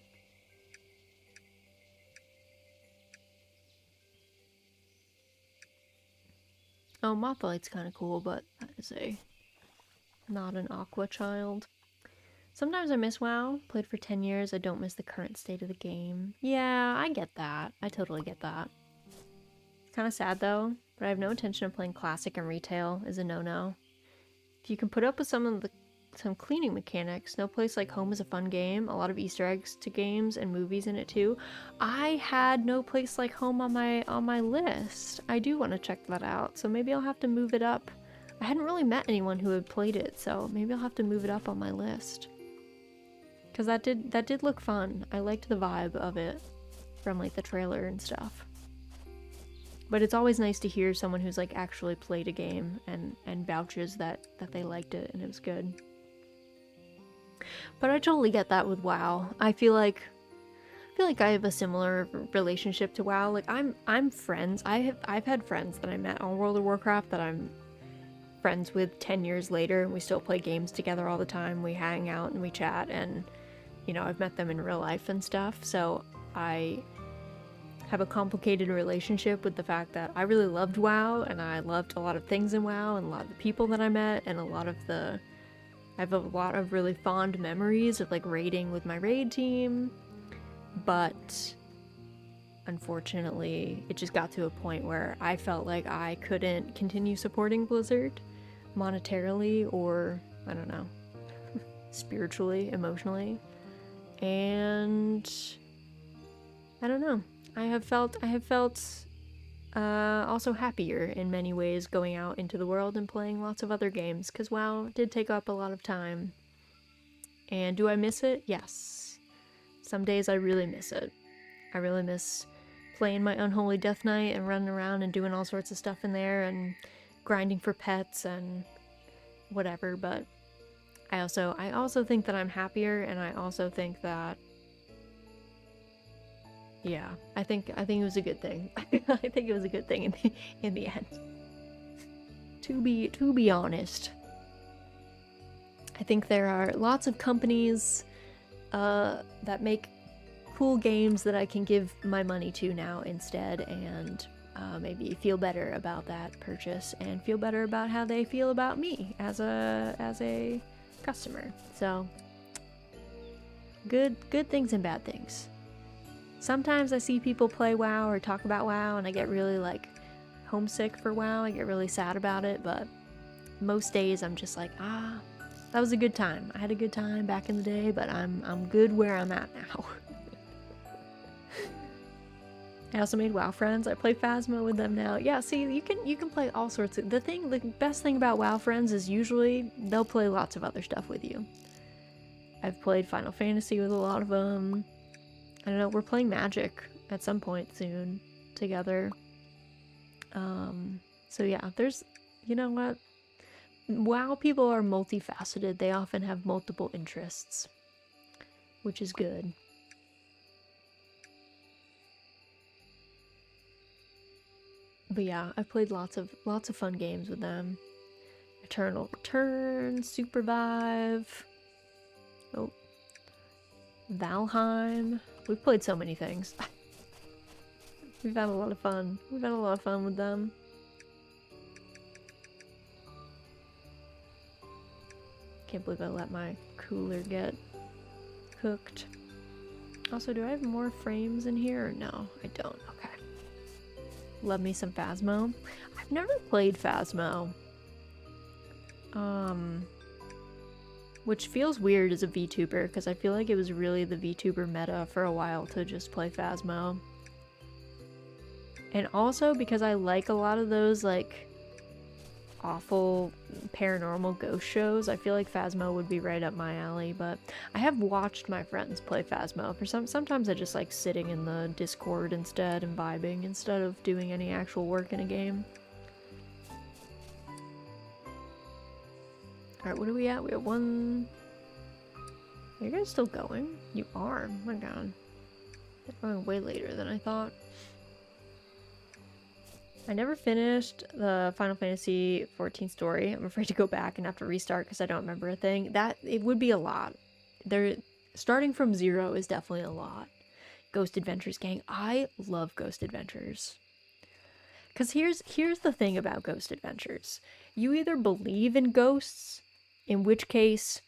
Oh, Mothlight's kind of cool, but that is not an aqua child. Sometimes I miss WoW. Played for 10 years. I don't miss the current state of the game. Yeah, I get that. I totally get that. It's kind of sad though, but I have no intention of playing classic and retail is a no-no. If you can put up with some cleaning mechanics, No Place Like Home is a fun game. A lot of Easter eggs to games and movies in it too. I had No Place Like Home on my list. I do want to check that out, so maybe I'll have to move it up. I hadn't really met anyone who had played it, so maybe I'll have to move it up on my list. Cause that did look fun. I liked the vibe of it from like the trailer and stuff. But it's always nice to hear someone who's like actually played a game and vouches that they liked it and it was good. But I totally get that with WoW. I feel like I have a similar relationship to WoW. Like I'm friends. I've had friends that I met on World of Warcraft that I'm friends with 10 years later, and we still play games together all the time. We hang out and we chat, and you know, I've met them in real life and stuff. So I have a complicated relationship with the fact that I really loved WoW, and I loved a lot of things in WoW, and a lot of the people that I met, and I have a lot of really fond memories of like raiding with my raid team, but unfortunately it just got to a point where I felt like I couldn't continue supporting Blizzard monetarily or, I don't know, spiritually, emotionally, and I don't know. I have felt also happier in many ways going out into the world and playing lots of other games, because WoW did take up a lot of time. And do I miss it? Yes. Some days I really miss it. I really miss playing my Unholy Death Knight and running around and doing all sorts of stuff in there and grinding for pets and whatever, but I also think that I'm happier, and I also think that yeah, I think it was a good thing. I think it was a good thing in the end. To be honest, I think there are lots of companies that make cool games that I can give my money to now instead, and maybe feel better about that purchase and feel better about how they feel about me as a customer. So good things and bad things. Sometimes I see people play WoW or talk about WoW and I get really like homesick for WoW. I get really sad about it, but most days I'm just like, that was a good time. I had a good time back in the day, but I'm good where I'm at now. I also made WoW friends. I play Phasma with them now. Yeah, see, you can play all sorts of... The best thing about WoW friends is usually they'll play lots of other stuff with you. I've played Final Fantasy with a lot of them. I don't know, we're playing Magic at some point soon together. So yeah, there's... You know what? WoW people are multifaceted. They often have multiple interests, which is good. But yeah, I've played lots of fun games with them. Eternal Return, Supervive, Valheim. We've played so many things. We've had a lot of fun. We've had a lot of fun with them. Can't believe I let my cooler get cooked. Also, do I have more frames in here or no? I don't. Okay. Love me some Phasmo. I've never played Phasmo. Which feels weird as a VTuber, because I feel like it was really the VTuber meta for a while to just play Phasmo. And also because I like a lot of those, like, awful paranormal ghost shows. I feel like Phasmo would be right up my alley, but I have watched my friends play Phasmo. Sometimes I just like sitting in the Discord instead and vibing instead of doing any actual work in a game. Alright, what are we at? We have one... Are you guys still going? You are. Oh my god. You're going way later than I thought. I never finished the Final Fantasy 14 story. I'm afraid to go back and have to restart because I don't remember a thing. It would be a lot. Starting from 0 is definitely a lot. Ghost Adventures gang. I love Ghost Adventures. Because here's the thing about Ghost Adventures. You either believe in ghosts, in which case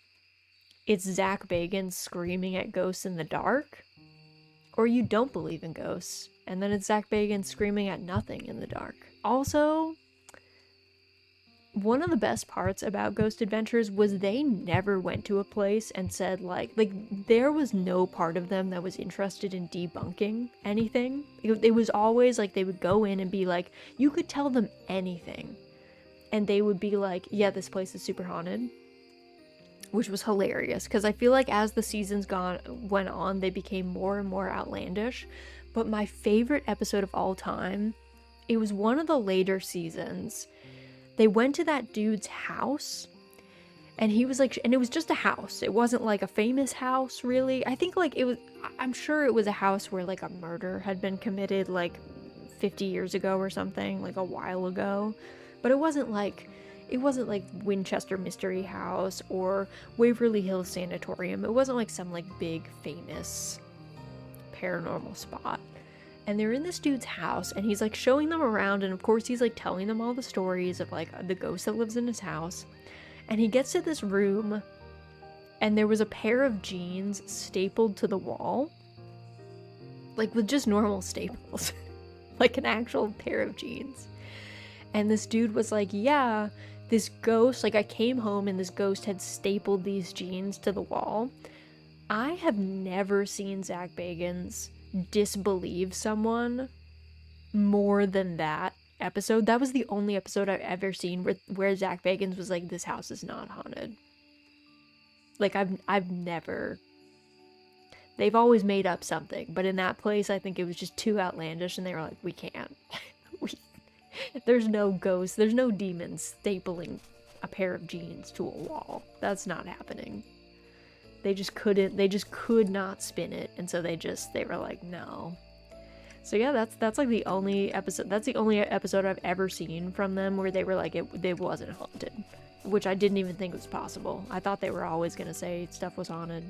it's Zach Bagans screaming at ghosts in the dark, or you don't believe in ghosts, and then it's Zach Bagans screaming at nothing in the dark. Also, one of the best parts about Ghost Adventures was they never went to a place and said, like there was no part of them that was interested in debunking anything. It was always like they would go in and be like, you could tell them anything, and they would be like, yeah, this place is super haunted. Which was hilarious, because I feel like as the seasons went on, they became more and more outlandish. But my favorite episode of all time, it was one of the later seasons. They went to that dude's house, and he was like, and it was just a house. It wasn't like a famous house, really. I think like I'm sure it was a house where like a murder had been committed like 50 years ago or something, like a while ago. But it wasn't like Winchester Mystery House or Waverly Hills Sanatorium. It wasn't like some like big famous paranormal spot. And they're in this dude's house, and he's like showing them around, and of course he's like telling them all the stories of like the ghost that lives in his house. And he gets to this room, and there was a pair of jeans stapled to the wall, like with just normal staples. Like an actual pair of jeans. And this dude was like, yeah, this ghost, like I came home and this ghost had stapled these jeans to the wall. I have never seen Zach Bagans disbelieve someone more than that episode. That was the only episode I've ever seen where Zach Bagans was like, this house is not haunted. Like, I've never... They've always made up something, but in that place, I think it was just too outlandish, and they were like, we can't. There's no ghosts, there's no demons stapling a pair of jeans to a wall. That's not happening. They just could not spin it, and so they were like, no. So yeah, that's like the only episode, that's the only episode I've ever seen from them where they were like, it wasn't haunted. Which I didn't even think was possible. I thought they were always gonna say stuff was haunted.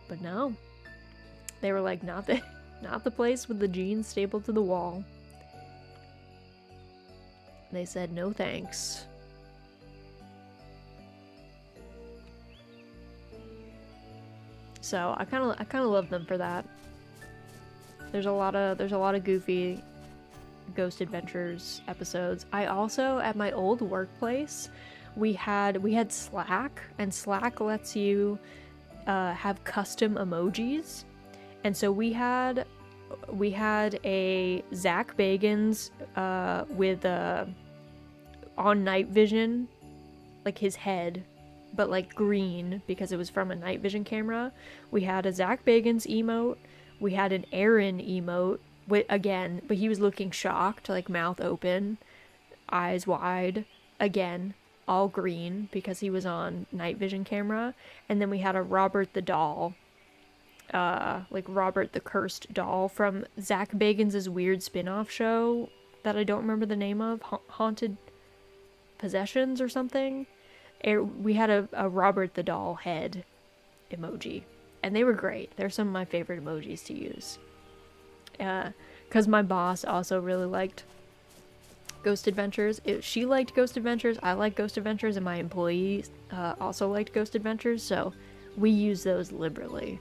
But no. They were like, not the place with the jeans stapled to the wall. They said no thanks. So I kind of love them for that. There's a lot of goofy Ghost Adventures episodes. I also, at my old workplace, we had Slack, and Slack lets you have custom emojis. And so we had a Zach Bagans with on night vision, like his head, but like green because it was from a night vision camera. We had a Zach Bagans emote. We had an Aaron emote again, but he was looking shocked, like mouth open, eyes wide, again, all green because he was on night vision camera. And then we had a Robert the doll, like Robert the Cursed doll from Zach Bagans' weird spin-off show that I don't remember the name of, Haunted Possessions or something. We had a Robert the doll head emoji, and they were great. They're some of my favorite emojis to use. Because my boss also really liked Ghost Adventures. She liked Ghost Adventures, I like Ghost Adventures, and my employees also liked Ghost Adventures, so we use those liberally.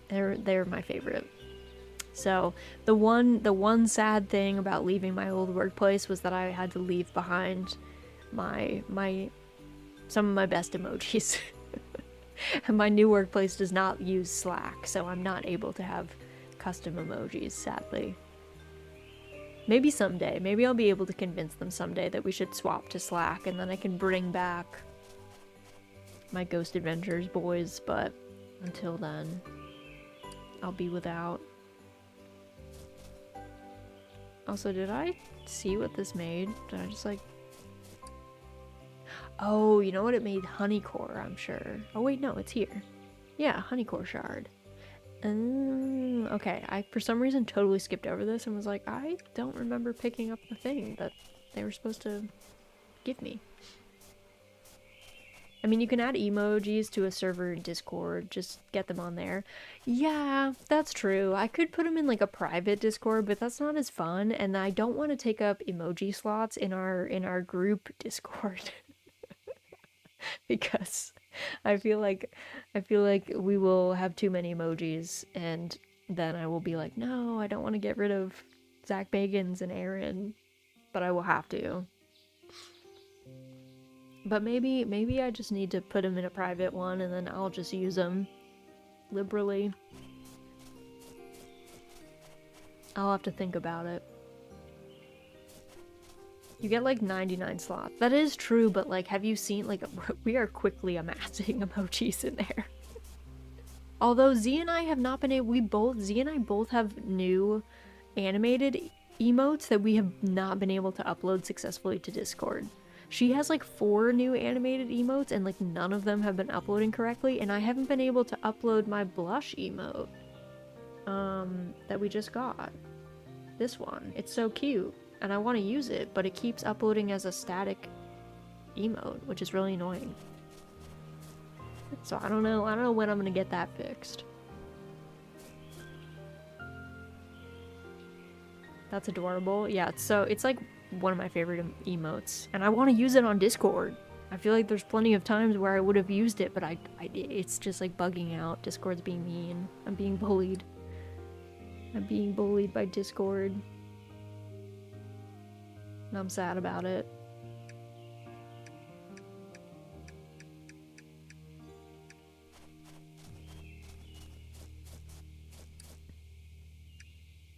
They're my favorite. So the one sad thing about leaving my old workplace was that I had to leave behind some of my best emojis. And my new workplace does not use Slack, so I'm not able to have custom emojis, sadly. Maybe someday. Maybe I'll be able to convince them someday that we should swap to Slack, and then I can bring back my Ghost Adventures boys, but until then, I'll be without. Also, did I see what this made? Did I just like... Oh, you know what it made? Honeycore, I'm sure. Oh wait, no, it's here. Yeah, honeycore shard. Okay, I for some reason totally skipped over this and was like, I don't remember picking up the thing that they were supposed to give me. I mean, you can add emojis to a server in Discord, just get them on there. Yeah, that's true. I could put them in like a private Discord, but that's not as fun, and I don't want to take up emoji slots in our group Discord. Because I feel like we will have too many emojis, and then I will be like, no, I don't want to get rid of Zach Bagans and Aaron, but I will have to. But maybe I just need to put them in a private one, and then I'll just use them liberally. I'll have to think about it. You get like 99 slots. That is true, but like, have you seen, like, we are quickly amassing emojis in there. Although Z and I have not been able, Z and I both have new animated emotes that we have not been able to upload successfully to Discord. She has like 4 new animated emotes, and like none of them have been uploading correctly, and I haven't been able to upload my blush emote that we just got. This one. It's so cute. And I want to use it, but it keeps uploading as a static emote, which is really annoying. So I don't know when I'm gonna get that fixed. That's adorable. Yeah, so it's like one of my favorite emotes, and I want to use it on Discord. I feel like there's plenty of times where I would have used it, but it's just like bugging out. Discord's being mean. I'm being bullied. I'm being bullied by Discord. And I'm sad about it.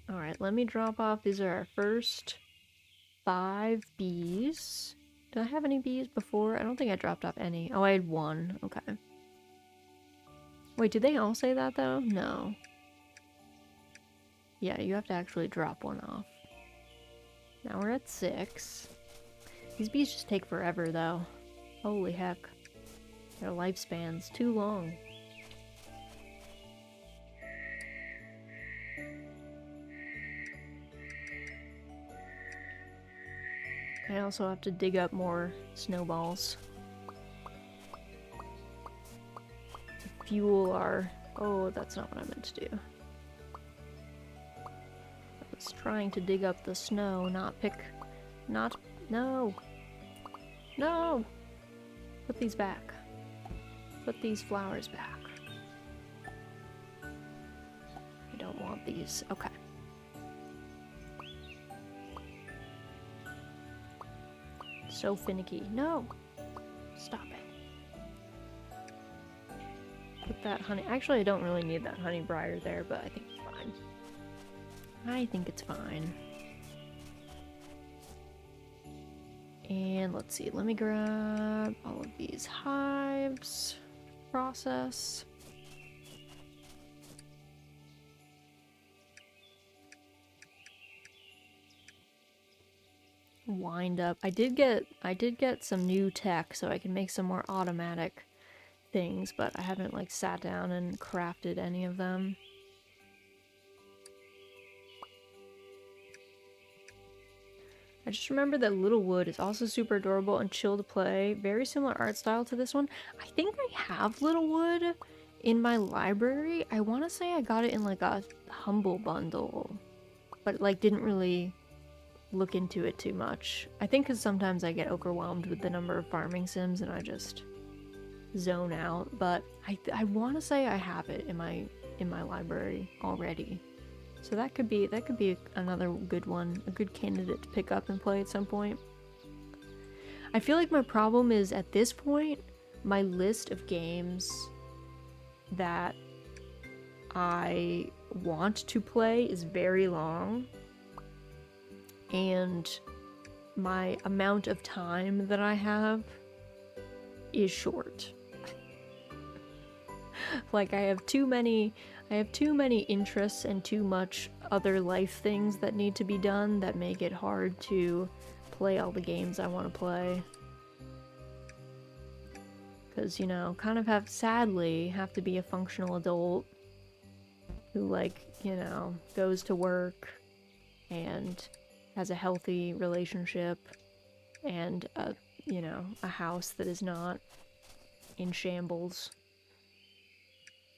Alright, let me drop off. These are our first 5 bees. Did I have any bees before? I don't think I dropped off any. Oh, I had 1. Okay. Wait, did they all say that though? No. Yeah, you have to actually drop 1 off. Now we're at 6. These bees just take forever though. Holy heck. Their lifespan's too long. I also have to dig up more snowballs. Fuel our... Oh, that's not what I meant to do. I was trying to dig up the snow, not pick... Not... No! No! Put these back. Put these flowers back. I don't want these. Okay. So finicky. No! Stop it. Put that honey... Actually, I don't really need that honey briar there, but I think it's fine. I think it's fine. And let's see, let me grab all of these hives. Process. Wind up. I did get some new tech so I can make some more automatic things, but I haven't like sat down and crafted any of them. I just remember that Littlewood is also super adorable and chill to play. Very similar art style to this one. I think I have Littlewood in my library. I want to say I got it in like a humble bundle, but like didn't really look into it too much. I think because sometimes I get overwhelmed with the number of farming sims and I just zone out. But I want to say I have it in my library already. So that could be another good one, a good candidate to pick up and play at some point. I feel like my problem is at this point, my list of games that I want to play is very long, and my amount of time that I have is short. Like I have too many interests and too much other life things that need to be done that make it hard to play all the games I want to play. Because, you know, kind of sadly have to be a functional adult who, like, you know, goes to work and has a healthy relationship and you know, a house that is not in shambles.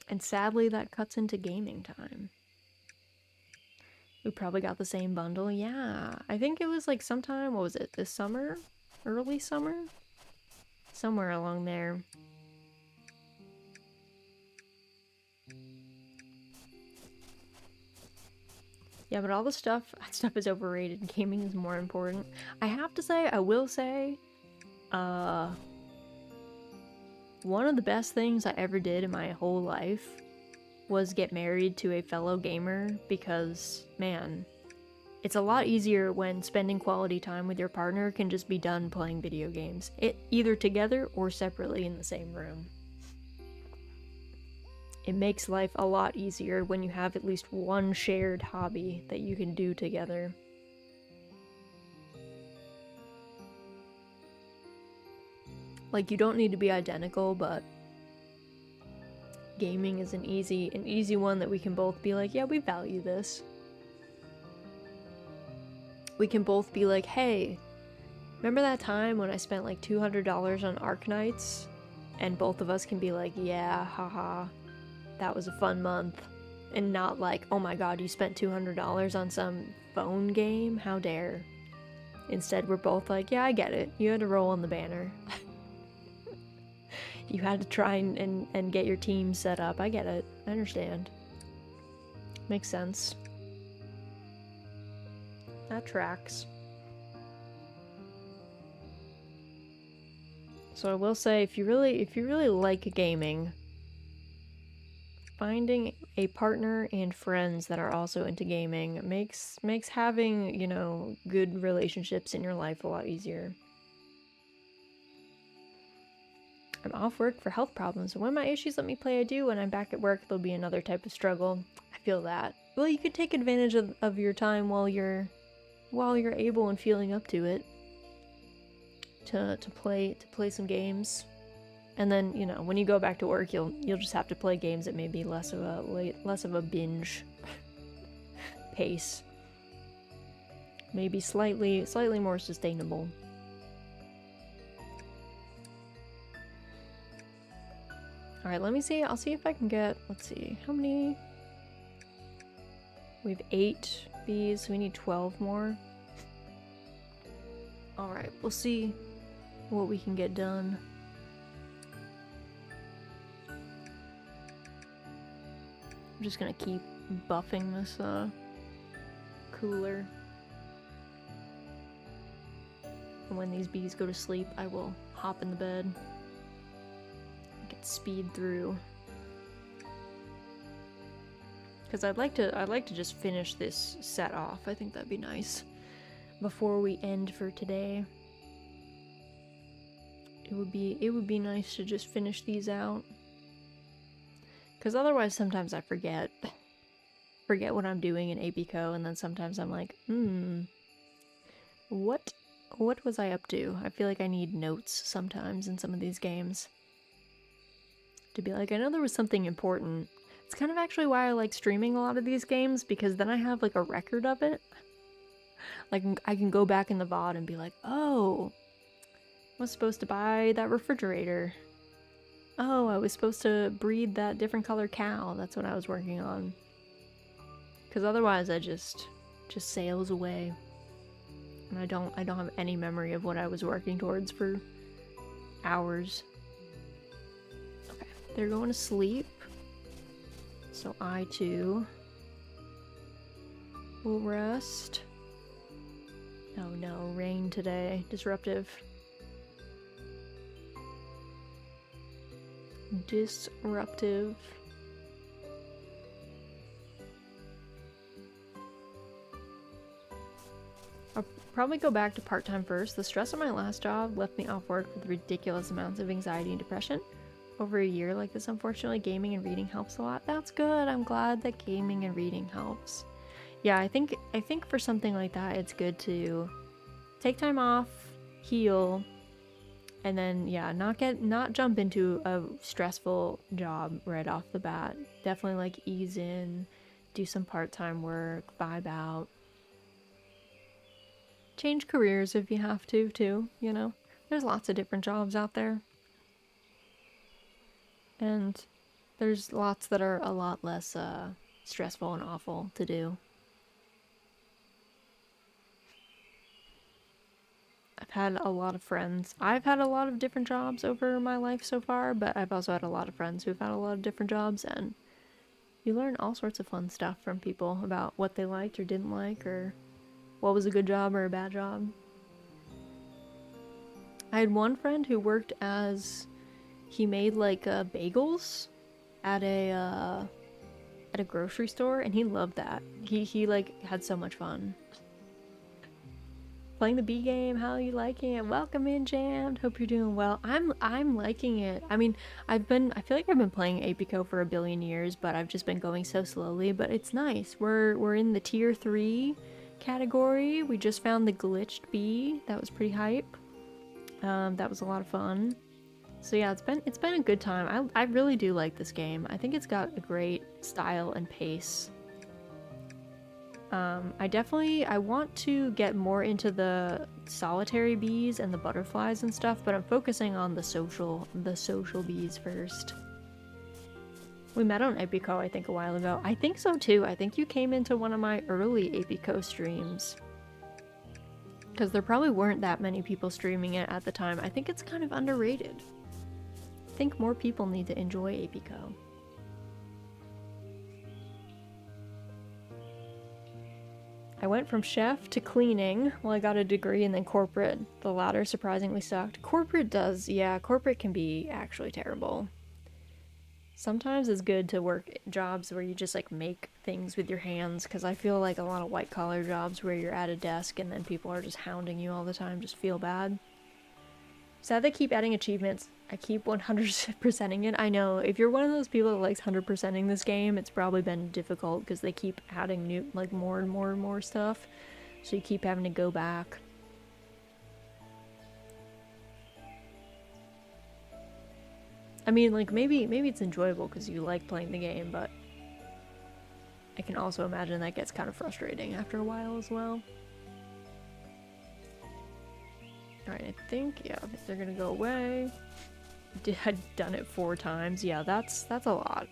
And sadly, that cuts into gaming time. We probably got the same bundle. Yeah, I think it was like sometime, what was it, this summer? Early summer? Somewhere along there. Yeah, but all the stuff, that stuff is overrated. Gaming is more important. I have to say, I will say, one of the best things I ever did in my whole life was get married to a fellow gamer because, man, it's a lot easier when spending quality time with your partner can just be done playing video games. Either together or separately in the same room. It makes life a lot easier when you have at least one shared hobby that you can do together. Like, you don't need to be identical, but gaming is an easy one that we can both be like, yeah, we value this. We can both be like, hey, remember that time when I spent like $200 on Arknights? And both of us can be like, yeah, haha, that was a fun month. And not like, oh my god, you spent $200 on some phone game? How dare. Instead, we're both like, yeah, I get it. You had to roll on the banner. You had to try and get your team set up. I get it. I understand. Makes sense. That tracks. So I will say, if you really like gaming, finding a partner and friends that are also into gaming makes having, you know, good relationships in your life a lot easier. I'm off work for health problems, and when my issues let me play, I do. When I'm back at work, there'll be another type of struggle. I feel that. Well, you could take advantage of your time while you're able and feeling up to it. To play some games. And then, you know, when you go back to work, you'll just have to play games that may be less of a binge pace. Maybe slightly more sustainable. All right, let me see. I'll see if I can get, let's see, how many? We have 8 bees, so we need 12 more. All right, we'll see what we can get done. I'm just gonna keep buffing this cooler. And when these bees go to sleep, I will hop in the bed. Get speed through. Because I'd like to just finish this set off. I think that'd be nice. Before we end for today. It would be nice to just finish these out. Because otherwise sometimes I forget what I'm doing in APICO, and then sometimes I'm like, what was I up to? I feel like I need notes sometimes in some of these games. To be like, I know there was something important. It's kind of actually why I like streaming a lot of these games, because then I have like a record of it. Like, I can go back in the VOD and be like, oh, I was supposed to buy that refrigerator. Oh, I was supposed to breed that different color cow. That's what I was working on. Because otherwise I just sails away. And I don't have any memory of what I was working towards for hours. Okay, they're going to sleep. So I too will rest. Oh no, rain today. Disruptive. Disruptive. I'll probably go back to part-time first. The stress of my last job left me off work with ridiculous amounts of anxiety and depression. Over a year like this, unfortunately, gaming and reading helps a lot. That's good. I'm glad that gaming and reading helps. Yeah, I think for something like that, it's good to take time off, heal, and then, yeah, not jump into a stressful job right off the bat. Definitely, like, ease in, do some part-time work, vibe out. Change careers if you have to, too, you know? There's lots of different jobs out there. And there's lots that are a lot less stressful and awful to do. I've had a lot of friends. I've had a lot of different jobs over my life so far, but I've also had a lot of friends who've had a lot of different jobs, and you learn all sorts of fun stuff from people about what they liked or didn't like, or what was a good job or a bad job. I had one friend who worked as... he made like bagels at a grocery store, and he loved that. He like had so much fun. Playing the bee game, how are you liking it? Welcome in, Jammed. Hope you're doing well. I'm liking it. I mean, I feel like I've been playing APICO for a billion years, but I've just been going so slowly, but it's nice. We're in the tier 3 category. We just found the glitched bee. That was pretty hype. That was a lot of fun. So yeah, it's been a good time. I really do like this game. I think it's got a great style and pace. I want to get more into the solitary bees and the butterflies and stuff, but I'm focusing on the social bees first. We met on APICO, I think, a while ago. I think so too. I think you came into one of my early APICO streams. Because there probably weren't that many people streaming it at the time. I think it's kind of underrated. I think more people need to enjoy APICO. I went from chef to cleaning. Well, I got a degree and then corporate. The latter surprisingly sucked. Corporate can be actually terrible. Sometimes it's good to work jobs where you just like make things with your hands, because I feel like a lot of white collar jobs where you're at a desk and then people are just hounding you all the time just feel bad. Sad they keep adding achievements. I keep 100%ing it. I know, if you're one of those people that likes 100%ing this game, it's probably been difficult because they keep adding new, like more and more and more stuff. So you keep having to go back. I mean, like, maybe it's enjoyable because you like playing the game, but I can also imagine that gets kind of frustrating after a while as well. Alright, I think, yeah, they're gonna go away. I'd done it 4 times. Yeah, that's a lot.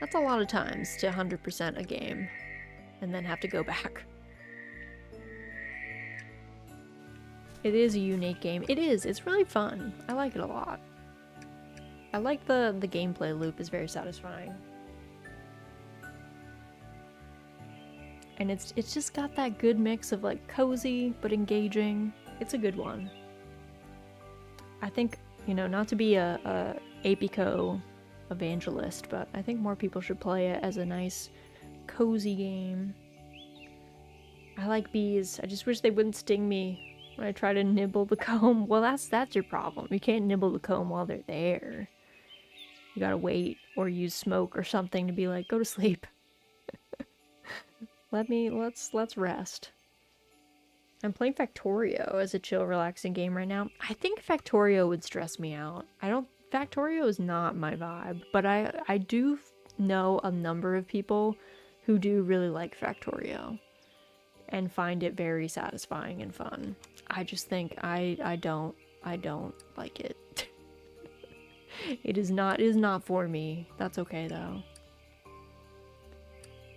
That's a lot of times to 100% a game and then have to go back. It is a unique game. It is. It's really fun. I like it a lot. I like the gameplay loop is very satisfying. And it's just got that good mix of like cozy but engaging. It's a good one. I think, you know, not to be a APICO evangelist, but I think more people should play it as a nice cozy game. I like bees. I just wish they wouldn't sting me when I try to nibble the comb. Well, that's your problem. You can't nibble the comb while they're there. You gotta wait or use smoke or something to be like, go to sleep. Let's rest. I'm playing Factorio as a chill, relaxing game right now. I think Factorio would stress me out. Factorio is not my vibe, but I do know a number of people who do really like Factorio and find it very satisfying and fun. I just think I don't like it. It is not for me. That's okay though.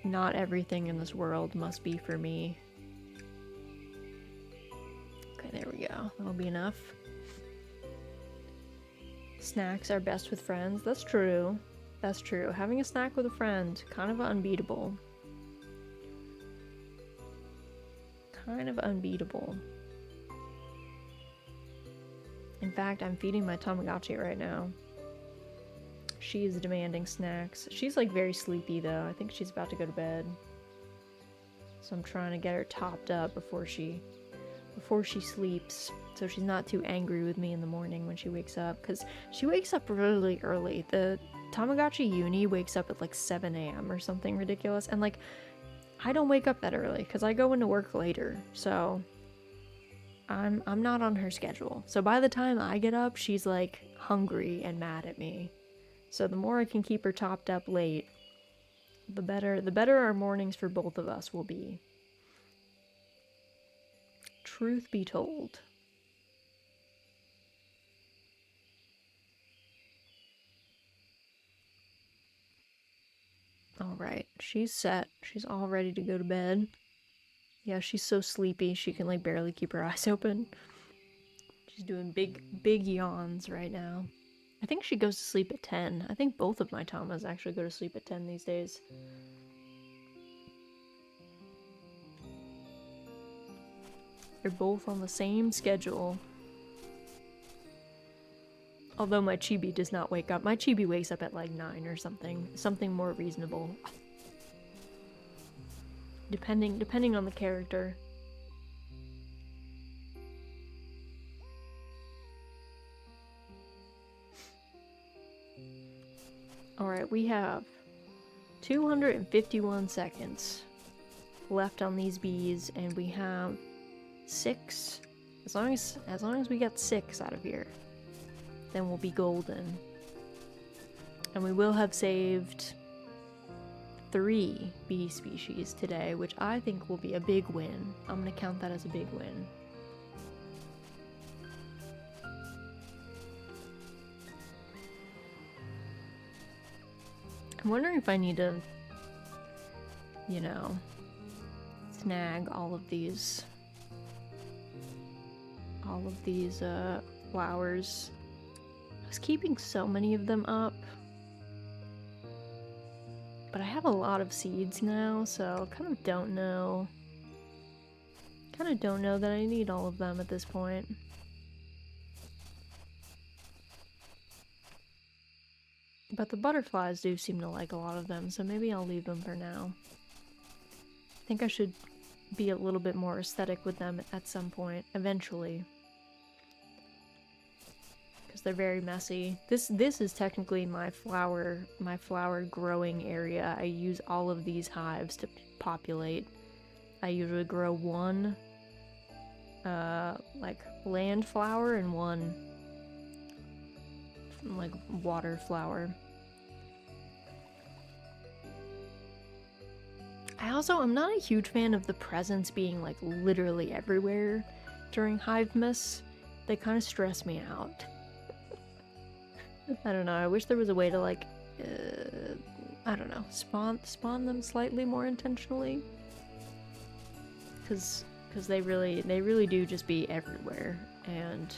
Not everything in this world must be for me. Okay, there we go. That'll be enough. Snacks are best with friends. That's true. That's true. Having a snack with a friend, kind of unbeatable. Kind of unbeatable. In fact, I'm feeding my Tamagotchi right now. She is demanding snacks. She's like very sleepy though. I think she's about to go to bed. So I'm trying to get her topped up before she sleeps, so she's not too angry with me in the morning when she wakes up, because she wakes up really early. The Tamagotchi Uni wakes up at like 7 a.m. or something ridiculous, and like I don't wake up that early because I go into work later, so I'm not on her schedule. So by the time I get up, she's like hungry and mad at me. So the more I can keep her topped up late, the better our mornings for both of us will be. Truth be told. Alright, she's set. She's all ready to go to bed. Yeah, she's so sleepy she can like barely keep her eyes open. She's doing big yawns right now. I think she goes to sleep at 10. I think both of my Tamas actually go to sleep at 10 these days. They're both on the same schedule. Although my Chibi does not wake up. My Chibi wakes up at like 9 or something. Something more reasonable. Depending on the character. Alright, we have 251 seconds left on these bees, and we have 6. As long as we get 6 out of here, then we'll be golden. And we will have saved 3 bee species today, which I think will be a big win. I'm gonna count that as a big win. I'm wondering if I need to, you know, snag all of these flowers. I was keeping so many of them up, but I have a lot of seeds now, so I kind of don't know that I need all of them at this point. But the butterflies do seem to like a lot of them, so maybe I'll leave them for now. I think I should be a little bit more aesthetic with them at some point, eventually. Because they're very messy. This is technically my flower growing area. I use all of these hives to populate. I usually grow one like land flower and one like water flower. I'm not a huge fan of the presents being like literally everywhere during Hivemas. They kind of stress me out. I don't know, I wish there was a way to like, I don't know, spawn them slightly more intentionally. Because they really do just be everywhere, and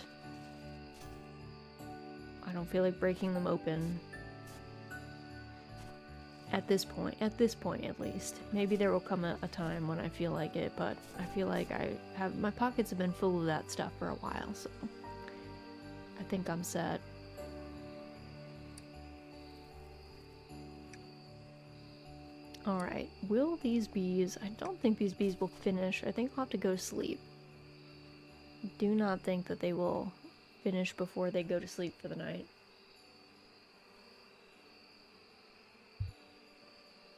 I don't feel like breaking them open. At this point at least. Maybe there will come a time when I feel like it, but I feel like my pockets have been full of that stuff for a while, so I think I'm set. Alright, will these bees... I don't think these bees will finish. I think I'll have to go to sleep. Do not think that they will finish before they go to sleep for the night.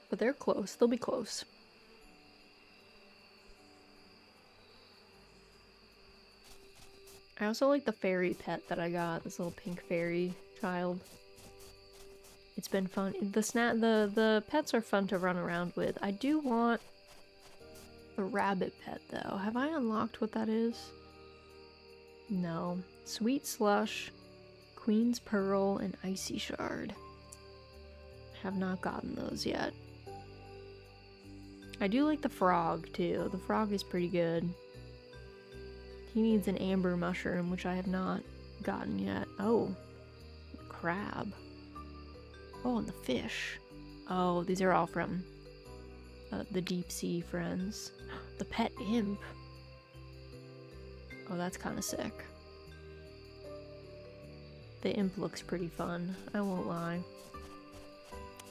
But they're close. They'll be close. I also like the fairy pet that I got. This little pink fairy child. It's been fun. The pets are fun to run around with. I do want a rabbit pet though. Have I unlocked what that is? No. Sweet Slush, Queen's Pearl, and Icy Shard. Have not gotten those yet. I do like the frog too. The frog is pretty good. He needs an amber mushroom, which I have not gotten yet. Oh, crab. Oh, and the fish. Oh, these are all from the deep sea friends. The pet imp. Oh, that's kind of sick. The imp looks pretty fun, I won't lie.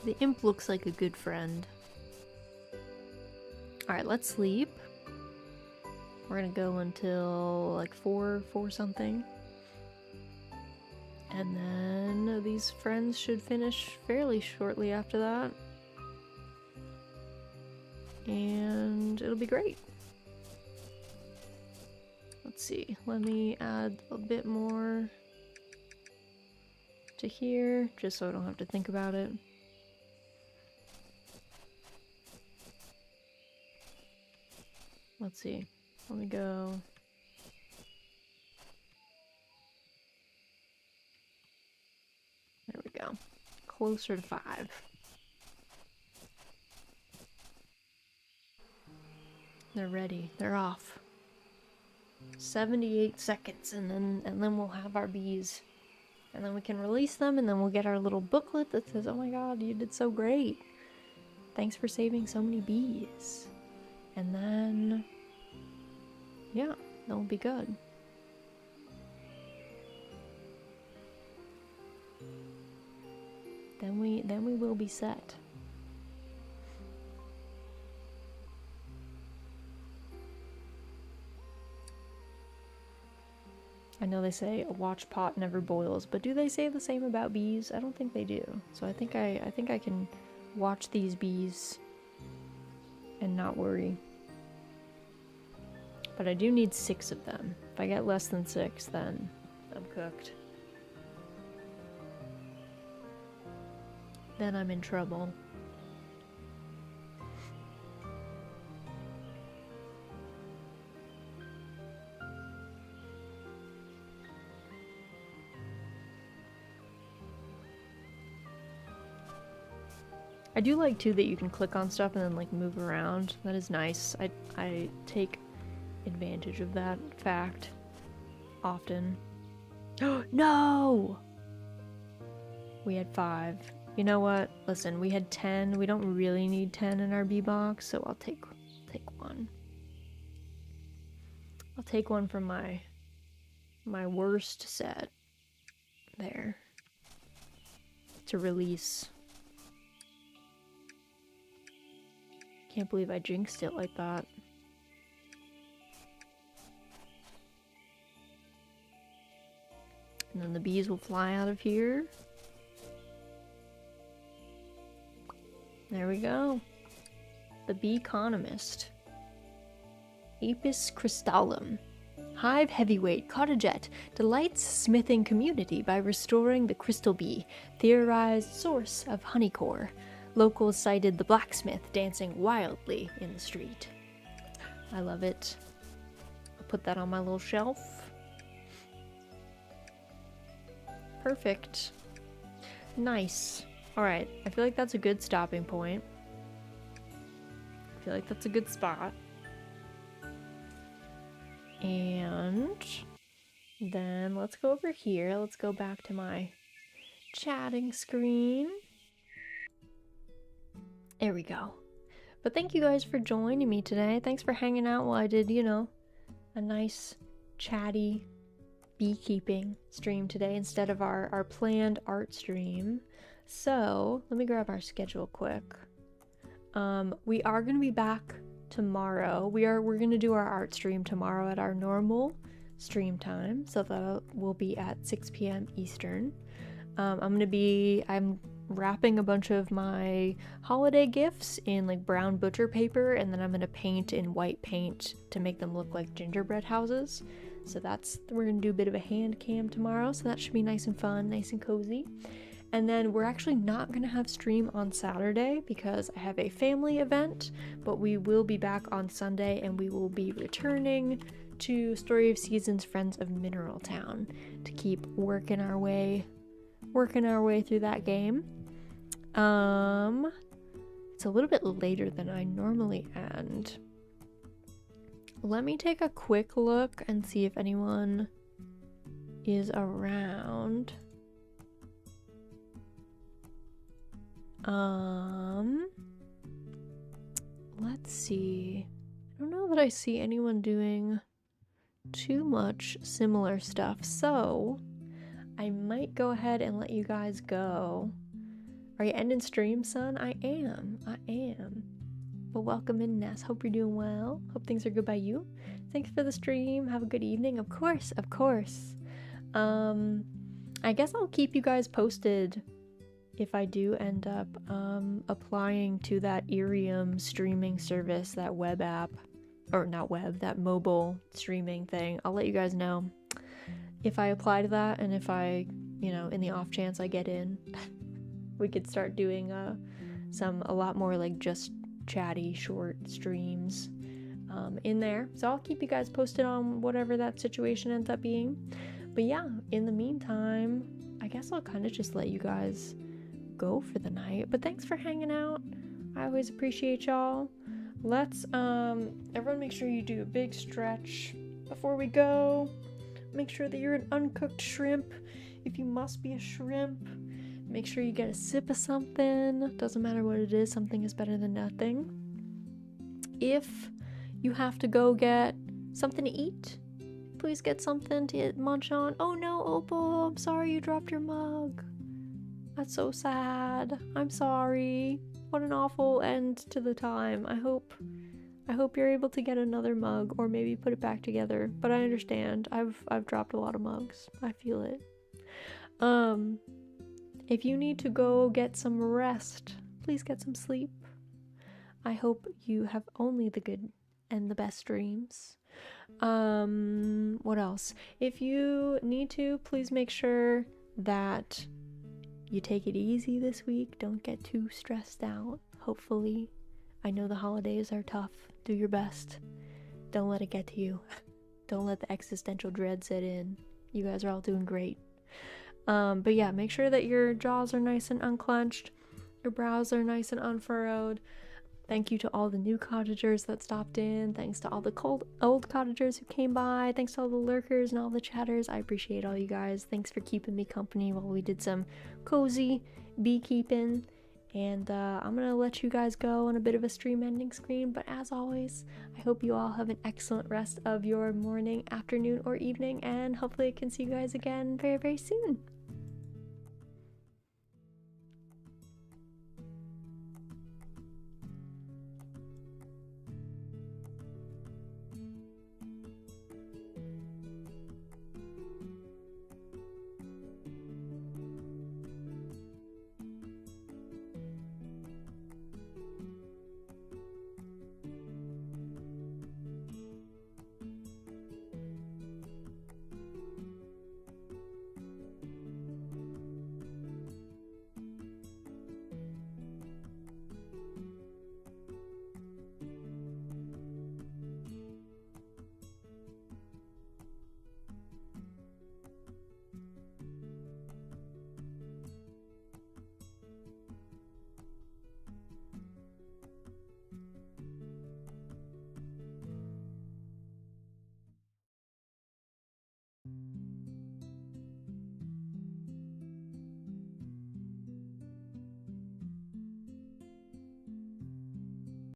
The imp looks like a good friend. Alright, let's sleep. We're gonna go until like 4 something. And then these friends should finish fairly shortly after that. And it'll be great. Let's see, let me add a bit more to here, just so I don't have to think about it. Let's see, let me go. There we go. Closer to 5. They're ready. They're off. 78 seconds, and then we'll have our bees. And then we can release them, and then we'll get our little booklet that says, "Oh my god, you did so great. Thanks for saving so many bees." And then, yeah, that'll be good. Then we will be set. I know they say a watch pot never boils, but do they say the same about bees? I don't think they do. So I think I can watch these bees and not worry. But I do need 6 of them. If I get less than 6, then I'm cooked. Then I'm in trouble. I do like too that you can click on stuff and then like move around. That is nice. I take advantage of that fact often. Oh no! We had 5. You know what? Listen, we had 10. We don't really need 10 in our bee box, so I'll take one. I'll take one from my worst set. There. to release. Can't believe I jinxed it like that. And then the bees will fly out of here. There we go. The Beeconomist. Apis crystallum. Hive heavyweight cottaget delights smithing community by restoring the crystal bee, theorized source of honey core. Locals cited the blacksmith dancing wildly in the street. I love it. I'll put that on my little shelf. Perfect. Nice. Alright, I feel like that's a good stopping point. I feel like that's a good spot. And then let's go over here. Let's go back to my chatting screen. There we go. But thank you guys for joining me today. Thanks for hanging out while I did, you know, a nice chatty beekeeping stream today instead of our planned art stream. So let me grab our schedule quick. We are going to be back tomorrow. We're going to do our art stream tomorrow at our normal stream time, so that will be at 6 p.m. Eastern. I'm wrapping a bunch of my holiday gifts in like brown butcher paper, and then I'm going to paint in white paint to make them look like gingerbread houses. So we're going to do a bit of a hand cam tomorrow, so that should be nice and fun, nice and cozy. And then we're actually not going to have stream on Saturday because I have a family event, but we will be back on Sunday, and we will be returning to Story of Seasons Friends of Mineral Town to keep working our way through that game. It's a little bit later than I normally end. Let me take a quick look and see if anyone is around. Let's see. I don't know that I see anyone doing too much similar stuff, so I might go ahead and let you guys go. Are you ending stream, son? I am. But welcome in, Ness. Hope you're doing well. Hope things are good by you. Thanks for the stream. Have a good evening. Of course. I guess I'll keep you guys posted if I do end up applying to that Irium streaming service, that web app, or not web, that mobile streaming thing. I'll let you guys know if I apply to that, and if I, in the off chance I get in, we could start doing a lot more like just chatty short streams in there. So I'll keep you guys posted on whatever that situation ends up being. But yeah, in the meantime, I guess I'll kind of just let you guys go for the night. But thanks for hanging out. I always appreciate y'all. Let's everyone make sure you do a big stretch before we go. Make sure that you're an uncooked shrimp if you must be a shrimp. Make sure you get a sip of something. Doesn't matter what it is, something is better than nothing. If you have to go get something to eat, please get something to munch on. Oh no, Opal, I'm sorry you dropped your mug. That's so sad. I'm sorry. What an awful end to the time. I hope you're able to get another mug, or maybe put it back together. But I understand. I've dropped a lot of mugs. I feel it. If you need to go get some rest, please get some sleep. I hope you have only the good and the best dreams. What else? If you need to, please make sure that you take it easy this week. Don't get too stressed out. Hopefully, I know the holidays are tough. Do your best. Don't let it get to you. Don't let the existential dread set in. You guys are all doing great. But yeah, make sure that your jaws are nice and unclenched. Your brows are nice and unfurrowed. Thank you to all the new cottagers that stopped in. Thanks to all the old cottagers who came by. Thanks to all the lurkers and all the chatters. I appreciate all you guys. Thanks for keeping me company while we did some cozy beekeeping. And I'm going to let you guys go on a bit of a stream ending screen. But as always, I hope you all have an excellent rest of your morning, afternoon, or evening. And hopefully I can see you guys again very, very soon.